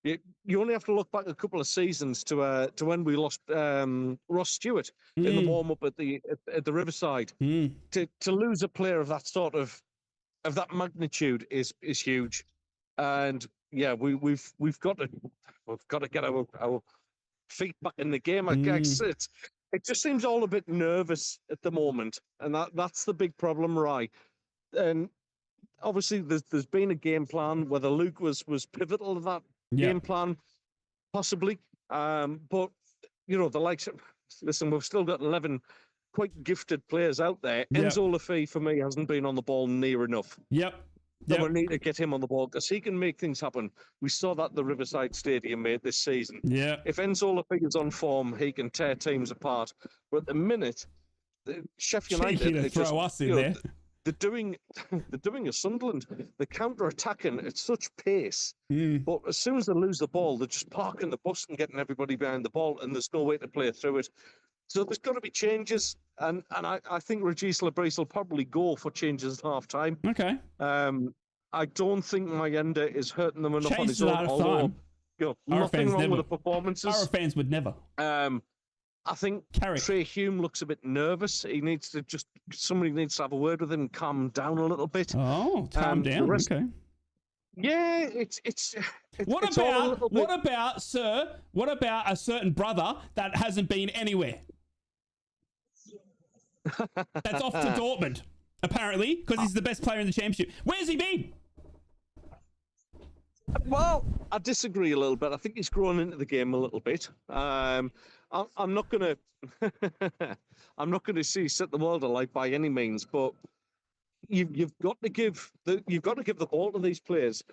S2: You only have to look back a couple of seasons to when we lost Ross Stewart in the warm up at the Riverside. To lose a player of that sort of that magnitude is huge, and yeah, we've got to get our feet back in the game. I guess it just seems all a bit nervous at the moment, and that's the big problem, right? And obviously, there's been a game plan. Whether Luke was pivotal to that game plan, possibly, but the likes of, listen, we've still got 11 quite gifted players out there. Enzo Lafay, for me, hasn't been on the ball near enough. So we need to get him on the ball because he can make things happen. We saw that at the Riverside Stadium, mate, this season. If Enzo Lafay is on form, he can tear teams apart. But at the minute, Sheffield United
S1: throw us in there.
S2: They're doing a Sunderland. They're counter-attacking at such pace. But as soon as they lose the ball, they're just parking the bus and getting everybody behind the ball, and there's no way to play through it. So there's got to be changes, and I think Regis Labrise will probably go for changes at half-time.
S1: Okay.
S2: I don't think Mayenda is hurting them enough on his own,
S1: although
S2: nothing wrong with the performances.
S1: Our fans would never.
S2: I think Trey Hume looks a bit nervous. Somebody needs to have a word with him and calm him down a little bit.
S1: Oh, calm down. Okay.
S2: Yeah,
S1: What about a certain brother that hasn't been anywhere? That's off to Dortmund, apparently, because he's the best player in the championship. Where's he been?
S2: Well, I disagree a little bit. I think he's grown into the game a little bit. I'm not gonna set the world alight by any means, but you've got to give the ball to these players.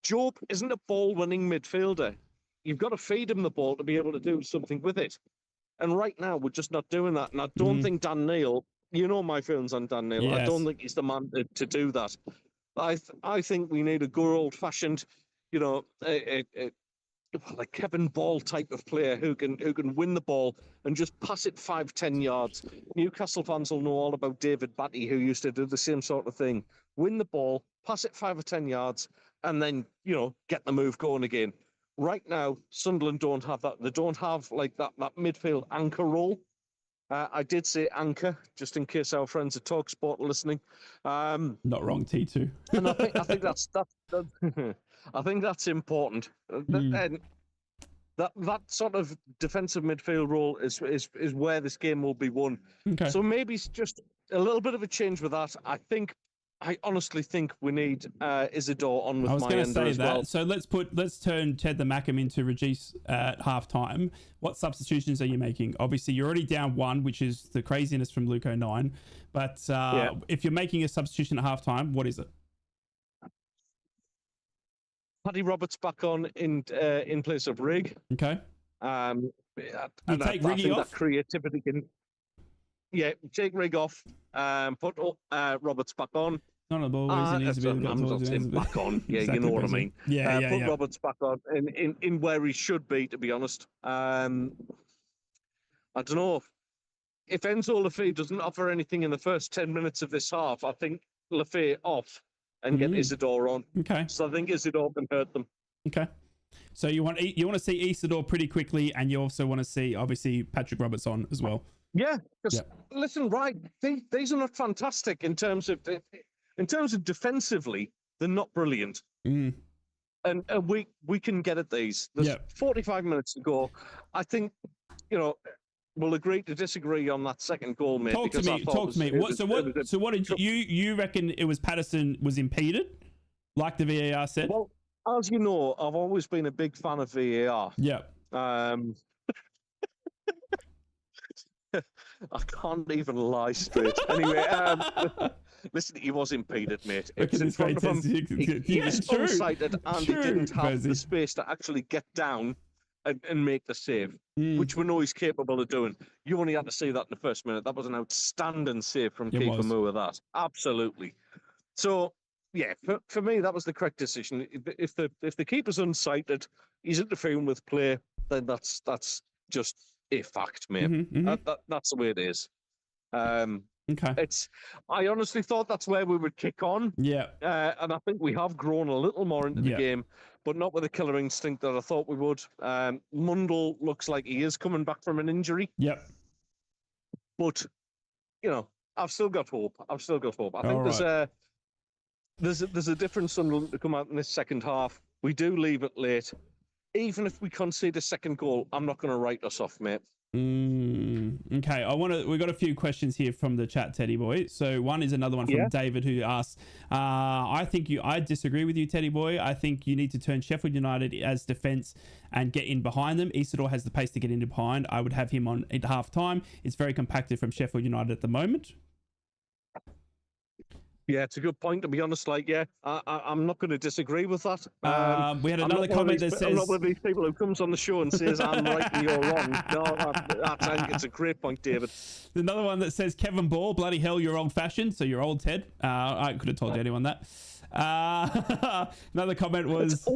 S2: Job isn't a ball-winning midfielder. You've got to feed him the ball to be able to do something with it. And right now, we're just not doing that. And I don't think Dan Neil, my feelings on Dan Neil, I don't think he's the man to do that. I think we need a good old-fashioned, like Kevin Ball type of player who can win the ball and just pass it 5-10 yards. Newcastle fans will know all about David Batty, who used to do the same sort of thing. Win the ball, pass it 5 or 10 yards, and then, get the move going again. Right now, Sunderland don't have that. They don't have like that midfield anchor role. I did say anchor, just in case our friends at TalkSport are listening.
S1: Not wrong, T2.
S2: And I think that's I think that's important. And that sort of defensive midfield role is where this game will be won.
S1: Okay.
S2: So maybe it's just a little bit of a change with that. I honestly think we need Isidore on with Mayenda as well.
S1: So let's turn Ted the Mackem into Regis at half time. What substitutions are you making? Obviously, you're already down 1, which is the craziness from Luke 09. But if you're making a substitution at half time, what is it?
S2: Paddy Roberts back on in place of Rig.
S1: Okay.
S2: You
S1: take Riggy off?
S2: That creativity can. Yeah, take Rig off. Put Roberts back on.
S1: None of the ball.
S2: I'm not saying back on. Yeah, exactly, you know what I mean. Put Roberts back on in where he should be, to be honest. I don't know. If Enzo Lafay doesn't offer anything in the first 10 minutes of this half, I think Lafay off and get Isidore on.
S1: Okay.
S2: So I think Isidore can hurt them.
S1: Okay. So you want to see Isidore pretty quickly, and you also want to see, obviously, Patrick Roberts on as well.
S2: Yeah, because listen, right, these are not fantastic in terms of defensively. They're not brilliant, and we can get at these. There's 45 minutes to go. I think we'll agree to disagree on that second goal, mate. Talk to me.
S1: So what did you reckon? It was Patterson was impeded, like the VAR said?
S2: Well, as you know, I've always been a big fan of VAR.
S1: Yeah.
S2: I can't even lie straight. Anyway, listen, he was impeded, mate. It's in front of him. He was short-sighted and he didn't have the space to actually get down and make the save, which we know he's capable of doing. You only had to see that in the first minute. That was an outstanding save from Keeper Moore, that. Absolutely. So, yeah, for me, that was the correct decision. If the keeper's unsighted, he's interfering with play, then that's just a fact, mate. That's the way it is.
S1: Okay.
S2: I honestly thought that's where we would kick on.
S1: Yeah.
S2: And I think we have grown a little more into the game, but not with the killer instinct that I thought we would. Mundell looks like he is coming back from an injury.
S1: Yep.
S2: But, you know, I've still got hope. I think there's a difference to come out in this second half. We do leave it late. Even if we concede a second goal, I'm not going to write us off, mate.
S1: Okay, we got a few questions here from the chat, Teddy boy. So one is another one from David, who asks, I disagree with you, Teddy boy. I think you need to turn Sheffield United as defense and get in behind them. Isidore has the pace to get in behind. I would have him on at half time. It's very compacted from Sheffield United at the moment.
S2: Yeah, it's a good point, to be honest. Like, yeah, I'm not going to disagree with that.
S1: We had another comment that says...
S2: I'm not one of these people who comes on the show and says, I'm right and you're wrong. No, I think it's a great point, David.
S1: Another one that says, Kevin Ball, bloody hell, you're old-fashioned, so you're old, Ted. I could have told anyone that. Another comment was...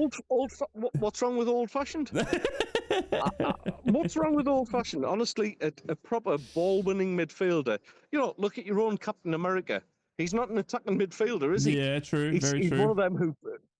S2: What's wrong with old-fashioned? What's wrong with old-fashioned? Honestly, a proper ball-winning midfielder. You know, look at your own Captain America. He's not an attacking midfielder, is he?
S1: Yeah, true.
S2: He's
S1: true.
S2: One of them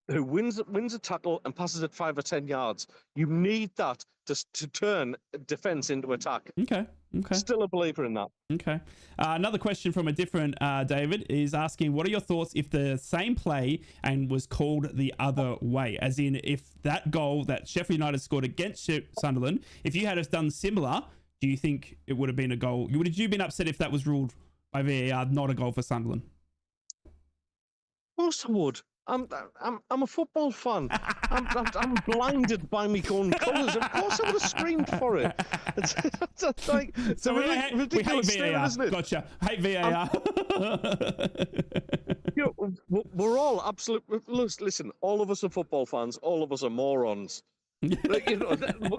S2: who wins a tackle and passes it 5 or 10 yards. You need that to turn defence into attack.
S1: Okay.
S2: Still a believer in that.
S1: Okay. Another question from a different David is asking, what are your thoughts if the same play and was called the other way? As in, if that goal that Sheffield United scored against Sunderland, if you had us done similar, do you think it would have been a goal? Would you been upset if that was ruled by VAR, not a goal for Sunderland?
S2: Of course I would. I'm a football fan. I'm blinded by my own colours. Of course I would have screamed for it. It's like,
S1: so we hate VAR.
S2: Isn't it?
S1: Gotcha. Hate VAR.
S2: You know, we're all absolutely... Listen, all of us are football fans. All of us are morons. But, you know,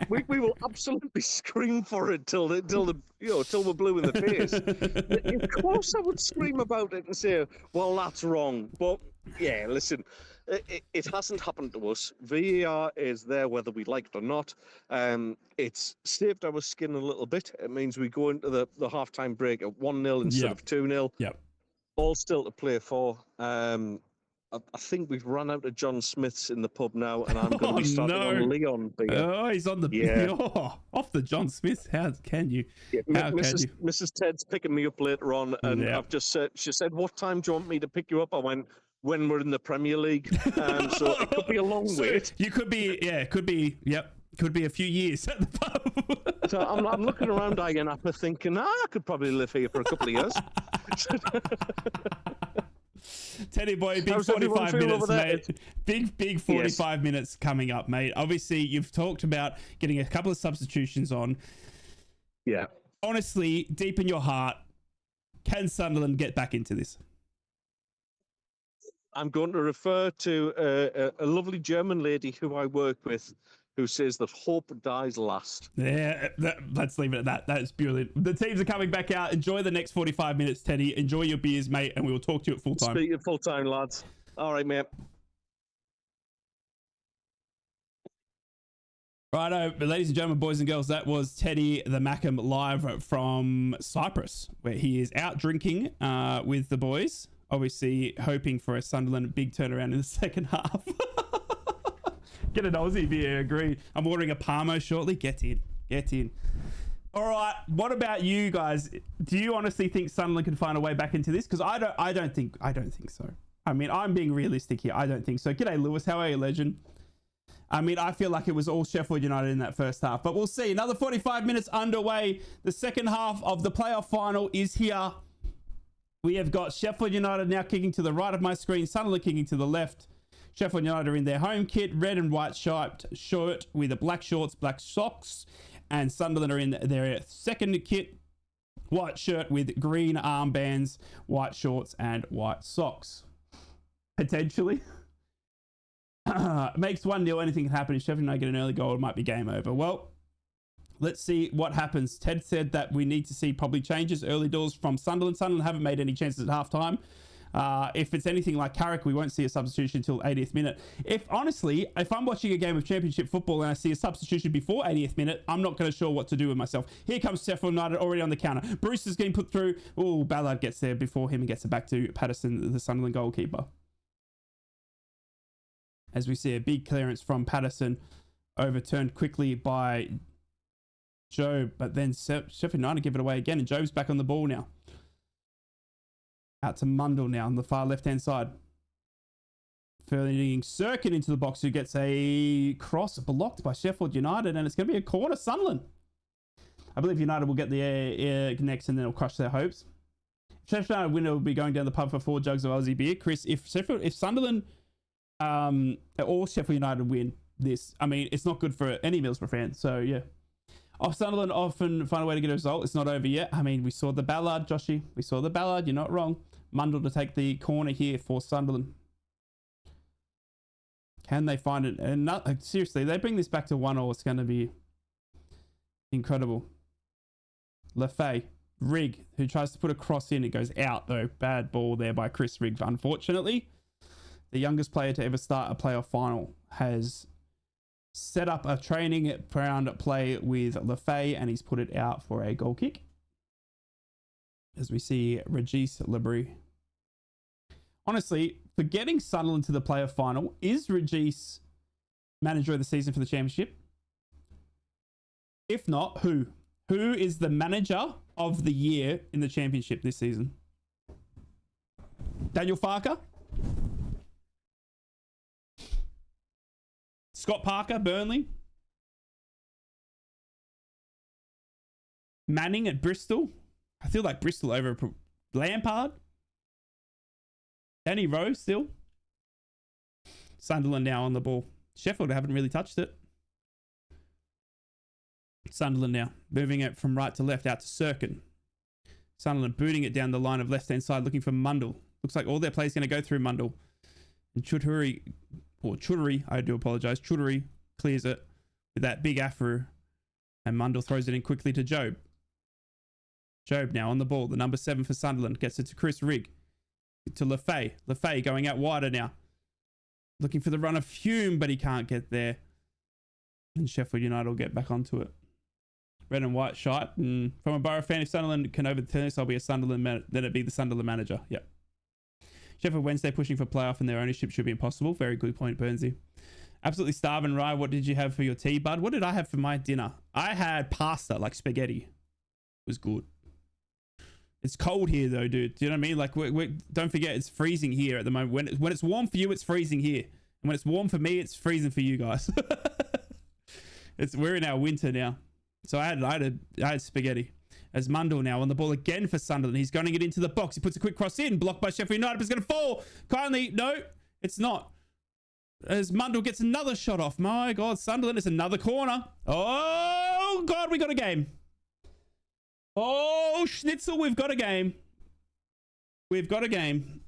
S2: we will absolutely scream for it till we're blue in the face. Of course, I would scream about it and say, "Well, that's wrong." But yeah, listen, it hasn't happened to us. VAR is there whether we like it or not. It's saved our skin a little bit. It means we go into the half-time break at 1-0 instead of 2-0.
S1: Yep.
S2: All still to play for. I think we've run out of John Smiths in the pub now, and I'm going to be starting on Leon beer.
S1: Oh, he's on the beer. Oh, off the John Smiths. How can you?
S2: Yeah, Mrs. Ted's picking me up later on, and I've just said, she said, "What time do you want me to pick you up?" I went, "When we're in the Premier League." So it could be a long wait.
S1: You could be, could be a few years at the pub.
S2: So I'm looking around Iron Apple thinking, I could probably live here for a couple of years.
S1: Teddy boy, big 45 minutes, mate. Big 45 minutes coming up, mate. Obviously, you've talked about getting a couple of substitutions on.
S2: Yeah.
S1: Honestly, deep in your heart, can Sunderland get back into this?
S2: I'm going to refer to a lovely German lady who I work with, who says that hope dies last.
S1: Yeah, let's leave it at that. That's brilliant. The teams are coming back out. Enjoy the next 45 minutes, Teddy. Enjoy your beers, mate, and we will talk to you at full time.
S2: Speak at full time, lads. All right, mate.
S1: Righto, ladies and gentlemen, boys and girls, that was Teddy the Mackem live from Cyprus, where he is out drinking with the boys, obviously hoping for a Sunderland big turnaround in the second half. Get an Aussie beer, agreed. I'm ordering a Parmo shortly. Get in. All right, what about you guys? Do you honestly think Sunderland can find a way back into this? Because I don't think so. I mean, I'm being realistic here. I don't think so. G'day, Lewis. How are you, legend? I mean, I feel like it was all Sheffield United in that first half, but we'll see. Another 45 minutes underway. The second half of the playoff final is here. We have got Sheffield United now kicking to the right of my screen, Sunderland kicking to the left. Sheffield United are in their home kit, red and white striped shirt with the black shorts, black socks. And Sunderland are in their second kit, white shirt with green armbands, white shorts, and white socks. Potentially. Makes 1-0. Anything can happen. If Sheffield United get an early goal, it might be game over. Well, let's see what happens. Ted said that we need to see probably changes early doors from Sunderland. Sunderland haven't made any chances at halftime. If it's anything like Carrick, we won't see a substitution until 80th minute. If I'm watching a game of Championship football and I see a substitution before 80th minute, I'm not going to sure what to do with myself. Here comes Sheffield United already on the counter. Bruce is getting put through. Oh, Ballard gets there before him and gets it back to Patterson, the Sunderland goalkeeper. As we see a big clearance from Patterson, overturned quickly by Job, but then Sheffield United give it away again, and Job's back on the ball now. Out to Mundle now on the far left-hand side. Furthering Circuit into the box, who gets a cross blocked by Sheffield United, and it's going to be a corner, Sunderland. I believe United will get the next, and then it'll crush their hopes. Sheffield United winner will be going down the pub for 4 jugs of Aussie beer. Chris, if Sunderland or Sheffield United win this, I mean, it's not good for any Middlesbrough fan. So yeah, Sunderland often find a way to get a result. It's not over yet. I mean, we saw the Ballard, Joshy. We saw the Ballard. You're not wrong. Mundle to take the corner here for Sunderland. Can they find it? And seriously, they bring this back to 1-1. It's going to be incredible. Lefay, Rigg, who tries to put a cross in. It goes out though. Bad ball there by Chris Rigg, unfortunately. The youngest player to ever start a playoff final has set up a training round play with Lefay, and he's put it out for a goal kick. As we see Regis Lebris. Honestly, for getting Sunderland to the playoff final, is Regis manager of the season for the championship? If not, who? Who is the manager of the year in the championship this season? Daniel Farker? Scott Parker, Burnley? Manning at Bristol? I feel like Bristol over Lampard? Danny Rose still? Sunderland now on the ball. Sheffield haven't really touched it. Sunderland now, moving it from right to left out to Cirkin. Sunderland booting it down the line of left-hand side, looking for Mundle. Looks like all their play's going to go through Mundle. And Chuddery, I do apologise. Chuddery clears it with that big afro. And Mundle throws it in quickly to Job. Job now on the ball. The number 7 for Sunderland. Gets it to Chris Rigg. To Lefay. Lefay going out wider now. Looking for the run of Hume, but he can't get there. And Sheffield United will get back onto it. Red and white shite. And from a Borough fan, if Sunderland can overturn this, I'll be a Sunderland then it'd be the Sunderland manager. Yep. Sheffield Wednesday pushing for playoff, and their ownership should be impossible. Very good point, Burnsy. Absolutely starving, Rye. What did you have for your tea, bud? What did I have for my dinner? I had pasta, like spaghetti. It was good. It's cold here, though, dude. Do you know what I mean? Like, don't forget, it's freezing here at the moment. When it's warm for you, it's freezing here. And when it's warm for me, it's freezing for you guys. We're in our winter now. So I had spaghetti. As Mundle now on the ball again for Sunderland. He's going to get into the box. He puts a quick cross in. Blocked by Sheffield United. But it's going to fall. Kindly. No, it's not. As Mundle gets another shot off. My God, Sunderland. It's another corner. Oh, God, we got a game. Oh, Schnitzel, we've got a game. We've got a game.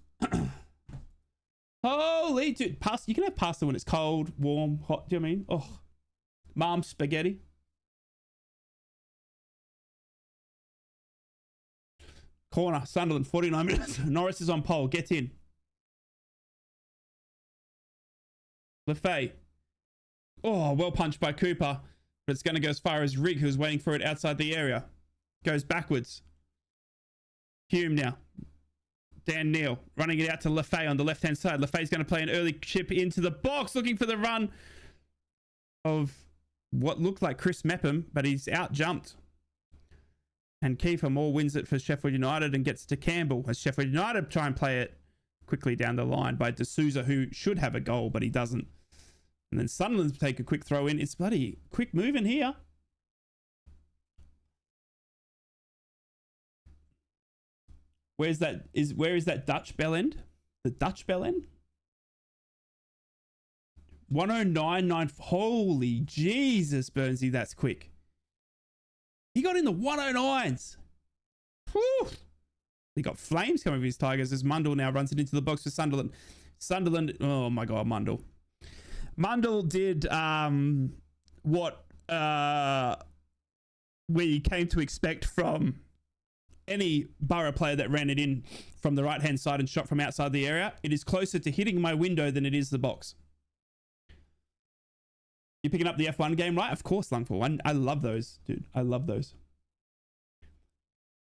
S1: Holy dude. Pasta. You can have pasta when it's cold, warm, hot. Do you know what I mean? Oh, mom's spaghetti. Corner, Sunderland, 49 minutes. Norris is on pole. Get in. Lefay. Oh, well punched by Cooper. But it's going to go as far as Rigg, who's waiting for it outside the area. Goes backwards. Hume now. Dan Neal running it out to Lefay on the left-hand side. Lefay's going to play an early chip into the box, looking for the run of what looked like Chris Mepham, but he's out-jumped. And Kiefer Moore wins it for Sheffield United and gets to Campbell as Sheffield United try and play it quickly down the line by D'Souza, who should have a goal, but he doesn't. And then Sunderland take a quick throw in. It's bloody quick moving here. Where is that Dutch bell end? The Dutch bell end? 109.9. Holy Jesus, Burnsy, that's quick. He got in the 109s. Whew. He got flames coming from his Tigers as Mundle now runs it into the box for Sunderland. Sunderland, oh my God, Mundle. Mundle did what we came to expect from any Borough player that ran it in from the right-hand side and shot from outside the area, it is closer to hitting my window than it is the box. You picking up the F1 game, right? Of course, Lungful. I love those, dude. I love those.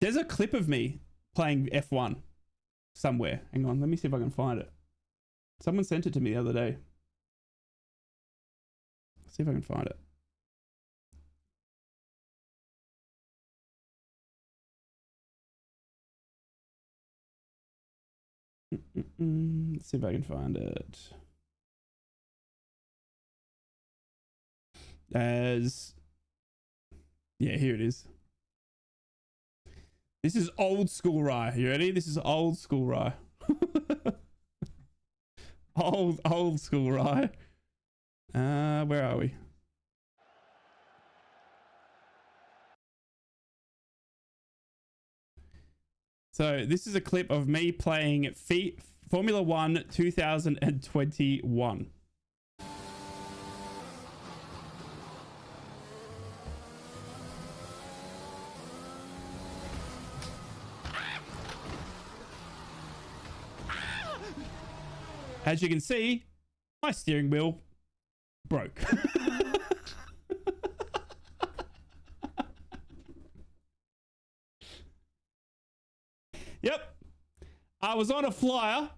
S1: There's a clip of me playing F1 somewhere. Hang on, let me see if I can find it. Someone sent it to me the other day. Let's see if I can find it. Let's see if I can find it. Yeah, here it is. This is old school Rye. You ready? This is old school Rye. old school Rye. Where are we? So this is a clip of me playing Formula 1 2021. As you can see, my steering wheel broke. Yep. I was on a flyer.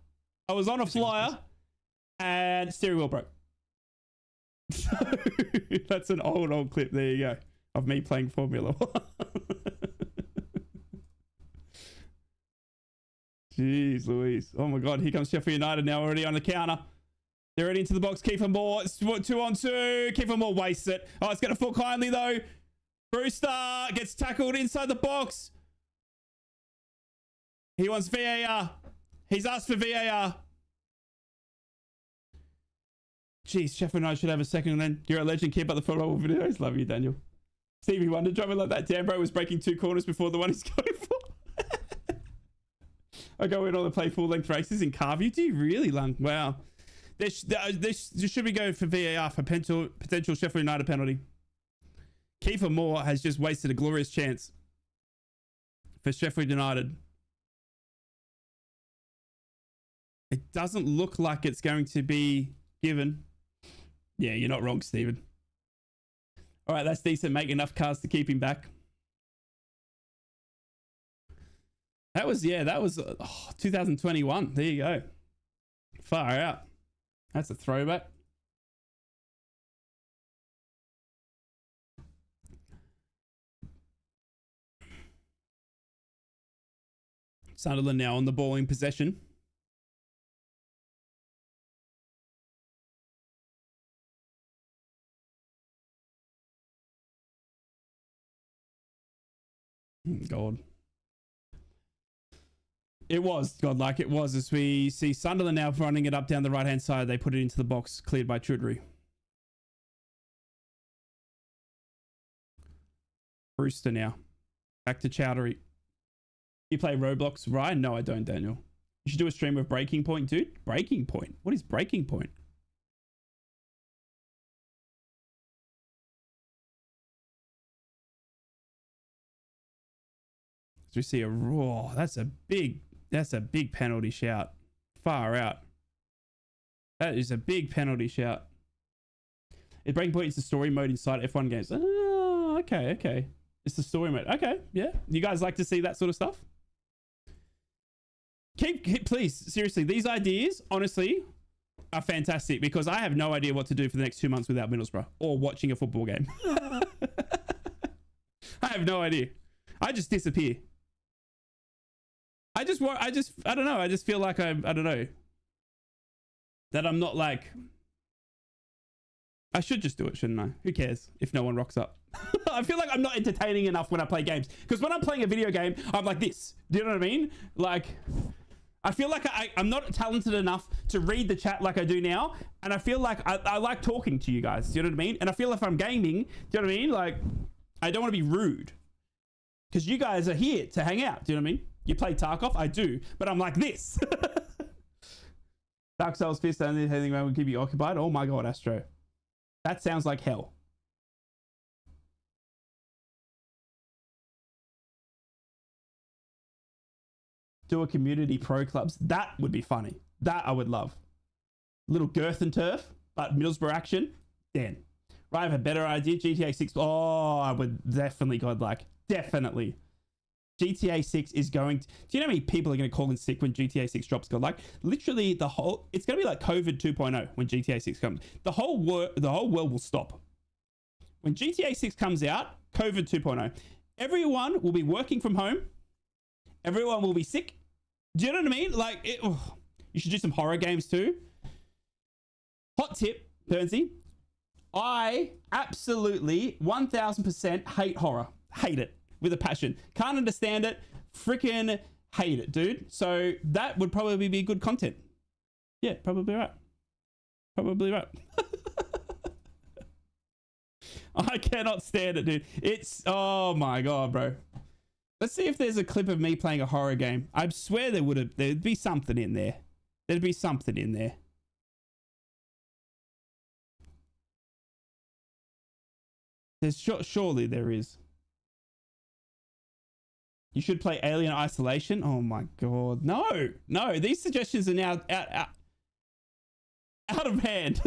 S1: And steering wheel broke. So that's an old clip. There you go. Of me playing Formula 1. Jeez Louise. Oh my God. Here comes Sheffield United now, already on the counter. They're already into the box. Kiefer Moore. It's 2-on-2. Kiefer Moore wastes it. Oh, it's going to fall kindly though. Brewster gets tackled inside the box. He wants VAR. He's asked for VAR. Jeez, Sheffield United should have a second then. You're a legend. Keep up the follow videos. Love you, Daniel. Stevie Wonder drumming like that. Danbro was breaking 2 corners before the one he's going for. I go in on the play full-length races in Carview. Do you really, Lung? Wow. This should be going for VAR for potential Sheffield United penalty. Kiefer Moore has just wasted a glorious chance for Sheffield United. It doesn't look like it's going to be given. Yeah, you're not wrong, Stephen. All right, that's decent. Make enough cars to keep him back. That was 2021. There you go. Far out. That's a throwback. Sunderland now on the ball in possession. God. It was godlike. It was, as we see Sunderland now running it up down the right hand side. They put it into the box, cleared by Choudhury. Brewster now. Back to Choudhury. You play Roblox, Ryan? No, I don't, Daniel. You should do a stream of Breaking Point, dude. Breaking Point? What is Breaking Point? We see a raw. That's a big penalty shout. Far out. That is a big penalty shout. Breaking Point is the story mode inside F1 games. Oh, okay. It's the story mode. Okay, yeah. You guys like to see that sort of stuff? Please, seriously, these ideas, honestly, are fantastic because I have no idea what to do for the next 2 months without Middlesbrough or watching a football game. I have no idea. I just disappear. I don't know. I just feel like I don't know. That I'm not like... I should just do it, shouldn't I? Who cares if no one rocks up? I feel like I'm not entertaining enough when I play games. Because when I'm playing a video game, I'm like this. Do you know what I mean? Like, I feel like I'm not talented enough to read the chat like I do now. And I feel like I like talking to you guys. Do you know what I mean? And I feel if I'm gaming, do you know what I mean? Like, I don't want to be rude. Because you guys are here to hang out. Do you know what I mean? You play Tarkov? I do. But I'm like this. Dark Souls Fist, only anything that would keep you occupied. Oh my God, Astro. That sounds like hell. Do a community pro clubs. That would be funny. That I would love. Little girth and turf, but Middlesbrough action. Then. Right, I have a better idea. GTA 6. Oh, I would definitely godlike. Definitely. GTA 6 is going to... Do you know how many people are going to call in sick when GTA 6 drops godlike? Literally the whole... It's going to be like COVID 2.0 when GTA 6 comes. The whole world will stop. When GTA 6 comes out, COVID 2.0. Everyone will be working from home. Everyone will be sick. Do you know what I mean? Like, you should do some horror games too. Hot tip, Bernsey. I absolutely 1000% hate horror. Hate it with a passion. Can't understand it. Freaking hate it, dude. So that would probably be good content. Yeah, probably right. Probably right. I cannot stand it, dude. It's... Oh my God, bro. Let's see if there's a clip of me playing a horror game. I swear there'd be something in there. There'd be something in there. Surely there is. You should play Alien Isolation. Oh my God. No. No. These suggestions are now out of hand.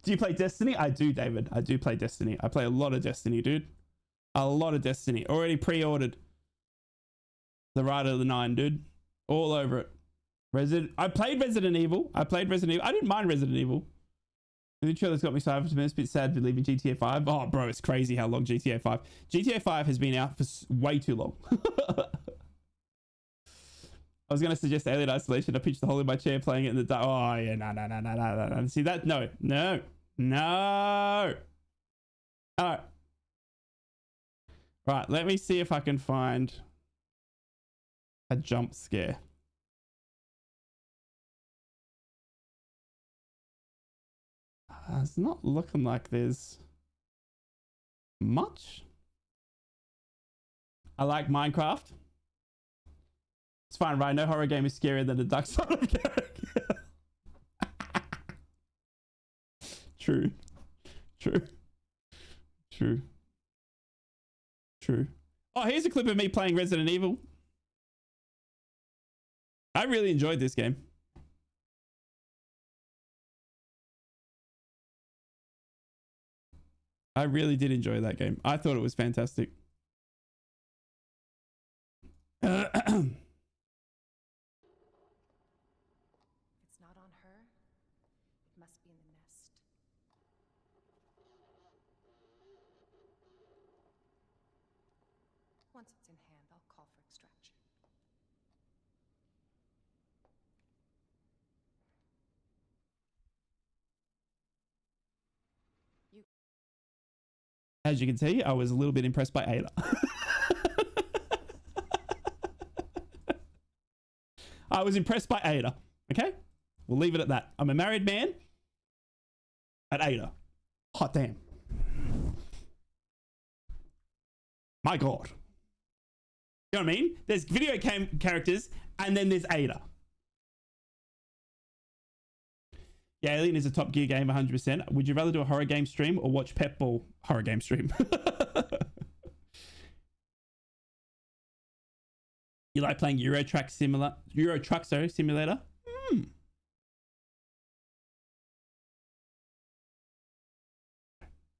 S1: Do you play Destiny? I do, David. I do play Destiny. I play a lot of Destiny, dude. A lot of Destiny. Already pre-ordered the Ride of the Nine, dude. All over it. I played Resident Evil. I didn't mind Resident Evil. The trailer's got me so it's a bit sad to be leaving GTA 5. Oh, bro, it's crazy how long GTA 5. GTA 5 has been out for way too long. I was going to suggest Alien Isolation. I pitched the hole in my chair playing it in the dark. Oh, yeah, no. See that? No. All right. Right, let me see if I can find a jump scare. It's not looking like there's much. I like Minecraft. It's fine, right? No horror game is scarier than a duck sort of character. True. Oh, here's a clip of me playing Resident Evil. I really enjoyed this game. I really did enjoy that game. I thought it was fantastic.
S3: It's not on her. It must be in the nest. Once it's in hand, I'll call for extraction.
S1: As you can see, I was a little bit impressed by Ada. I was impressed by Ada. Okay? We'll leave it at that. I'm a married man at Ada. Hot damn. My God. You know what I mean? There's video game characters and then there's Ada. Yeah, Alien is a Top Gear game, 100%. Would you rather do a horror game stream or watch Pet Ball horror game stream? You like playing Euro Truck Simulator?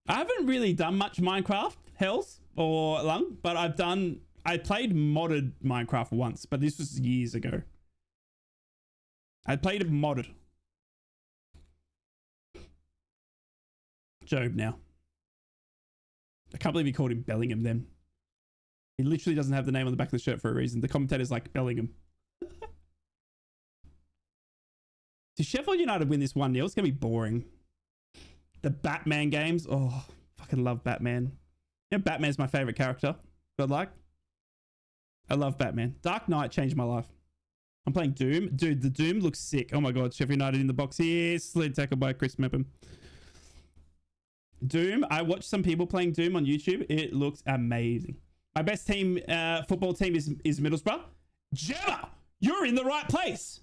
S1: I haven't really done much Minecraft, Hells or Lung, but I played modded Minecraft once, but this was years ago. I played it modded. Job now. I can't believe he called him Bellingham then. He literally doesn't have the name on the back of the shirt for a reason. The commentator's like Bellingham. Did Sheffield United win this 1-0? It's going to be boring. The Batman games. Oh, fucking love Batman. You know, Batman's my favorite character. But like, I love Batman. Dark Knight changed my life. I'm playing Doom. Dude, the Doom looks sick. Oh my God, Sheffield United in the box here. Slid tackle by Chris Mepham. Doom, I watched some people playing Doom on YouTube. It looks amazing. My best team, football team is Middlesbrough. Gemma, you're in the right place.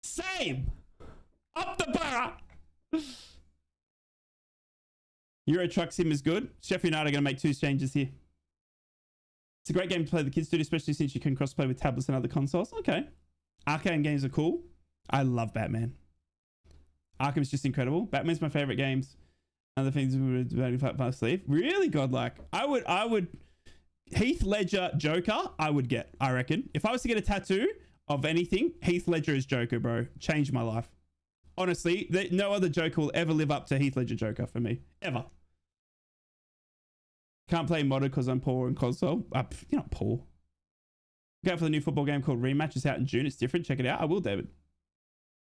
S1: Same. Up the bar. Euro Truck Sim is good. Sheffield United are going to make 2 changes here. It's a great game to play with the kids too, especially since you can crossplay with tablets and other consoles. Okay. Arcane games are cool. I love Batman. Arkham's just incredible. Batman's my favorite games. Other things we were debating fast sleeve. Really godlike. I would Heath Ledger Joker, I would get, I reckon. If I was to get a tattoo of anything, Heath Ledger is Joker, bro. Changed my life. Honestly, no other Joker will ever live up to Heath Ledger Joker for me. Ever. Can't play modded because I'm poor in console. You're not poor. Go for the new football game called Rematch. It's out in June. It's different. Check it out. I will, David.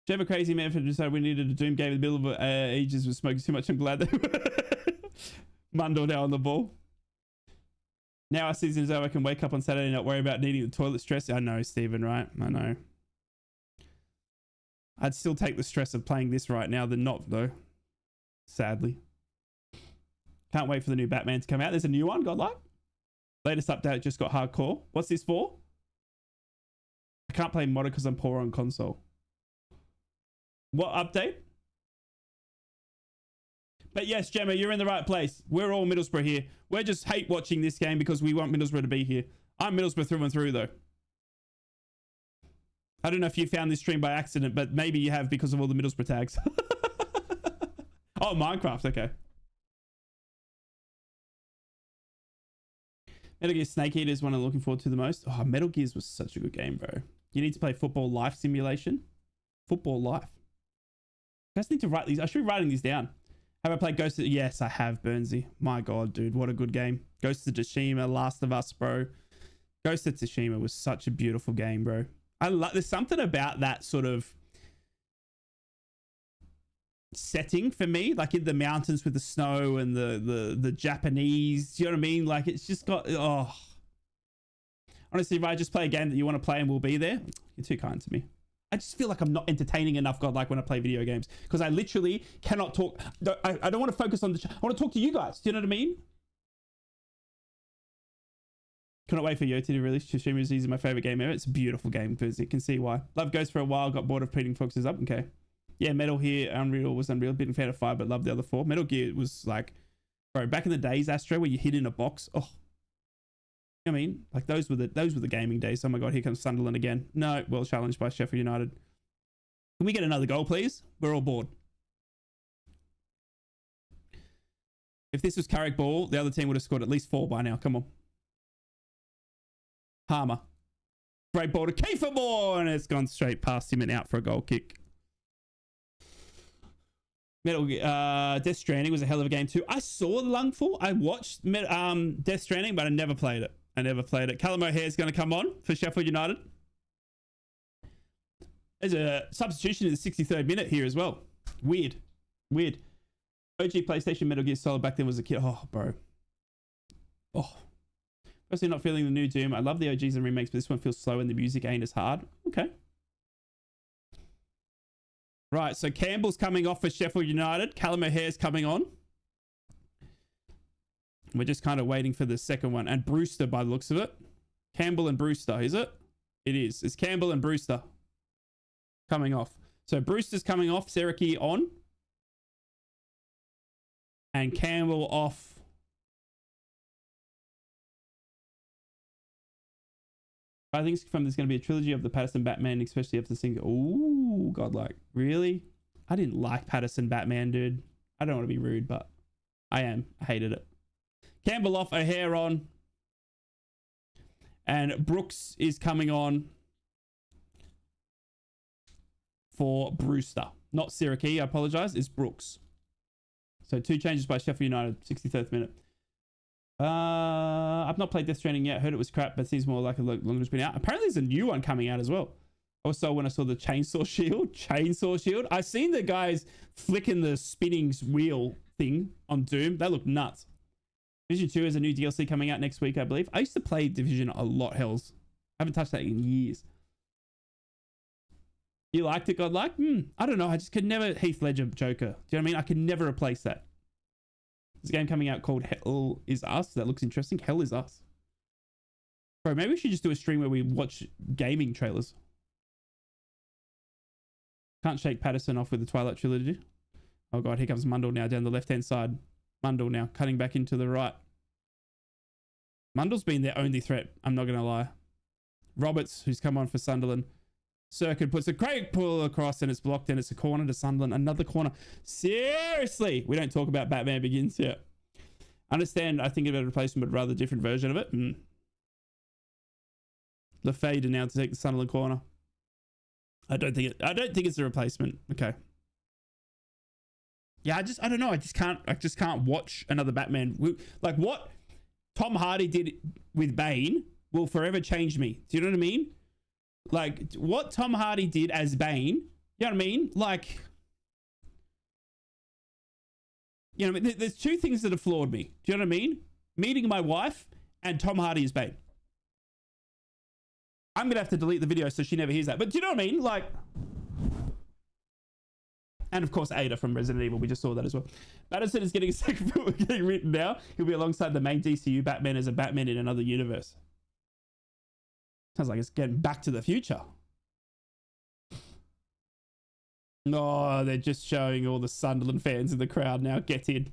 S1: Do you have a crazy man for decided we needed a Doom game in the middle of ages with smoking too much? I'm glad they were. Mundo now on the ball. Now our season is over. I can wake up on Saturday and not worry about needing the toilet stress. I know, Stephen, right? I know. I'd still take the stress of playing this right now than not, though. Sadly. Can't wait for the new Batman to come out. There's a new one, godlike. Latest update just got hardcore. What's this for? I can't play modded because I'm poor on console. What update? But yes, Gemma, you're in the right place. We're all Middlesbrough here. We're just hate watching this game because we want Middlesbrough to be here. I'm Middlesbrough through and through, though. I don't know if you found this stream by accident, but maybe you have because of all the Middlesbrough tags. Oh, Minecraft. Okay. Metal Gear Snake Eater is one I'm looking forward to the most. Oh, Metal Gears was such a good game, bro. You need to play Football Life Simulation. Football Life. I just need to write these. I should be writing these down. Have I played Ghost of... Yes, I have, Burnsy. My God, dude. What a good game. Ghost of Tsushima, Last of Us, bro. Ghost of Tsushima was such a beautiful game, bro. I love... There's something about that sort of setting for me, like in the mountains with the snow and the Japanese. Do you know what I mean? Like, it's just got... Oh. Honestly, if I just play a game that you want to play and we'll be there, you're too kind to me. I just feel like I'm not entertaining enough, godlike, when I play video games, because I literally cannot talk. I don't want to focus on the... I want to talk to you guys. Do you know what I mean? Cannot wait for Yoti to release. Tsushima is my favorite game ever. It's a beautiful game, because you can see why. Love Ghost for a while. Got bored of beating foxes up. Okay. Yeah, Metal Gear Unreal was unreal. Been a fan of 5, but loved the other 4. Metal Gear was like... Bro, back in the days, Astro, where you hid in a box. Oh. I mean, like those were the gaming days. Oh my God, here comes Sunderland again. No, well challenged by Sheffield United. Can we get another goal, please? We're all bored. If this was Carrick ball, the other team would have scored at least 4 by now. Come on. Harmer. Great ball to Kiefer Moore, and it's gone straight past him and out for a goal kick. Death Stranding was a hell of a game too. I saw the Lungful. I watched Death Stranding, but I never played it. Callum O'Hare's going to come on for Sheffield United. There's a substitution in the 63rd minute here as well. Weird. OG PlayStation Metal Gear Solid back then was a kid. Oh, bro. Oh. Personally not feeling the new Doom. I love the OGs and remakes, but this one feels slow and the music ain't as hard. Okay. Right, so Campbell's coming off for Sheffield United. Callum O'Hare's coming on. We're just kind of waiting for the second one. And Brewster, by the looks of it. Campbell and Brewster, is it? It is. It's Campbell and Brewster coming off. So Brewster's coming off. Seriki on. And Campbell off. I think from there's going to be a trilogy of the Patterson Batman, especially after seeing... Ooh, godlike. Really? I didn't like Patterson Batman, dude. I don't want to be rude, but I am. I hated it. Campbell off, O'Hare on. And Brooks is coming on for Brewster. Not Siriki, I apologize. It's Brooks. So 2 changes by Sheffield United, 63rd minute. I've not played Death Stranding yet. Heard it was crap, but seems more like a longer it's been out. Apparently there's a new one coming out as well. Also, when I saw the chainsaw shield, I seen the guys flicking the spinning wheel thing on Doom. That looked nuts. Division 2 has a new DLC coming out next week, I believe. I used to play Division a lot, hells. I haven't touched that in years. You liked it, godlike? I don't know. I just could never... Heath Ledger Joker. Do you know what I mean? I could never replace that. There's a game coming out called Hell Is Us. That looks interesting. Hell Is Us. Bro, maybe we should just do a stream where we watch gaming trailers. Can't shake Patterson off with the Twilight Trilogy. Oh God, here comes Mundell now down the left-hand side. Mundell now cutting back into the right. Mundell's been their only threat. I'm not going to lie. Roberts, who's come on for Sunderland. Circuit puts a great pull across and it's blocked and it's a corner to Sunderland. Another corner. Seriously. We don't talk about Batman Begins yet. Understand, I think about a replacement, but rather different version of it. LaFade now to take the Sunderland corner. I don't think it's a replacement. Okay. Yeah, I don't know. I just can't watch another Batman. Like what Tom Hardy did with Bane will forever change me. Do you know what I mean? Like what Tom Hardy did as Bane, you know what I mean? Like, you know, there's two things that have floored me. Do you know what I mean? Meeting my wife and Tom Hardy as Bane. I'm going to have to delete the video so she never hears that. But do you know what I mean? Like, and of course, Ada from Resident Evil. We just saw that as well. Patterson is getting a second film getting written now. He'll be alongside the main DCU Batman as a Batman in another universe. Sounds like it's getting Back to the Future. Oh, they're just showing all the Sunderland fans in the crowd now. Get in.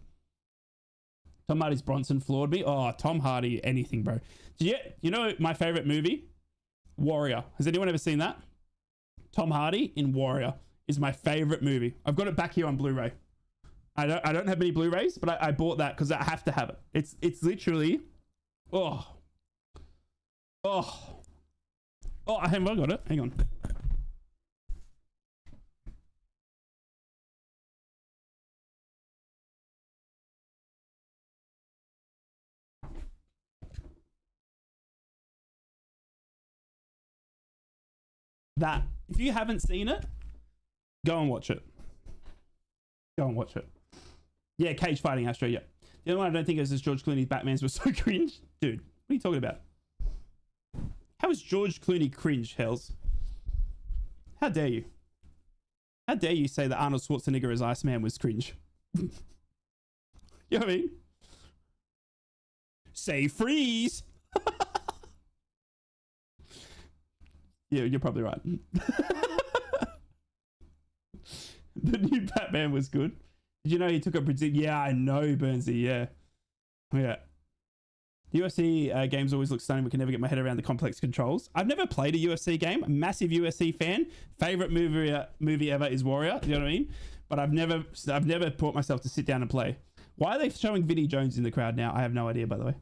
S1: Tom Hardy's Bronson floored me. Oh, Tom Hardy, anything, bro. You know my favorite movie? Warrior. Has anyone ever seen that? Tom Hardy in Warrior is my favorite movie. I've got it back here on Blu-ray. I don't have many Blu-rays, but I bought that because I have to have it. It's literally, I haven't got it. Hang on. That, if you haven't seen it, go and watch it. Go and watch it. Yeah, Cage fighting Astro, yeah. The other one I don't think is George Clooney's Batmans was so cringe. Dude, what are you talking about? How is George Clooney cringe, Hells? How dare you? How dare you say that Arnold Schwarzenegger as Iceman was cringe? You know what I mean? Say freeze! Yeah, you're probably right. The new Batman was good. Did you know he took a predict? Yeah, I know, Burnsy. Yeah. Yeah. The UFC games always look stunning. We can never get my head around the complex controls. I've never played a UFC game. I'm a massive UFC fan. Favorite movie ever is Warrior. You know what I mean? But I've never taught myself to sit down and play. Why are they showing Vinnie Jones in the crowd now? I have no idea, by the way.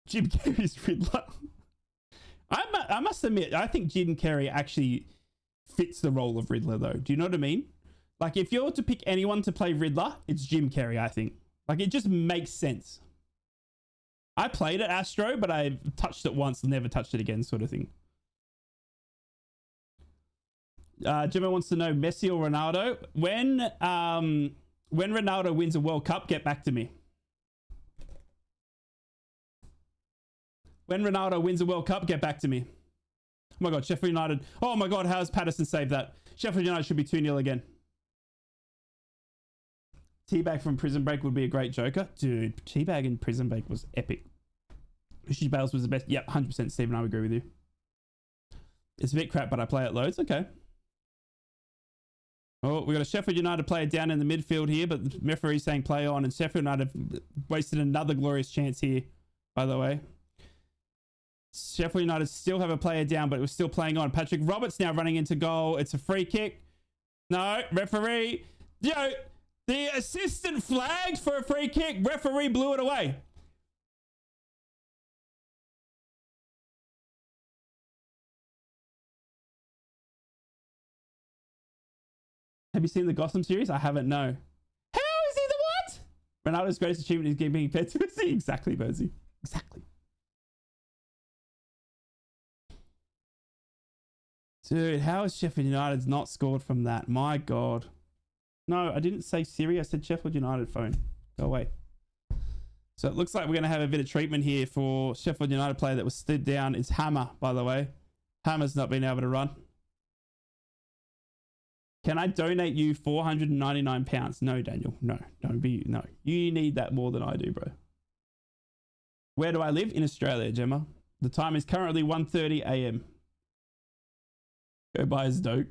S1: Jim Carrey's Riddler. I must admit, I think Jim Carrey actually fits the role of Riddler, though. Do you know what I mean? Like, if you're to pick anyone to play Riddler, it's Jim Carrey, I think. Like, it just makes sense. I played it, Astro, but I touched it once and never touched it again, sort of thing. Jimmo wants to know, Messi or Ronaldo? When Ronaldo wins a World Cup, get back to me. When Ronaldo wins a World Cup, get back to me. Oh my God, Sheffield United. Oh my God, how's Patterson saved that? Sheffield United should be 2-0 again. Teabag from Prison Break would be a great Joker. Dude, Teabag in Prison Break was epic. Christian Bales was the best. Yep, 100% Stephen, I agree with you. It's a bit crap, but I play it loads. Okay. Oh, we got a Sheffield United player down in the midfield here, but the referee's saying play on, and Sheffield United wasted another glorious chance here, by the way. Sheffield United still have a player down, but it was still playing on. Patrick Roberts now running into goal. It's a free kick. No, referee. Yo, the assistant flagged for a free kick. Referee blew it away. Have you seen the Gotham series? I haven't, no. How is he the what? Ronaldo's greatest achievement is being compared to Messi. Exactly, Bernsey. Exactly. Dude, how is Sheffield United's not scored from that? My God. No, I didn't say Siri. I said Sheffield United phone. Go away. So it looks like we're going to have a bit of treatment here for Sheffield United player that was stood down. It's Hammer, by the way. Hammer's not been able to run. Can I donate you £499? No, Daniel. No, don't be. No. You need that more than I do, bro. Where do I live? In Australia, Gemma. The time is currently 1:30 a.m. Go buy his dope.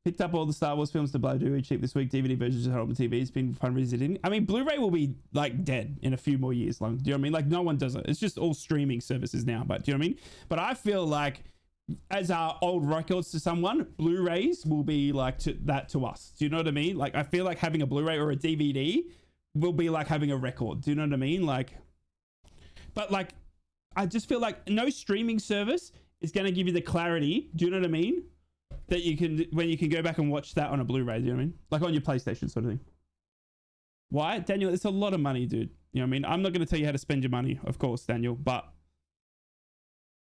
S1: Picked up all the Star Wars films to Blu-ray cheap this week. DVD versions are on TV. It's been fun visiting. I mean, Blu-ray will be like dead in a few more years long. Do you know what I mean? Like no one does it. It's just all streaming services now. But do you know what I mean? But I feel like as our old records to someone, Blu-rays will be like that to us. Do you know what I mean? Like I feel like having a Blu-ray or a DVD will be like having a record. Do you know what I mean? Like, but like, I just feel like no streaming service is going to give you the clarity. Do you know what I mean? That you can, when you can go back and watch that on a Blu-ray, do you know what I mean? Like on your PlayStation sort of thing. Why? Daniel, it's a lot of money, dude. You know what I mean? I'm not going to tell you how to spend your money, of course, Daniel, but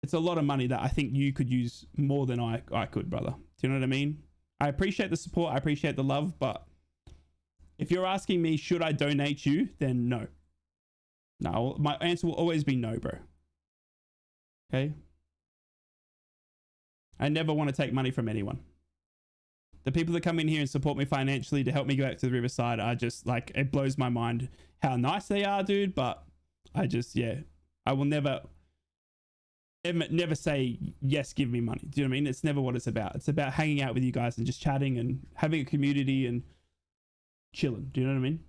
S1: it's a lot of money that I think you could use more than I could, brother. Do you know what I mean? I appreciate the support. I appreciate the love, but if you're asking me, should I donate you? Then no. No, my answer will always be no, bro. Okay? I never want to take money from anyone. The people that come in here and support me financially to help me go out to the Riverside are just like, it blows my mind how nice they are, dude. But I just, yeah, I will never say, yes, give me money. Do you know what I mean? It's never what it's about. It's about hanging out with you guys and just chatting and having a community and chilling. Do you know what I mean?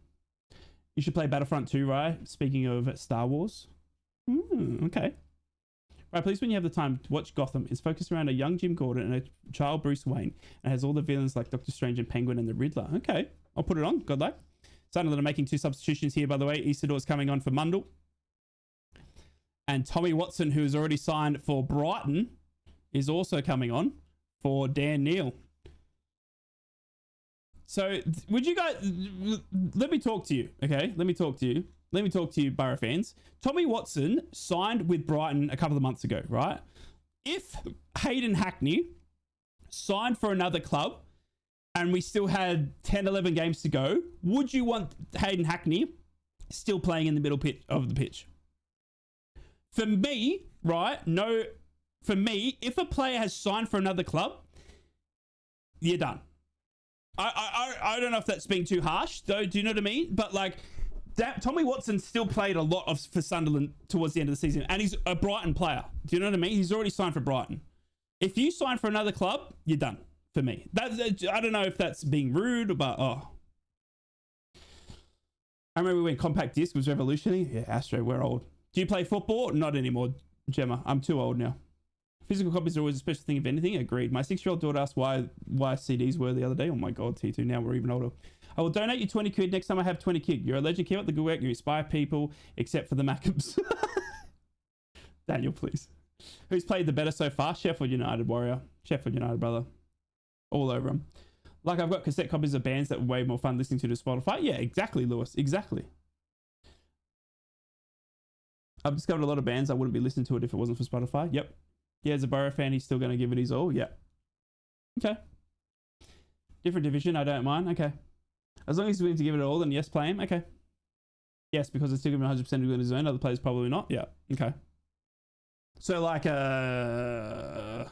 S1: You should play Battlefront 2, right? Speaking of Star Wars. Okay. Right, please, when you have the time to watch Gotham, it's focused around a young Jim Gordon and a child Bruce Wayne, and has all the villains like Doctor Strange and Penguin and the Riddler. Okay, I'll put it on. God like. Sunderland are making 2 substitutions here, by the way. Isidor's coming on for Mundle. And Tommy Watson, who is already signed for Brighton, is also coming on for Dan Neal. So, would you guys... Let me talk to you, okay? Let me talk to you, Borough fans. Tommy Watson signed with Brighton a couple of months ago, right? If Hayden Hackney signed for another club and we still had 10, 11 games to go, would you want Hayden Hackney still playing in the middle pit of the pitch? For me, right? No, for me, if a player has signed for another club, you're done. I don't know if that's being too harsh, though. Do you know what I mean? But like, that Tommy Watson still played a lot for Sunderland towards the end of the season, and he's a Brighton player. Do you know what I mean? He's already signed for Brighton. If you sign for another club, you're done for me. I don't know if that's being rude, but I remember when compact disc was revolutionary. Yeah, Astro, we're old. Do you play football? Not anymore, Gemma. I'm too old now. Physical copies are always a special thing, if anything. Agreed. My 6-year-old daughter asked why CDs were the other day. Oh my God, T2. Now we're even older. I will donate you 20 quid next time I have 20 quid. You're a legend. Keep up the good work. You inspire people, except for the Maccabees. Daniel, please. Who's played the better so far? Sheffield United, Warrior. Sheffield United, brother. All over them. Like, I've got cassette copies of bands that were way more fun listening to Spotify. Yeah, exactly, Lewis. Exactly. I've discovered a lot of bands I wouldn't be listening to it if it wasn't for Spotify. Yep. Yeah, as a Borough fan, he's still going to give it his all. Yeah. Okay. Different division. I don't mind. Okay. As long as he's willing to give it all, then yes, play him. Okay. Yes, because it's still giving 100% of his own. Other players probably not. Yeah. Okay. So like, oh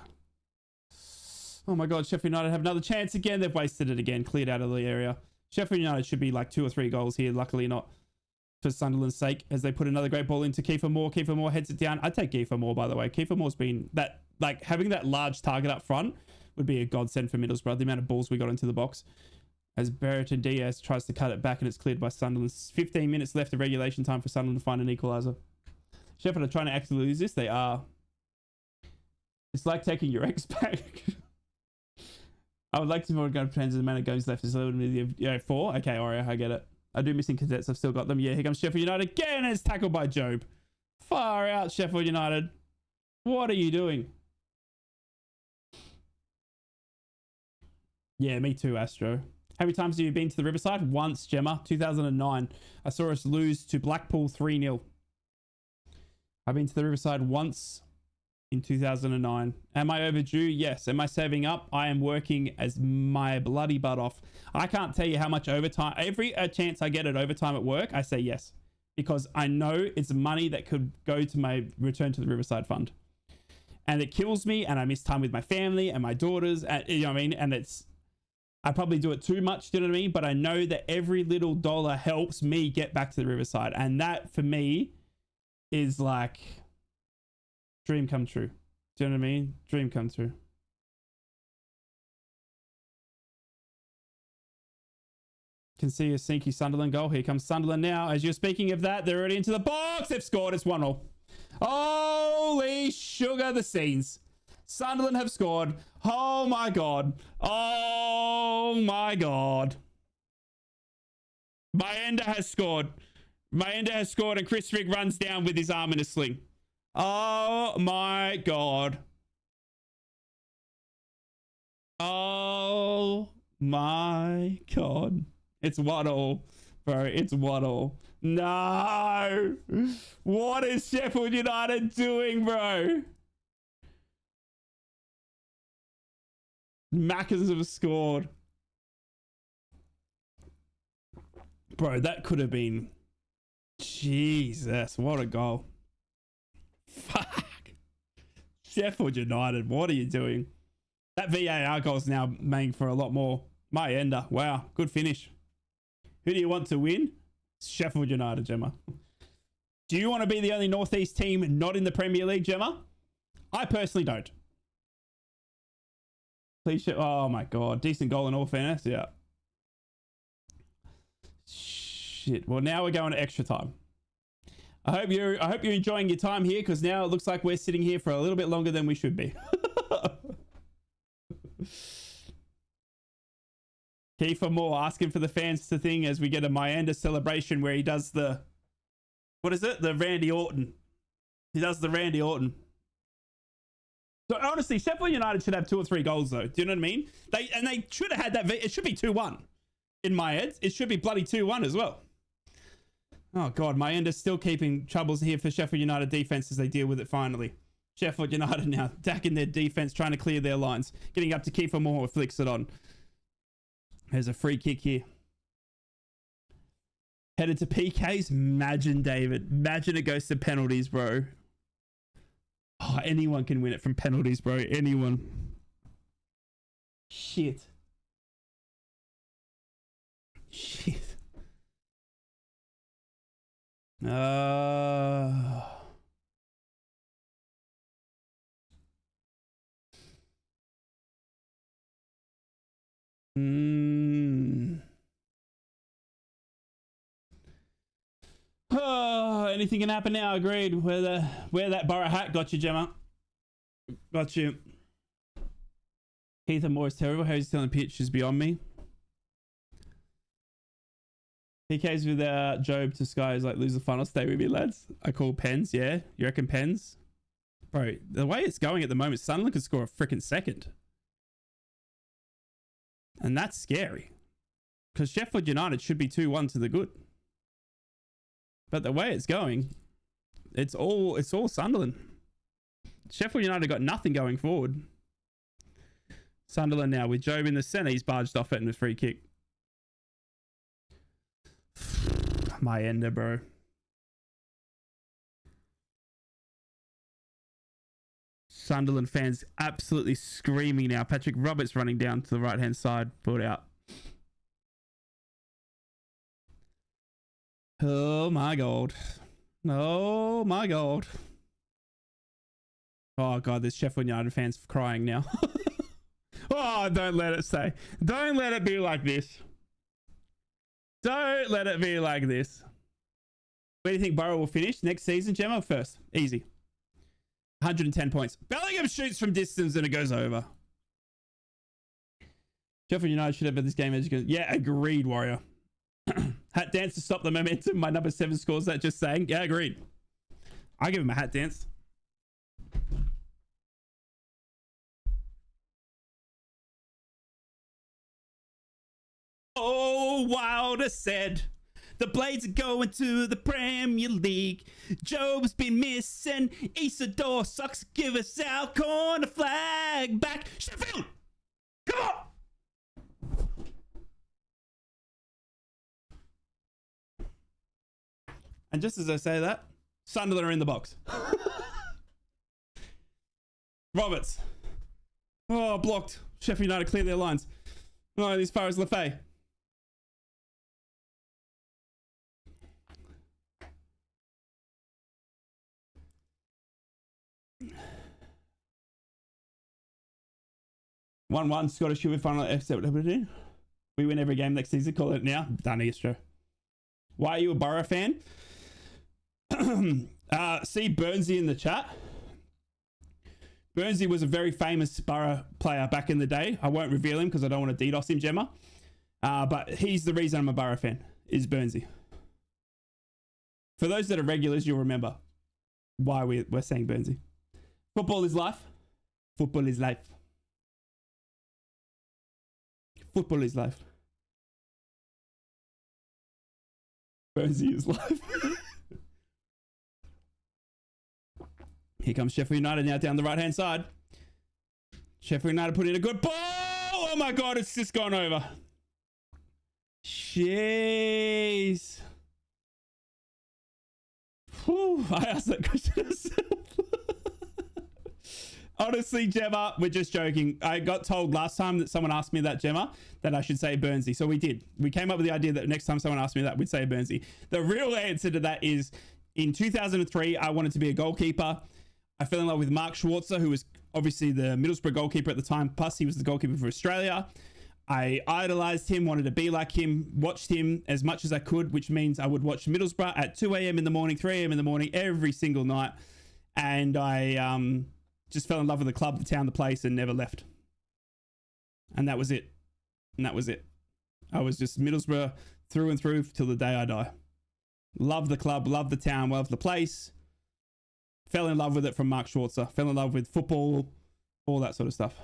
S1: my God, Sheffield United have another chance again. They've wasted it again. Cleared out of the area. Sheffield United should be like 2 or 3 goals here. Luckily not for Sunderland's sake, as they put another great ball into Kiefer Moore. Kiefer Moore heads it down. I'd take Kiefer Moore, by the way. Kiefer Moore's been that, like, having that large target up front would be a godsend for Middlesbrough. The amount of balls we got into the box. As Brereton Diaz tries to cut it back, and it's cleared by Sunderland. 15 minutes left of regulation time for Sunderland to find an equaliser. Sheffield are trying to actually lose this. They are. It's like taking your ex back. I would like to more go to plans. The amount of goes left is a little bit 4. Okay, Oreo, I get it. I do missing cadets. I've still got them. Yeah, here comes Sheffield United again, and it's tackled by Job. Far out, Sheffield United. What are you doing? Yeah, me too, Astro. How many times have you been to the Riverside? Once, Gemma. 2009. I saw us lose to Blackpool 3-0. I've been to the Riverside once in 2009. Am I overdue? Yes. Am I saving up? I am working as my bloody butt off. I can't tell you how much overtime. Every chance I get at overtime at work, I say yes. Because I know it's money that could go to my return to the Riverside Fund. And it kills me, and I miss time with my family and my daughters. And, you know what I mean? And it's... I probably do it too much, do you know what I mean? But I know that every little dollar helps me get back to the Riverside. And that, for me, is like... dream come true. Do you know what I mean? Dream come true. Can see a sneaky Sunderland goal. Here comes Sunderland now. As you're speaking of that, they're already into the box. They've scored. It's 1-0. Holy sugar, the scenes. Sunderland have scored. Oh my God. Oh my God. Mayenda has scored. Mayenda has scored and Chris Frick runs down with his arm in a sling. Oh my God. Oh my God. It's 1-0, bro. It's 1-0. No. What is Sheffield United doing, bro? Maccas have scored. Bro, that could have been... Jesus, what a goal. Fuck. Sheffield United, what are you doing? That VAR goal's now making for a lot more. Mayenda, wow, good finish. Who do you want to win? Sheffield United, Gemma. Do you want to be the only Northeast team not in the Premier League, Gemma? I personally don't. Please, oh my God, decent goal in all fairness, yeah. Shit. Well, now we're going to extra time. I hope you're enjoying your time here, because now it looks like we're sitting here for a little bit longer than we should be. Kiefer Moore asking for the fans to think as we get a Mayenda celebration where he does the, what is it? The Randy Orton. He does the Randy Orton. So honestly, Sheffield United should have 2 or 3 goals though. Do you know what I mean? They should have had that. It should be 2-1 in my head. It should be bloody 2-1 as well. Oh God, Mayenda's still keeping troubles here for Sheffield United defense as they deal with it finally. Sheffield United now attacking their defense, trying to clear their lines. Getting up to Kiefer Moore, flicks it on. There's a free kick here. Headed to PKs. Imagine, David. Imagine it goes to penalties, bro. Oh, anyone can win it from penalties, bro. Anyone. Shit. Shit. Oh, anything can happen now. Agreed. Wear that Borough hat. Got you, Gemma. Got you. Keith Moore is terrible. How he's telling pitch is beyond me. PKs without Job to Sky is like lose the final. Stay with me, lads. I call pens. Yeah, you reckon pens? Bro, the way it's going at the moment, Sunderland could score a freaking second. And that's scary. Because Sheffield United should be 2-1 to the good. But the way it's going, it's all Sunderland. Sheffield United got nothing going forward. Sunderland now with Job in the centre. He's barged off it in a free kick. Mayenda, bro. Sunderland fans absolutely screaming now. Patrick Roberts running down to the right-hand side. Pulled out. Oh my God. Oh my God. Oh God, there's Sheffield United fans crying now. Oh, don't let it say. Don't let it be like this. Don't let it be like this. Where do you think Borough will finish next season, Gemma? First. Easy. 110 points. Bellingham shoots from distance and it goes over. Sheffield United should have had this game as you go. Yeah, agreed, Warrior. Hat dance to stop the momentum. My number 7 scores that, just saying. Yeah, agreed. I give him a hat dance. Oh, Wilder said the Blades are going to the Premier League. Job's been missing. Isidore sucks. Give us our corner flag back. Sheffield! Come on! And just as I say that, Sunderland are in the box. Roberts. Oh, blocked. Sheffield United clear their lines. Oh, as far as Lefay. One Scottish Shield final FC. We win every game next season. Call it now. Done, Astro. Why are you a Borough fan? See Burnsy in the chat. Burnsy was a very famous Borough player back in the day. I won't reveal him because I don't want to DDoS him, Gemma. But he's the reason I'm a Borough fan, is Burnsy. For those that are regulars, you'll remember why we're saying Burnsy. Football is life. Football is life. Football is life. Burnsy is life. Here comes Sheffield United now down the right-hand side. Sheffield United put in a good ball. Oh my God, it's just gone over. Jeez. Whew, I asked that question myself. Honestly, Gemma, we're just joking. I got told last time that someone asked me that, Gemma, that I should say Burnsy. So we did. We came up with the idea that next time someone asked me that, we'd say Burnsy. The real answer to that is in 2003, I wanted to be a goalkeeper. I fell in love with Mark Schwarzer, who was obviously the Middlesbrough goalkeeper at the time. Plus, he was the goalkeeper for Australia. I idolized him, wanted to be like him, watched him as much as I could, which means I would watch Middlesbrough at 2 a.m. in the morning, 3 a.m. in the morning, every single night. And I just fell in love with the club, the town, the place, and never left. And that was it. And that was it. I was just Middlesbrough through and through till the day I die. Love the club, love the town, love the place. Fell in love with it from Mark Schwarzer. Fell in love with football, all that sort of stuff.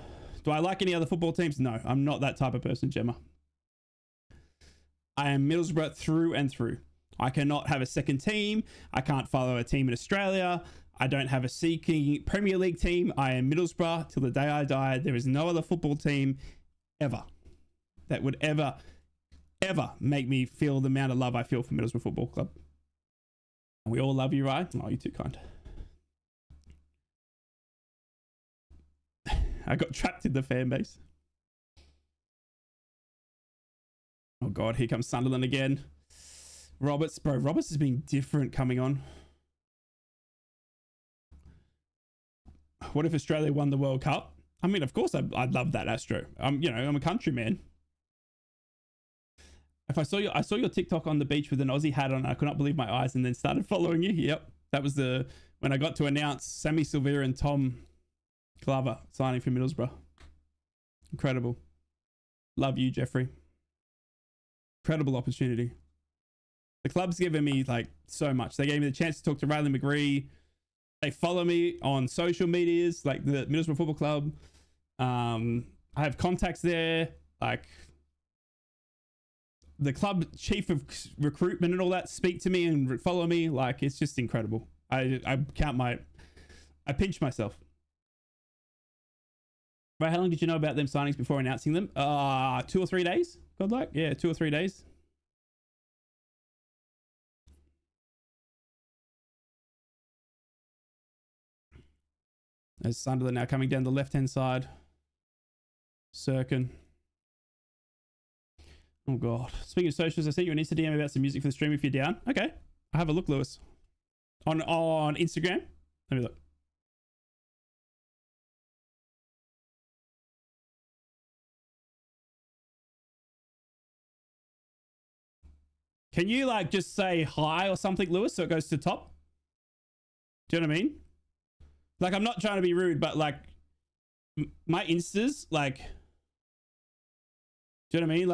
S1: Do I like any other football teams? No, I'm not that type of person, Gemma. I am Middlesbrough through and through. I cannot have a second team. I can't follow a team in Australia. I don't have a seeking Premier League team. I am Middlesbrough till the day I die. There is no other football team ever that would ever make me feel the amount of love I feel for Middlesbrough Football Club. And we all love you, right? Oh, you're too kind. I got trapped in the fan base. Oh God, here comes Sunderland again. Roberts, bro, Roberts has been different coming on. What if Australia won the World Cup? I mean, of course I'd love that, Astro. I'm a countryman. If I saw your TikTok on the beach with an Aussie hat on, I could not believe my eyes and then started following you. Yep. That was when I got to announce Sammy Silvera and Tom Glover signing for Middlesbrough. Incredible. Love you, Jeffrey. Incredible opportunity. The club's given me like so much. They gave me the chance to talk to Riley McGree. They follow me on social medias, like the Middlesbrough Football Club. I have contacts there, like the club chief of recruitment and all that speak to me and follow me. Like, it's just incredible. I pinch myself. Right, how long did you know about them signings before announcing them? 2 or 3 days. Godlike, yeah, 2 or 3 days. There's Sunderland now coming down the left-hand side. Sirkin. Oh, God. Speaking of socials, I sent you an Insta DM about some music for the stream if you're down. Okay. I'll have a look, Lewis. On Instagram? Let me look. Can you, like, just say hi or something, Lewis, so it goes to the top? Do you know what I mean? Like, I'm not trying to be rude, but, like, my Instas, like... Do you know what I mean?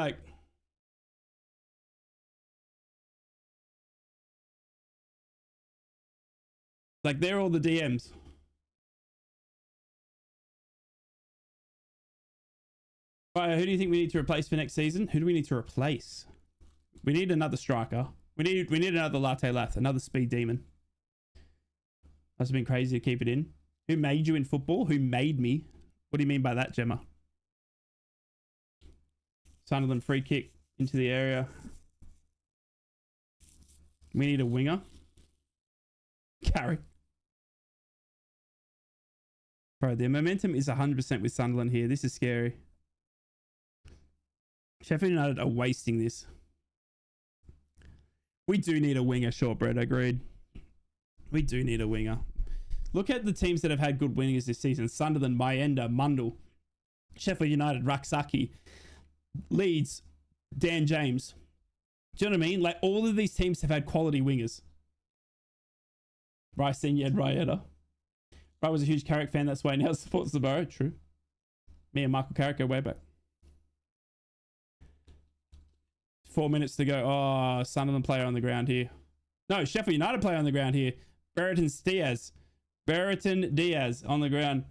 S1: Like, they're all the DMs. Right, who do you think we need to replace for next season? Who do we need to replace? We need another striker. We need another Latte Lath, another speed demon. That's been crazy to keep it in. Who made you in football? Who made me? What do you mean by that, Gemma? Sunderland free kick into the area. We need a winger. Carry. Bro, their momentum is 100% with Sunderland here. This is scary. Sheffield United are wasting this. We do need a winger, shortbread, agreed. We do need a winger. Look at the teams that have had good wingers this season. Sunderland, Mayenda, Mundle, Sheffield United, Raksaki, Leeds, Dan James. Do you know what I mean? Like, all of these teams have had quality wingers. Bryce Yed Rieta. I was a huge Carrick fan. That's why he now supports the Borough. True. Me and Michael Carrick go way back. 4 minutes to go. Oh, Sunderland player on the ground here. No, Sheffield United player on the ground here. Brereton Diaz on the ground.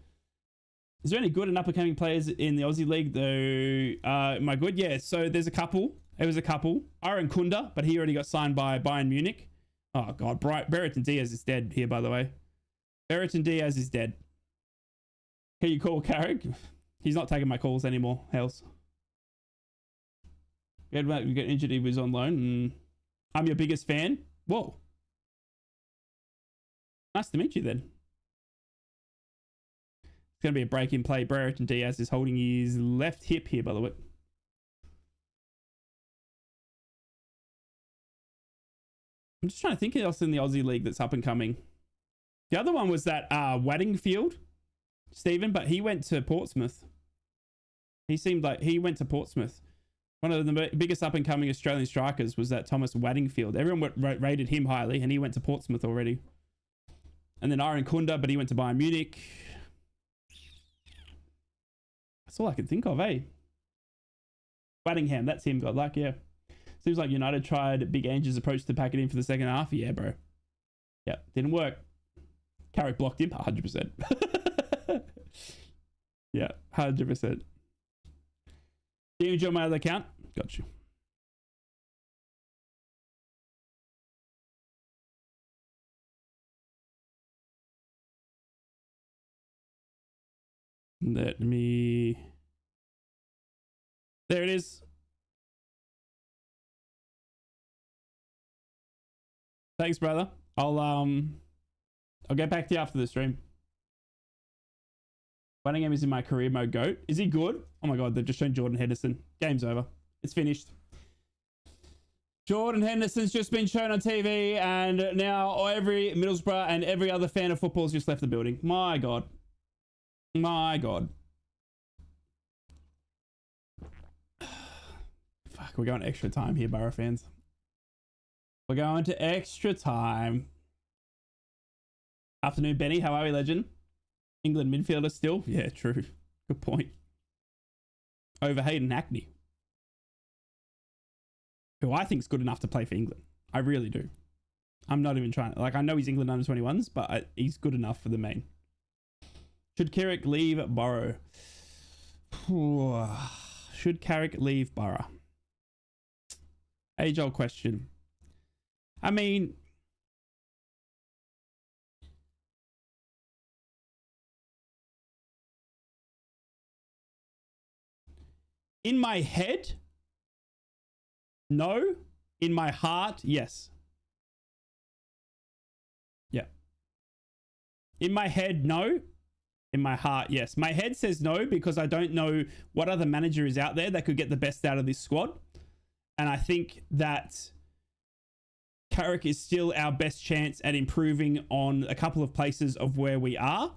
S1: Is there any good and up-and-coming players in the Aussie League, though? Am I good? Yeah, so there's a couple. There was a couple. Aaron Kunda, but he already got signed by Bayern Munich. Oh, God. Brereton Diaz is dead here, by the way. Brereton Diaz is dead. Can you call Carrick? He's not taking my calls anymore. Hells. You got injured. He was on loan. I'm your biggest fan. Whoa. Nice to meet you then. It's going to be a break in play. Brereton Diaz is holding his left hip here, by the way. I'm just trying to think of else in the Aussie League that's up and coming. The other one was that Waddingfield, Stephen, but he went to Portsmouth. He seemed like he went to Portsmouth. One of the biggest up and coming Australian strikers was that Thomas Waddingfield. Everyone rated him highly, and he went to Portsmouth already. And then Aaron Kunda, but he went to Bayern Munich. That's all I can think of, eh? Waddingham, that's him, God luck, yeah. Seems like United tried Big Ange's approach to pack it in for the second half. Yeah, bro. Yeah, didn't work. Carrick blocked him, 100%. Yeah, 100%. Do you enjoy my other account? Got you. Let me... There it is. Thanks, brother. I'll get back to you after the stream. Waddingham is in my career mode GOAT. Is he good? Oh my God, they've just shown Jordan Henderson. Game's over. It's finished. Jordan Henderson's just been shown on TV, and now every Middlesbrough and every other fan of football has just left the building. My God. My God. Fuck, we're going extra time here, Borough fans. We're going to extra time. Afternoon, Benny. How are we, legend? England midfielder still? Yeah, true. Good point. Over Hayden Hackney, who I think is good enough to play for England. I really do. I'm not even trying to... Like, I know he's England under 21s, but he's good enough for the main. Should Carrick leave Borough? Should Carrick leave Borough? Age-old question. I mean... In my head, no. In my heart, yes. Yeah. In my head, no. In my heart, yes. My head says no because I don't know what other manager is out there that could get the best out of this squad. And I think that Carrick is still our best chance at improving on a couple of places of where we are.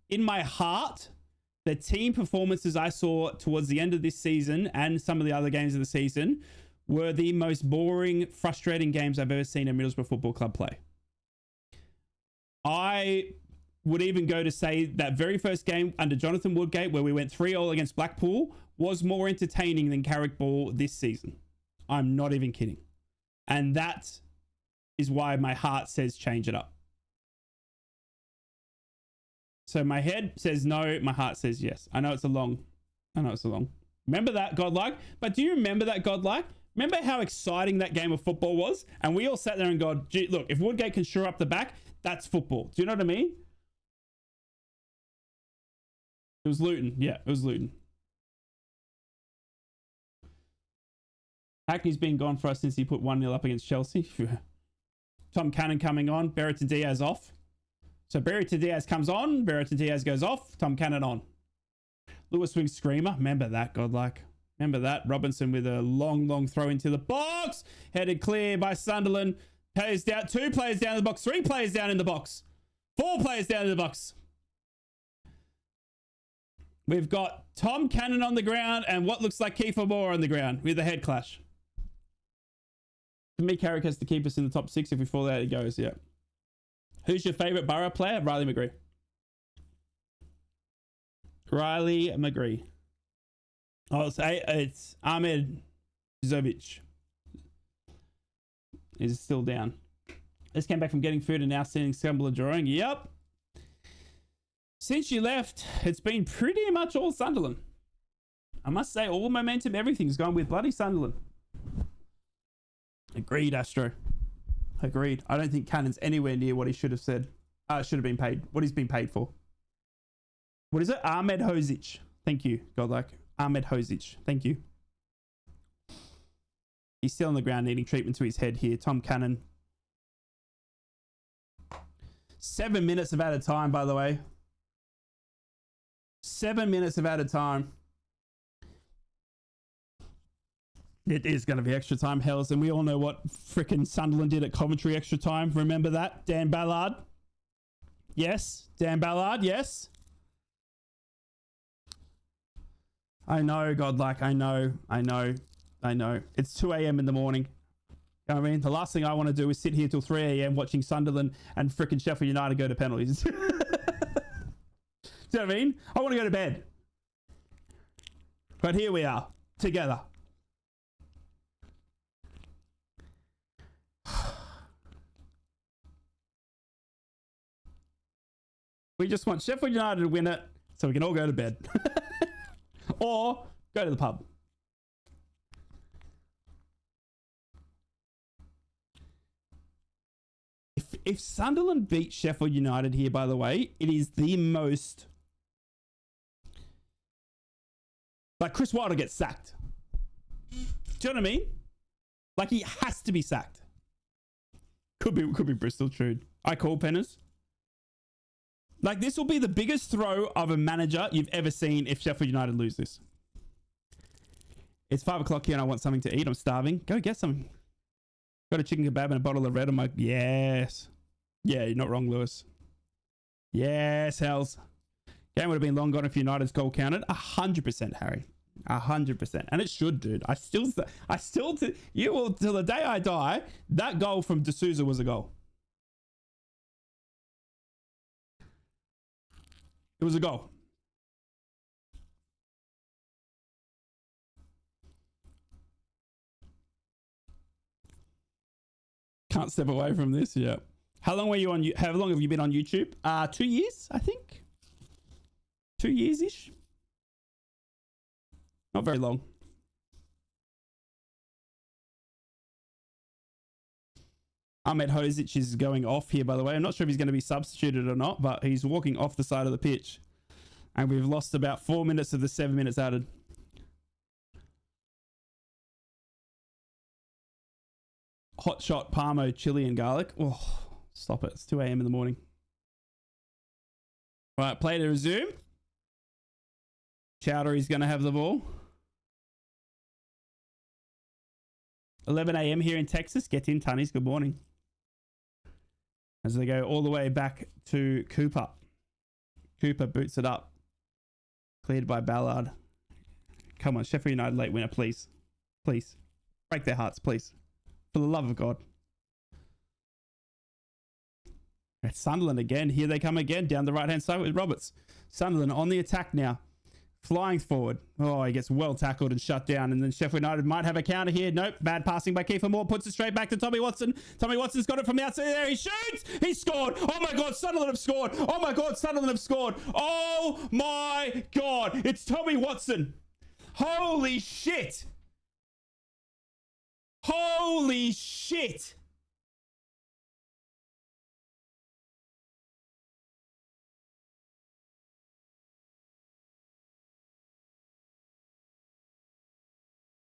S1: In my heart, the team performances I saw towards the end of this season and some of the other games of the season were the most boring, frustrating games I've ever seen a Middlesbrough Football Club play. I would even go to say that very first game under Jonathan Woodgate, where we went 3-0 against Blackpool, was more entertaining than Carrick ball this season. I'm not even kidding. And that is why my heart says change it up. So my head says no, my heart says yes. I know it's a long. Remember that, Godlike? But do you remember that, Godlike? Remember how exciting that game of football was? And we all sat there and go, gee, look, if Woodgate can shore up the back, that's football. Do you know what I mean? It was Luton. Yeah, it was Luton. Hackney's been gone for us since he put 1-0 up against Chelsea. Tom Cannon coming on. Brereton Diaz off. So Brereton Diaz comes on. Brereton Diaz goes off. Tom Cannon on. Lewis Wing Screamer. Remember that, Godlike. Remember that. Robinson with a long throw into the box. Headed clear by Sunderland. Players down. 2 players down in the box. 3 players down in the box. 4 players down in the box. We've got Tom Cannon on the ground and what looks like Kiefer Moore on the ground with a head clash. To me, Carrick has to keep us in the top 6. If we fall out, it goes. Yeah. Who's your favorite Borough player? Riley McGree. Riley McGree. Oh, it's Ahmed Zovic. Is still down. Just came back from getting food and now seeing Sunderland drawing. Yep. Since you left, it's been pretty much all Sunderland. I must say, all momentum, everything's gone with bloody Sunderland. Agreed, Astro. Agreed. I don't think Cannon's anywhere near what he should have said. Should have been paid. What he's been paid for. What is it? Ahmed Hozic. Thank you, Godlike. Ahmed Hozic. Thank you. He's still on the ground needing treatment to his head here. Tom Cannon. 7 minutes of added time, by the way. 7 minutes of added time. It is going to be extra time, hells. And we all know what frickin' Sunderland did at Coventry extra time. Remember that? Dan Ballard. Yes. Dan Ballard. Yes. I know, Godlike. I know. It's 2 a.m. in the morning. You know what I mean? The last thing I want to do is sit here till 3 a.m. watching Sunderland and frickin' Sheffield United go to penalties. Do you know what I mean? I want to go to bed. But here we are, together. We just want Sheffield United to win it so we can all go to bed. Or go to the pub. If Sunderland beat Sheffield United here, by the way, it is the most... Like, Chris Wilder gets sacked. Do you know what I mean? Like, he has to be sacked. Could be Bristol, true. I call Penners. Like, this will be the biggest throw of a manager you've ever seen if Sheffield United lose this. It's 5 o'clock here and I want something to eat. I'm starving. Go get some. Got a chicken kebab and a bottle of red on my... Yes. Yeah, you're not wrong, Lewis. Yes, hells. Game would have been long gone if United's goal counted. 100%, Harry. 100%. And it should, dude. You will, till the day I die, that goal from D'Souza was a goal. It was a goal. Can't step away from this. Yeah. How long were you on? How long have you been on YouTube? 2 years, I think. 2 years ish. Not very long. Ahmed Hozic is going off here, by the way. I'm not sure if he's going to be substituted or not, but he's walking off the side of the pitch. And we've lost about 4 minutes of the 7 minutes added. Hot shot, Parmo, chili and garlic. Oh, stop it. It's 2 a.m. in the morning. All right, play to resume. Chowdhury's going to have the ball. 11 a.m. here in Texas. Get in, Tunnies. Good morning. As they go all the way back to Cooper. Cooper boots it up. Cleared by Ballard. Come on, Sheffield United late winner, please. Please. Break their hearts, please. For the love of God. It's Sunderland again. Here they come again. Down the right-hand side with Roberts. Sunderland on the attack now. Flying forward. Oh, he gets well tackled and shut down. And then Sheffield United might have a counter here. Nope. Bad passing by Kiefer Moore. Puts it straight back to Tommy Watson. Tommy Watson's got it from the outside there. He shoots. He scored. Oh my God. Sunderland have scored. Oh my God. Sunderland have scored. Oh my God. It's Tommy Watson. Holy shit. Holy shit.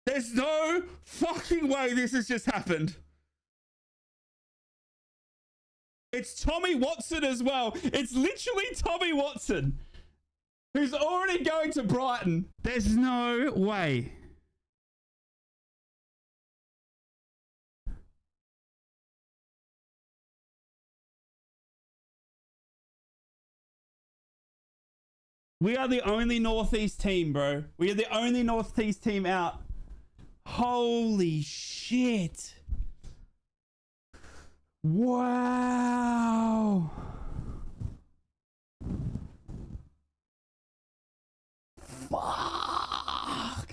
S1: There's no fucking way this has just happened. It's Tommy Watson as well. It's literally Tommy Watson, who's already going to Brighton. There's no way. We are the only Northeast team, bro. We are the only Northeast team out. Holy shit. Wow. Fuck.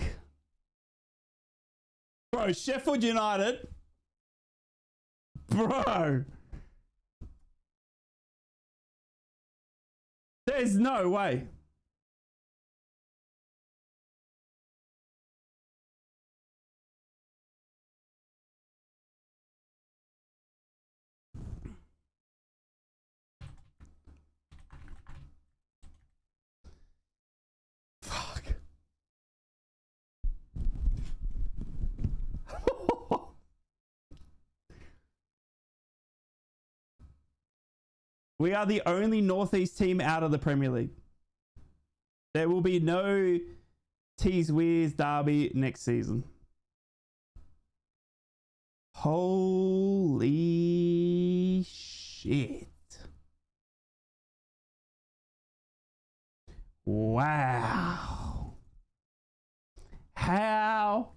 S1: Bro, Sheffield United. Bro. There's no way. Fuck. We are the only Northeast team out of the Premier League. There will be no Tees Weirs derby next season. Holy shit. Wow. How?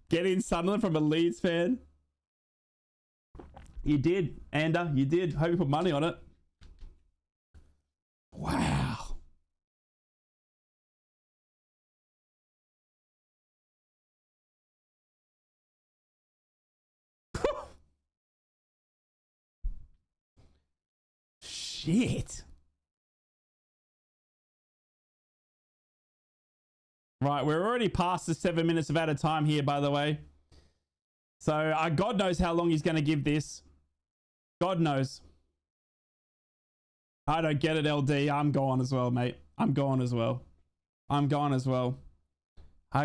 S1: Get in Sunderland from a Leeds fan? You did, Ander. You did. Hope you put money on it. Wow. Shit. Right, we're already past the 7 minutes of out of time here, by the way. So, God knows how long he's going to give this. God knows. I don't get it, LD. I'm gone as well, mate. I'm gone as well. I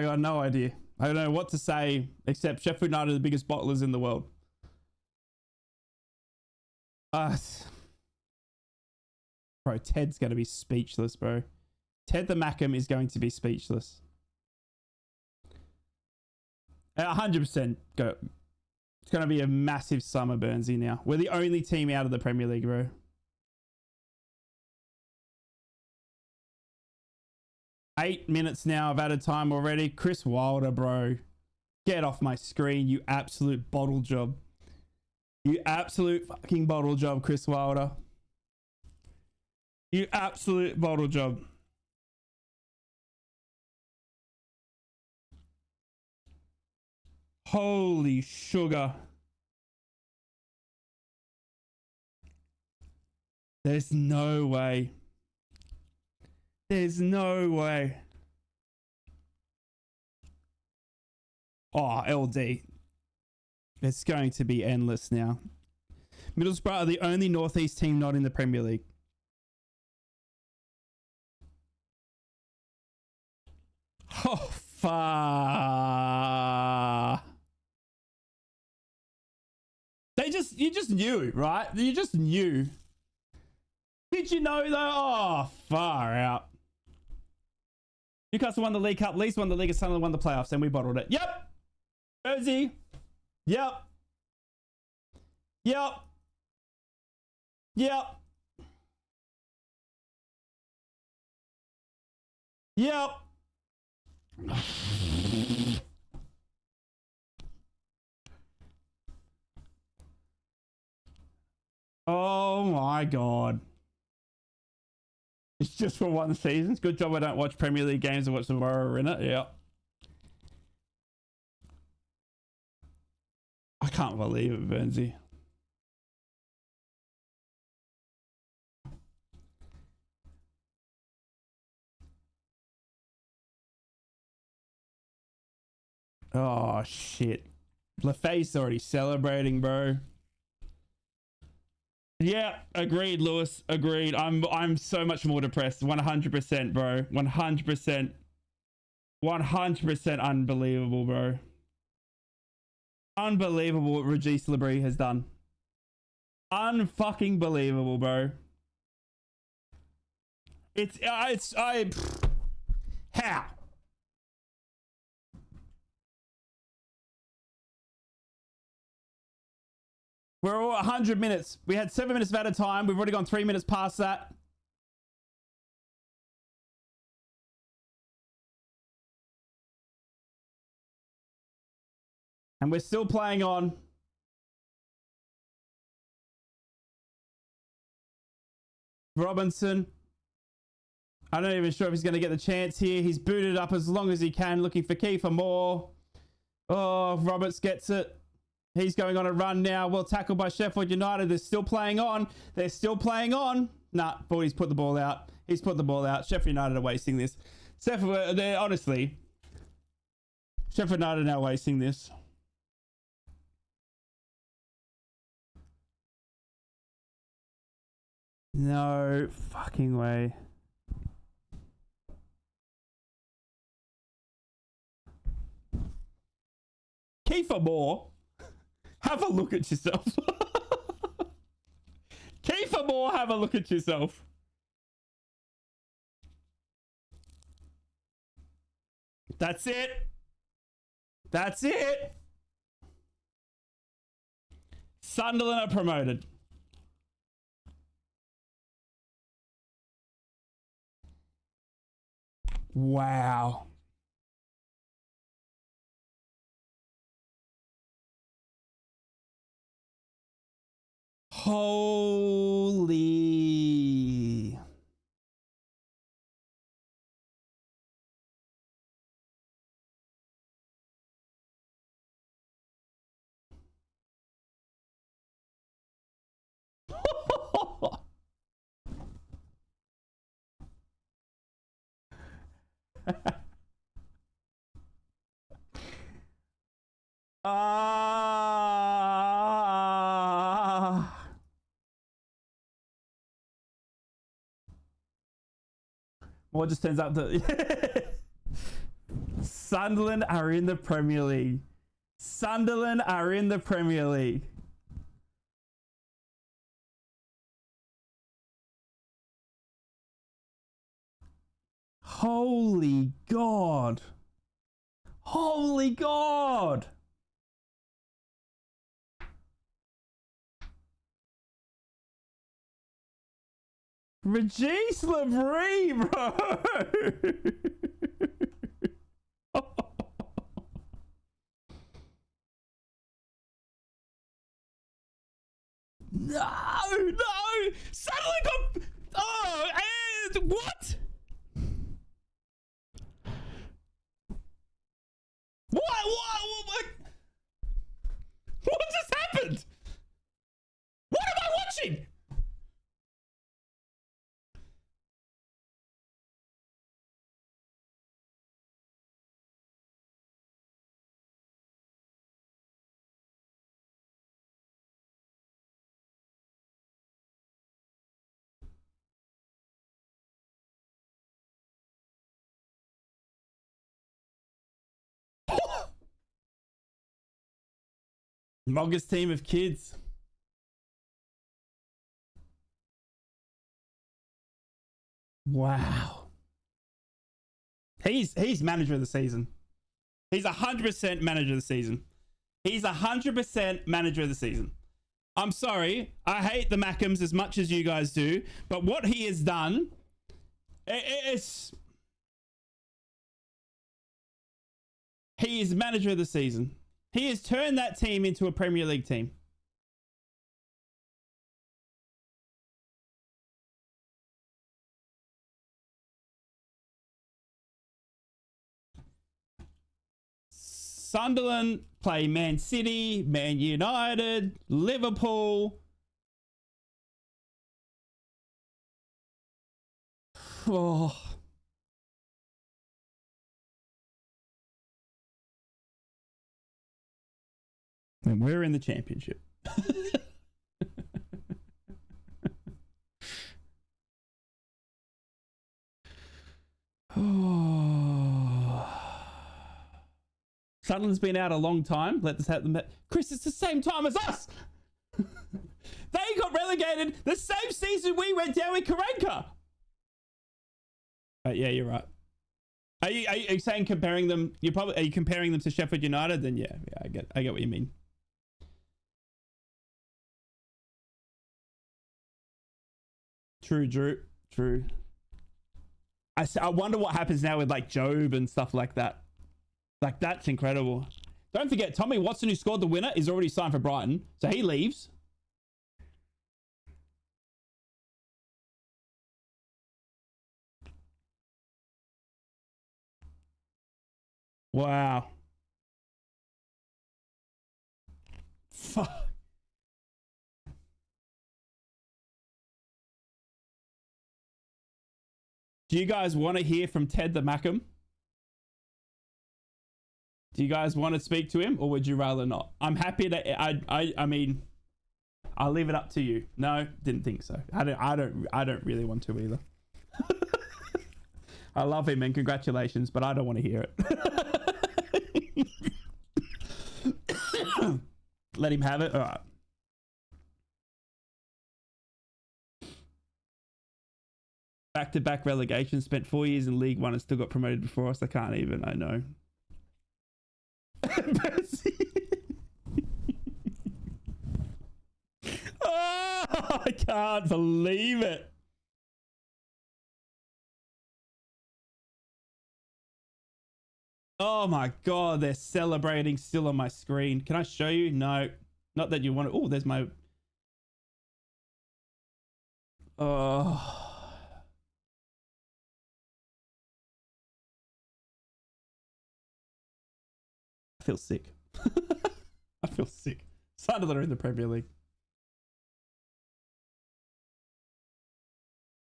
S1: got no idea. I don't know what to say, except Sheffield United are the biggest bottlers in the world. Bro, Ted's going to be speechless, bro. Ted the Mackham is going to be speechless. 100% go. It's going to be a massive summer, Burnsy, now. We're the only team out of the Premier League, bro. Eight minutes now of added time already. Chris Wilder, bro. Get off my screen, you absolute bottle job. You absolute fucking bottle job, Chris Wilder. You absolute bottle job. Holy sugar. There's no way. There's no way. Oh, LD. It's going to be endless now. Middlesbrough are the only Northeast team not in the Premier League. Oh, fuck. You just knew, right? You just knew. Did you know though? Oh, far out. Newcastle won the League Cup, Leeds won the League, and Sunderland won the playoffs, and we bottled it. Yep. Jersey. Yep. Yep. Yep. Yep. Oh my God. It's just for one season. It's good job I don't watch Premier League games and watch the BORO in it. Yeah. I can't believe it, Burnsy. Oh shit. LaFace already celebrating, bro. Yeah, agreed, Lewis. Agreed. I'm so much more depressed. 100%, bro. 100%. 100% unbelievable, bro. Unbelievable what Regis Labrie has done. Unfucking believable, bro. How? We're all 100 minutes. We had 7 minutes of added time. We've already gone 3 minutes past that. And we're still playing on. Robinson. I'm not even sure if he's going to get the chance here. He's booted up as long as he can, looking for Kiefer Moore. Oh, Roberts gets it. He's going on a run now. Well tackled by Sheffield United. They're still playing on. They're still playing on. Nah, boy, he's put the ball out. He's put the ball out. Sheffield United are wasting this. They're honestly, Sheffield United are now wasting this. No fucking way. Kiefer Moore, have a look at yourself. Kiefer Moore, have a look at yourself. That's it. That's it. Sunderland are promoted. Wow. Holy. Well, it just turns out that Sunderland are in the Premier League. Sunderland are in the Premier League. Holy God. Holy God. Regis Labrie, bro. No. Suddenly got... Oh, and what? What? What just happened? What am I watching? Mogger's team of kids. Wow. He's manager of the season. He's 100% manager of the season. He's 100% manager of the season. I'm sorry. I hate the Mackems as much as you guys do, but what he has done, it's... He is manager of the season. He has turned that team into a Premier League team. Sunderland play Man City, Man United, Liverpool. Oh. And we're in the championship. Sunderland's been out a long time. Let this happen. Chris, it's the same time as us. They got relegated the same season we went down with Karanka. Yeah, you're right. Are you saying comparing them? Are you comparing them to Sheffield United? Then yeah, I get what you mean. True, Drew. True. I wonder what happens now with like Job and stuff like that. Like, that's incredible. Don't forget, Tommy Watson, who scored the winner, is already signed for Brighton. So he leaves. Wow. Fuck. Do you guys want to hear from Ted the Mackham? Do you guys want to speak to him, or would you rather not? I'm happy to. I mean, I'll leave it up to you. No, didn't think so. I don't really want to either. I love him and congratulations, but I don't want to hear it. Let him have it. All right. Back-to-back relegation. Spent 4 years in League One and still got promoted before us. I can't even. I know. Oh, I can't believe it. Oh my god, they're celebrating still on my screen. Can I show you? No, not that you want to. Oh, there's my. Oh. I feel sick. I feel sick. Sunderland are in the Premier League.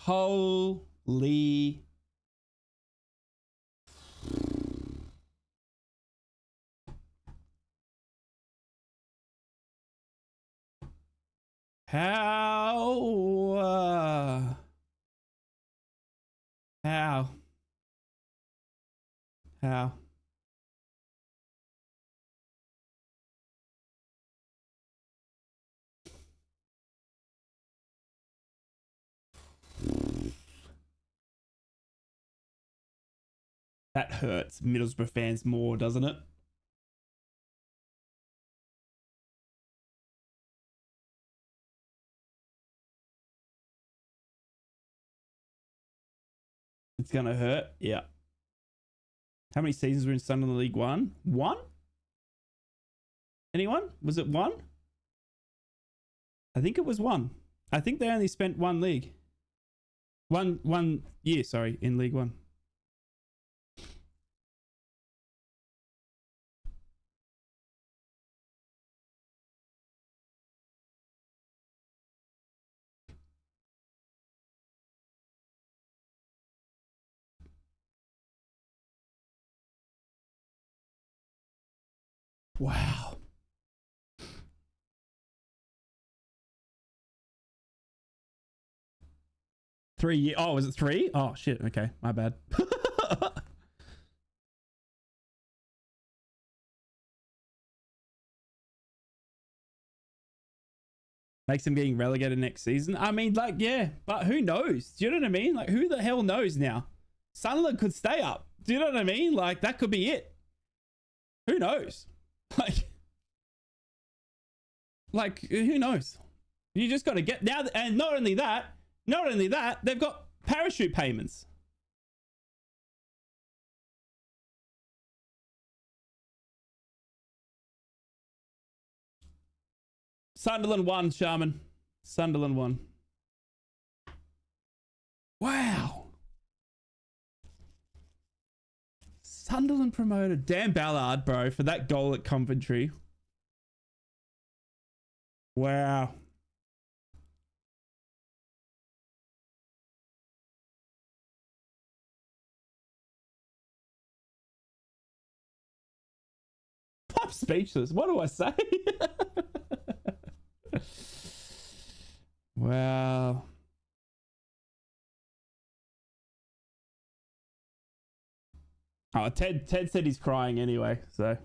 S1: Holy. How? How? How? That hurts Middlesbrough fans more, doesn't it? It's gonna hurt. Yeah. How many seasons were in Sunderland League One? One? Anyone? Was it one? I think it was one. I think they only spent one league. One year, sorry, in League One. Wow. Oh, was it 3? Oh shit. Okay, my bad. Makes them getting relegated next season. I mean, like, yeah, but who knows? Do you know what I mean? Like, who the hell knows now? Sunderland could stay up. Do you know what I mean? Like, that could be it. Who knows? Like, who knows? You just got to get now. And not only that, they've got parachute payments. Sunderland won, Sharman. Sunderland won. Wow. Sunderland promoted. Dan Ballard, bro, for that goal at Coventry. Wow. I'm speechless. What do I say? Wow. Oh, Ted said he's crying anyway, so.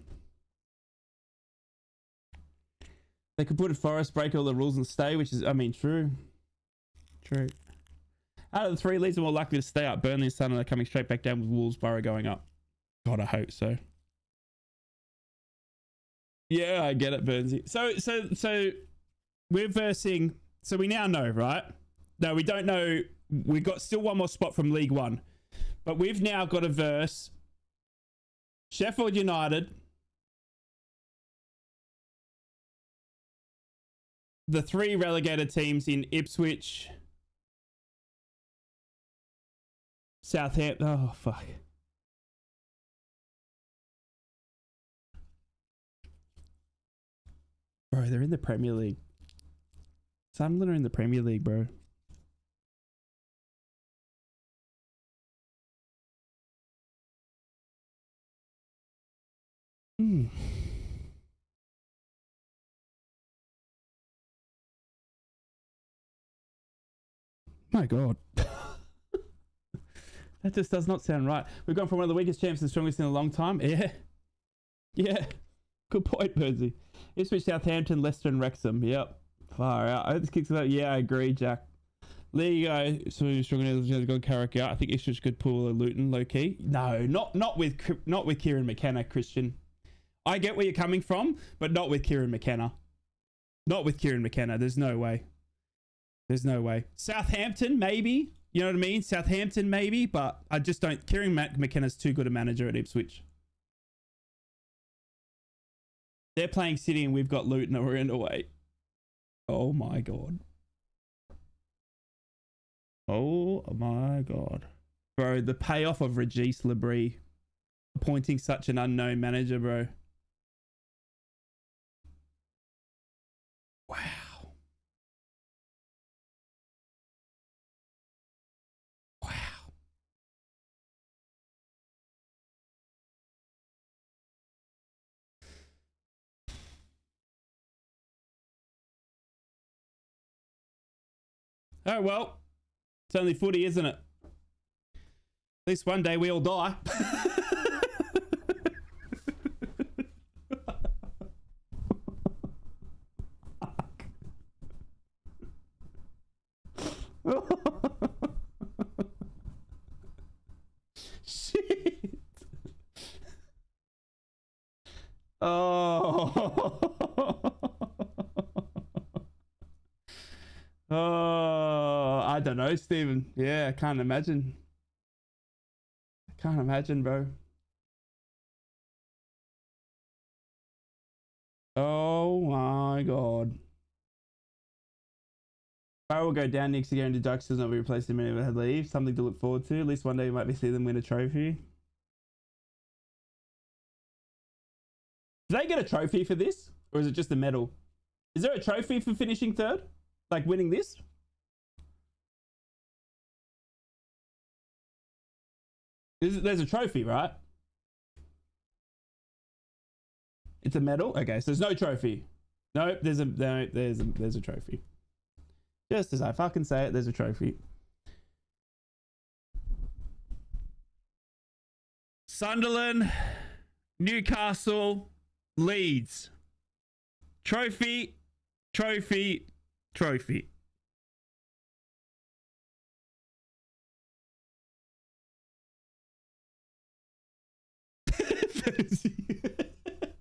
S1: They could put a Forest, break all the rules and stay, which is, I mean, true. True. Out of the 3 leagues are more likely to stay up. Burnley and Sunderland are coming straight back down with Wolves, Borough going up. God, I hope so. Yeah, I get it, Burnsy. So we're versing. So we now know, right? No, we don't know. We've got still one more spot from League One. But we've now got to verse Sheffield United, the 3 relegated teams in Ipswich, Southampton. Oh, fuck. Bro, they're in the Premier League. Sunderland are in the Premier League, bro. My God. That just does not sound right. We've gone from one of the weakest champs to the strongest in a long time. Yeah. Yeah. Good point, Percy. Ipswich, Southampton, Leicester, and Wrexham. Yep. Far out. I hope this kicks it up. Yeah, I agree, Jack. There you go. So strong as got Carrick out. I think Ipswich could pull a Luton low key. No, not with Kieran McKenna, Christian. I get where you're coming from, but not with Kieran McKenna. Not with Kieran McKenna. There's no way. There's no way. Southampton, maybe. You know what I mean? Southampton, maybe. But I just don't. Kieran McKenna's too good a manager at Ipswich. They're playing City and we've got Luton and we're in away. Oh my God. Oh my God. Bro, the payoff of Regis Labrie appointing such an unknown manager, bro. Wow. Wow. Oh, well, it's only footy, isn't it? At least one day we all die. Shit. Oh. Oh, I don't know, Stephen. Yeah, I can't imagine. I can't imagine, bro. Oh my God. Barrow will go down next year into Ducks, does not be replaced in many of had leave. Something to look forward to. At least one day you might be see them win a trophy. Do they get a trophy for this? Or is it just a medal? Is there a trophy for finishing third? Like winning this? There's a trophy, right? It's a medal? Okay, so there's no trophy. No, there's a trophy. Just as I fucking say it, there's a trophy. Sunderland, Newcastle, Leeds. Trophy, trophy, trophy.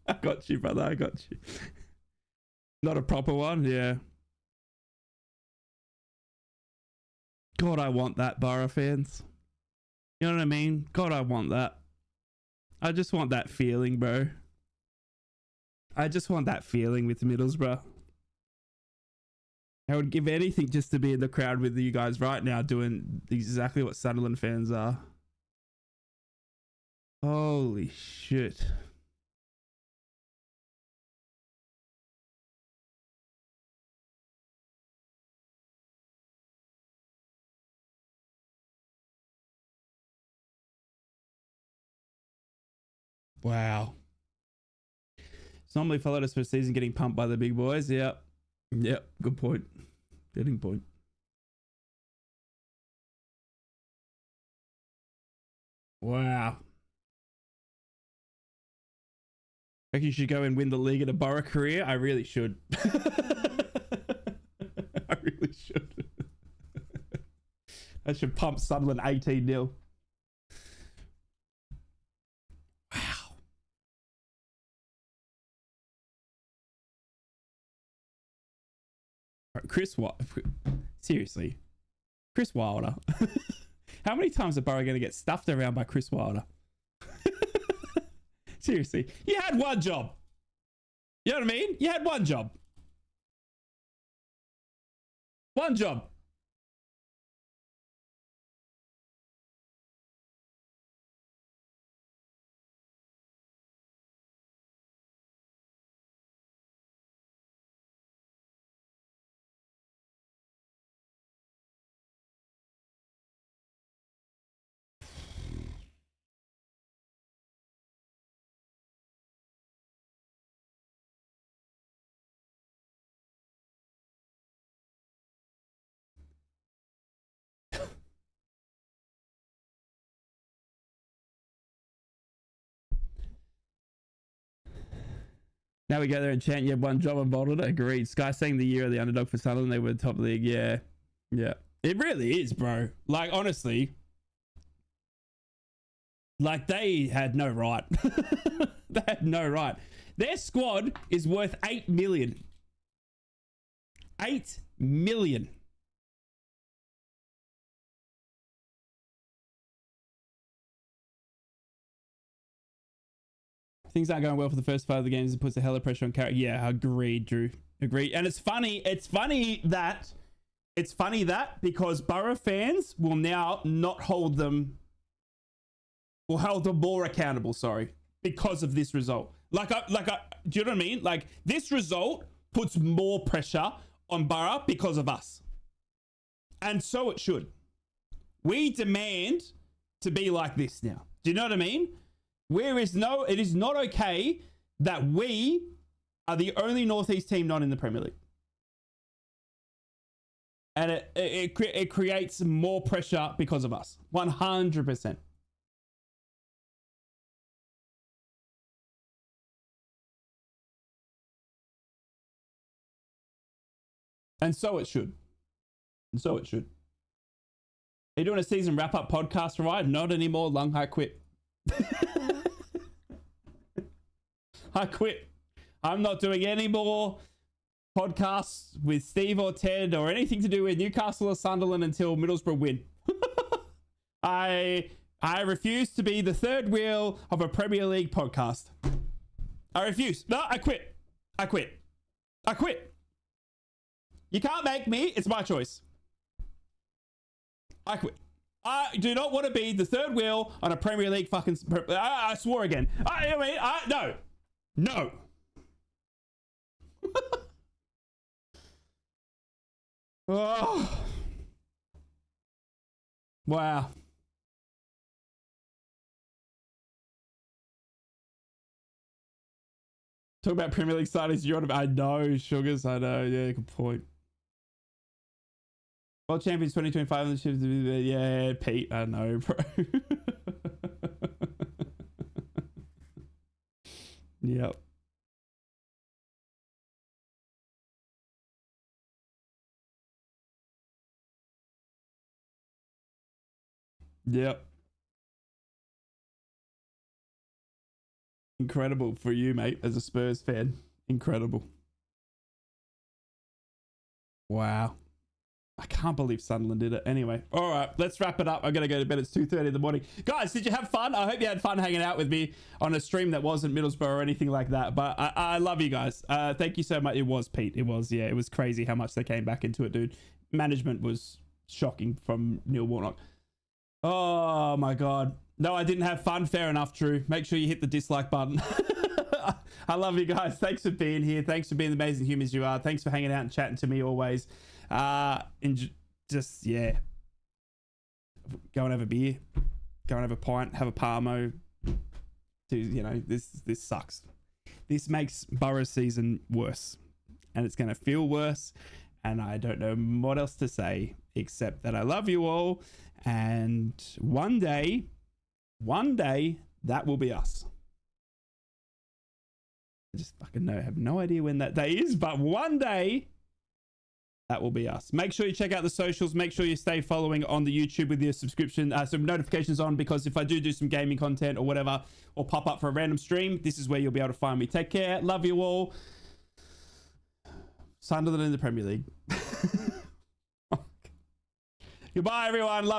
S1: I got you, brother. I got you. Not a proper one, yeah. God, I want that, Borough fans. You know what I mean? God, I want that. I just want that feeling, bro. I just want that feeling with Middlesbrough. I would give anything just to be in the crowd with you guys right now doing exactly what Sunderland fans are. Holy shit. Wow. It's normally followed us for a season getting pumped by the big boys. Yep. Yep. Good point. Getting point. Wow. I think you should go and win the league in a Borough career. I really should. I really should. I should pump Sunderland 18-0. Wow. Chris, what? Seriously. Chris Wilder. How many times are Borough going to get stuffed around by Chris Wilder? Seriously, you had one job. You know what I mean? You had one job. One job. Now we go there and chant, you had one job and bottled it. Agreed. Sky saying the year of the underdog for Sunderland, they were the top of the league. Yeah. Yeah. It really is, bro. Like, honestly. Like, they had no right. They had no right. Their squad is worth 8 million. 8 million. Things aren't going well for the first 5 of the games. It puts a hell of pressure on character. Yeah, agreed, Drew. Agreed. And it's funny that because Borough fans will now not hold them, will hold them more accountable, sorry, because of this result. Do you know what I mean? Like, this result puts more pressure on Borough because of us. And so it should. We demand to be like this now. Do you know what I mean? It is not okay that we are the only Northeast team not in the Premier League. And it creates more pressure because of us. 100%. And so it should. And so it should. Are you doing a season wrap-up podcast, right? Not anymore. Lung, I quit. I quit. I'm not doing any more podcasts with Steve or Ted or anything to do with Newcastle or Sunderland until Middlesbrough win. I refuse to be the third wheel of a Premier League podcast. I refuse. No, I quit. I quit. I quit. You can't make me. It's my choice. I quit. I do not want to be the third wheel on a Premier League fucking... I swore again. No. No. Oh. Wow. Talk about Premier League starters. I know, Sugars. I know. Yeah, good point. World Champions 2025. Yeah, Pete. I know, bro. Yep. Yep. Incredible for you, mate, as a Spurs fan. Incredible. Wow. I can't believe Sunderland did it. Anyway, all right, let's wrap it up. I'm going to go to bed. It's 2:30 in the morning. Guys, did you have fun? I hope you had fun hanging out with me on a stream that wasn't Middlesbrough or anything like that. But I love you guys. Thank you so much. It was, Pete. It was, yeah. It was crazy how much they came back into it, dude. Management was shocking from Neil Warnock. Oh, my God. No, I didn't have fun. Fair enough, Drew. Make sure you hit the dislike button. I love you guys. Thanks for being here. Thanks for being the amazing humans you are. Thanks for hanging out and chatting to me always. And just, yeah. Go and have a beer. Go and have a pint. Have a Parmo. You know, this sucks. This makes Borough's season worse. And it's going to feel worse. And I don't know what else to say except that I love you all. And one day, that will be us. I just fucking have no idea when that day is, but one day, that will be us. Make sure you check out the socials. Make sure you stay following on the YouTube with your subscription, some notifications on, because if I do some gaming content or whatever, or pop up for a random stream, this is where you'll be able to find me. Take care. Love you all. Sunderland in the Premier League. Goodbye, everyone. Love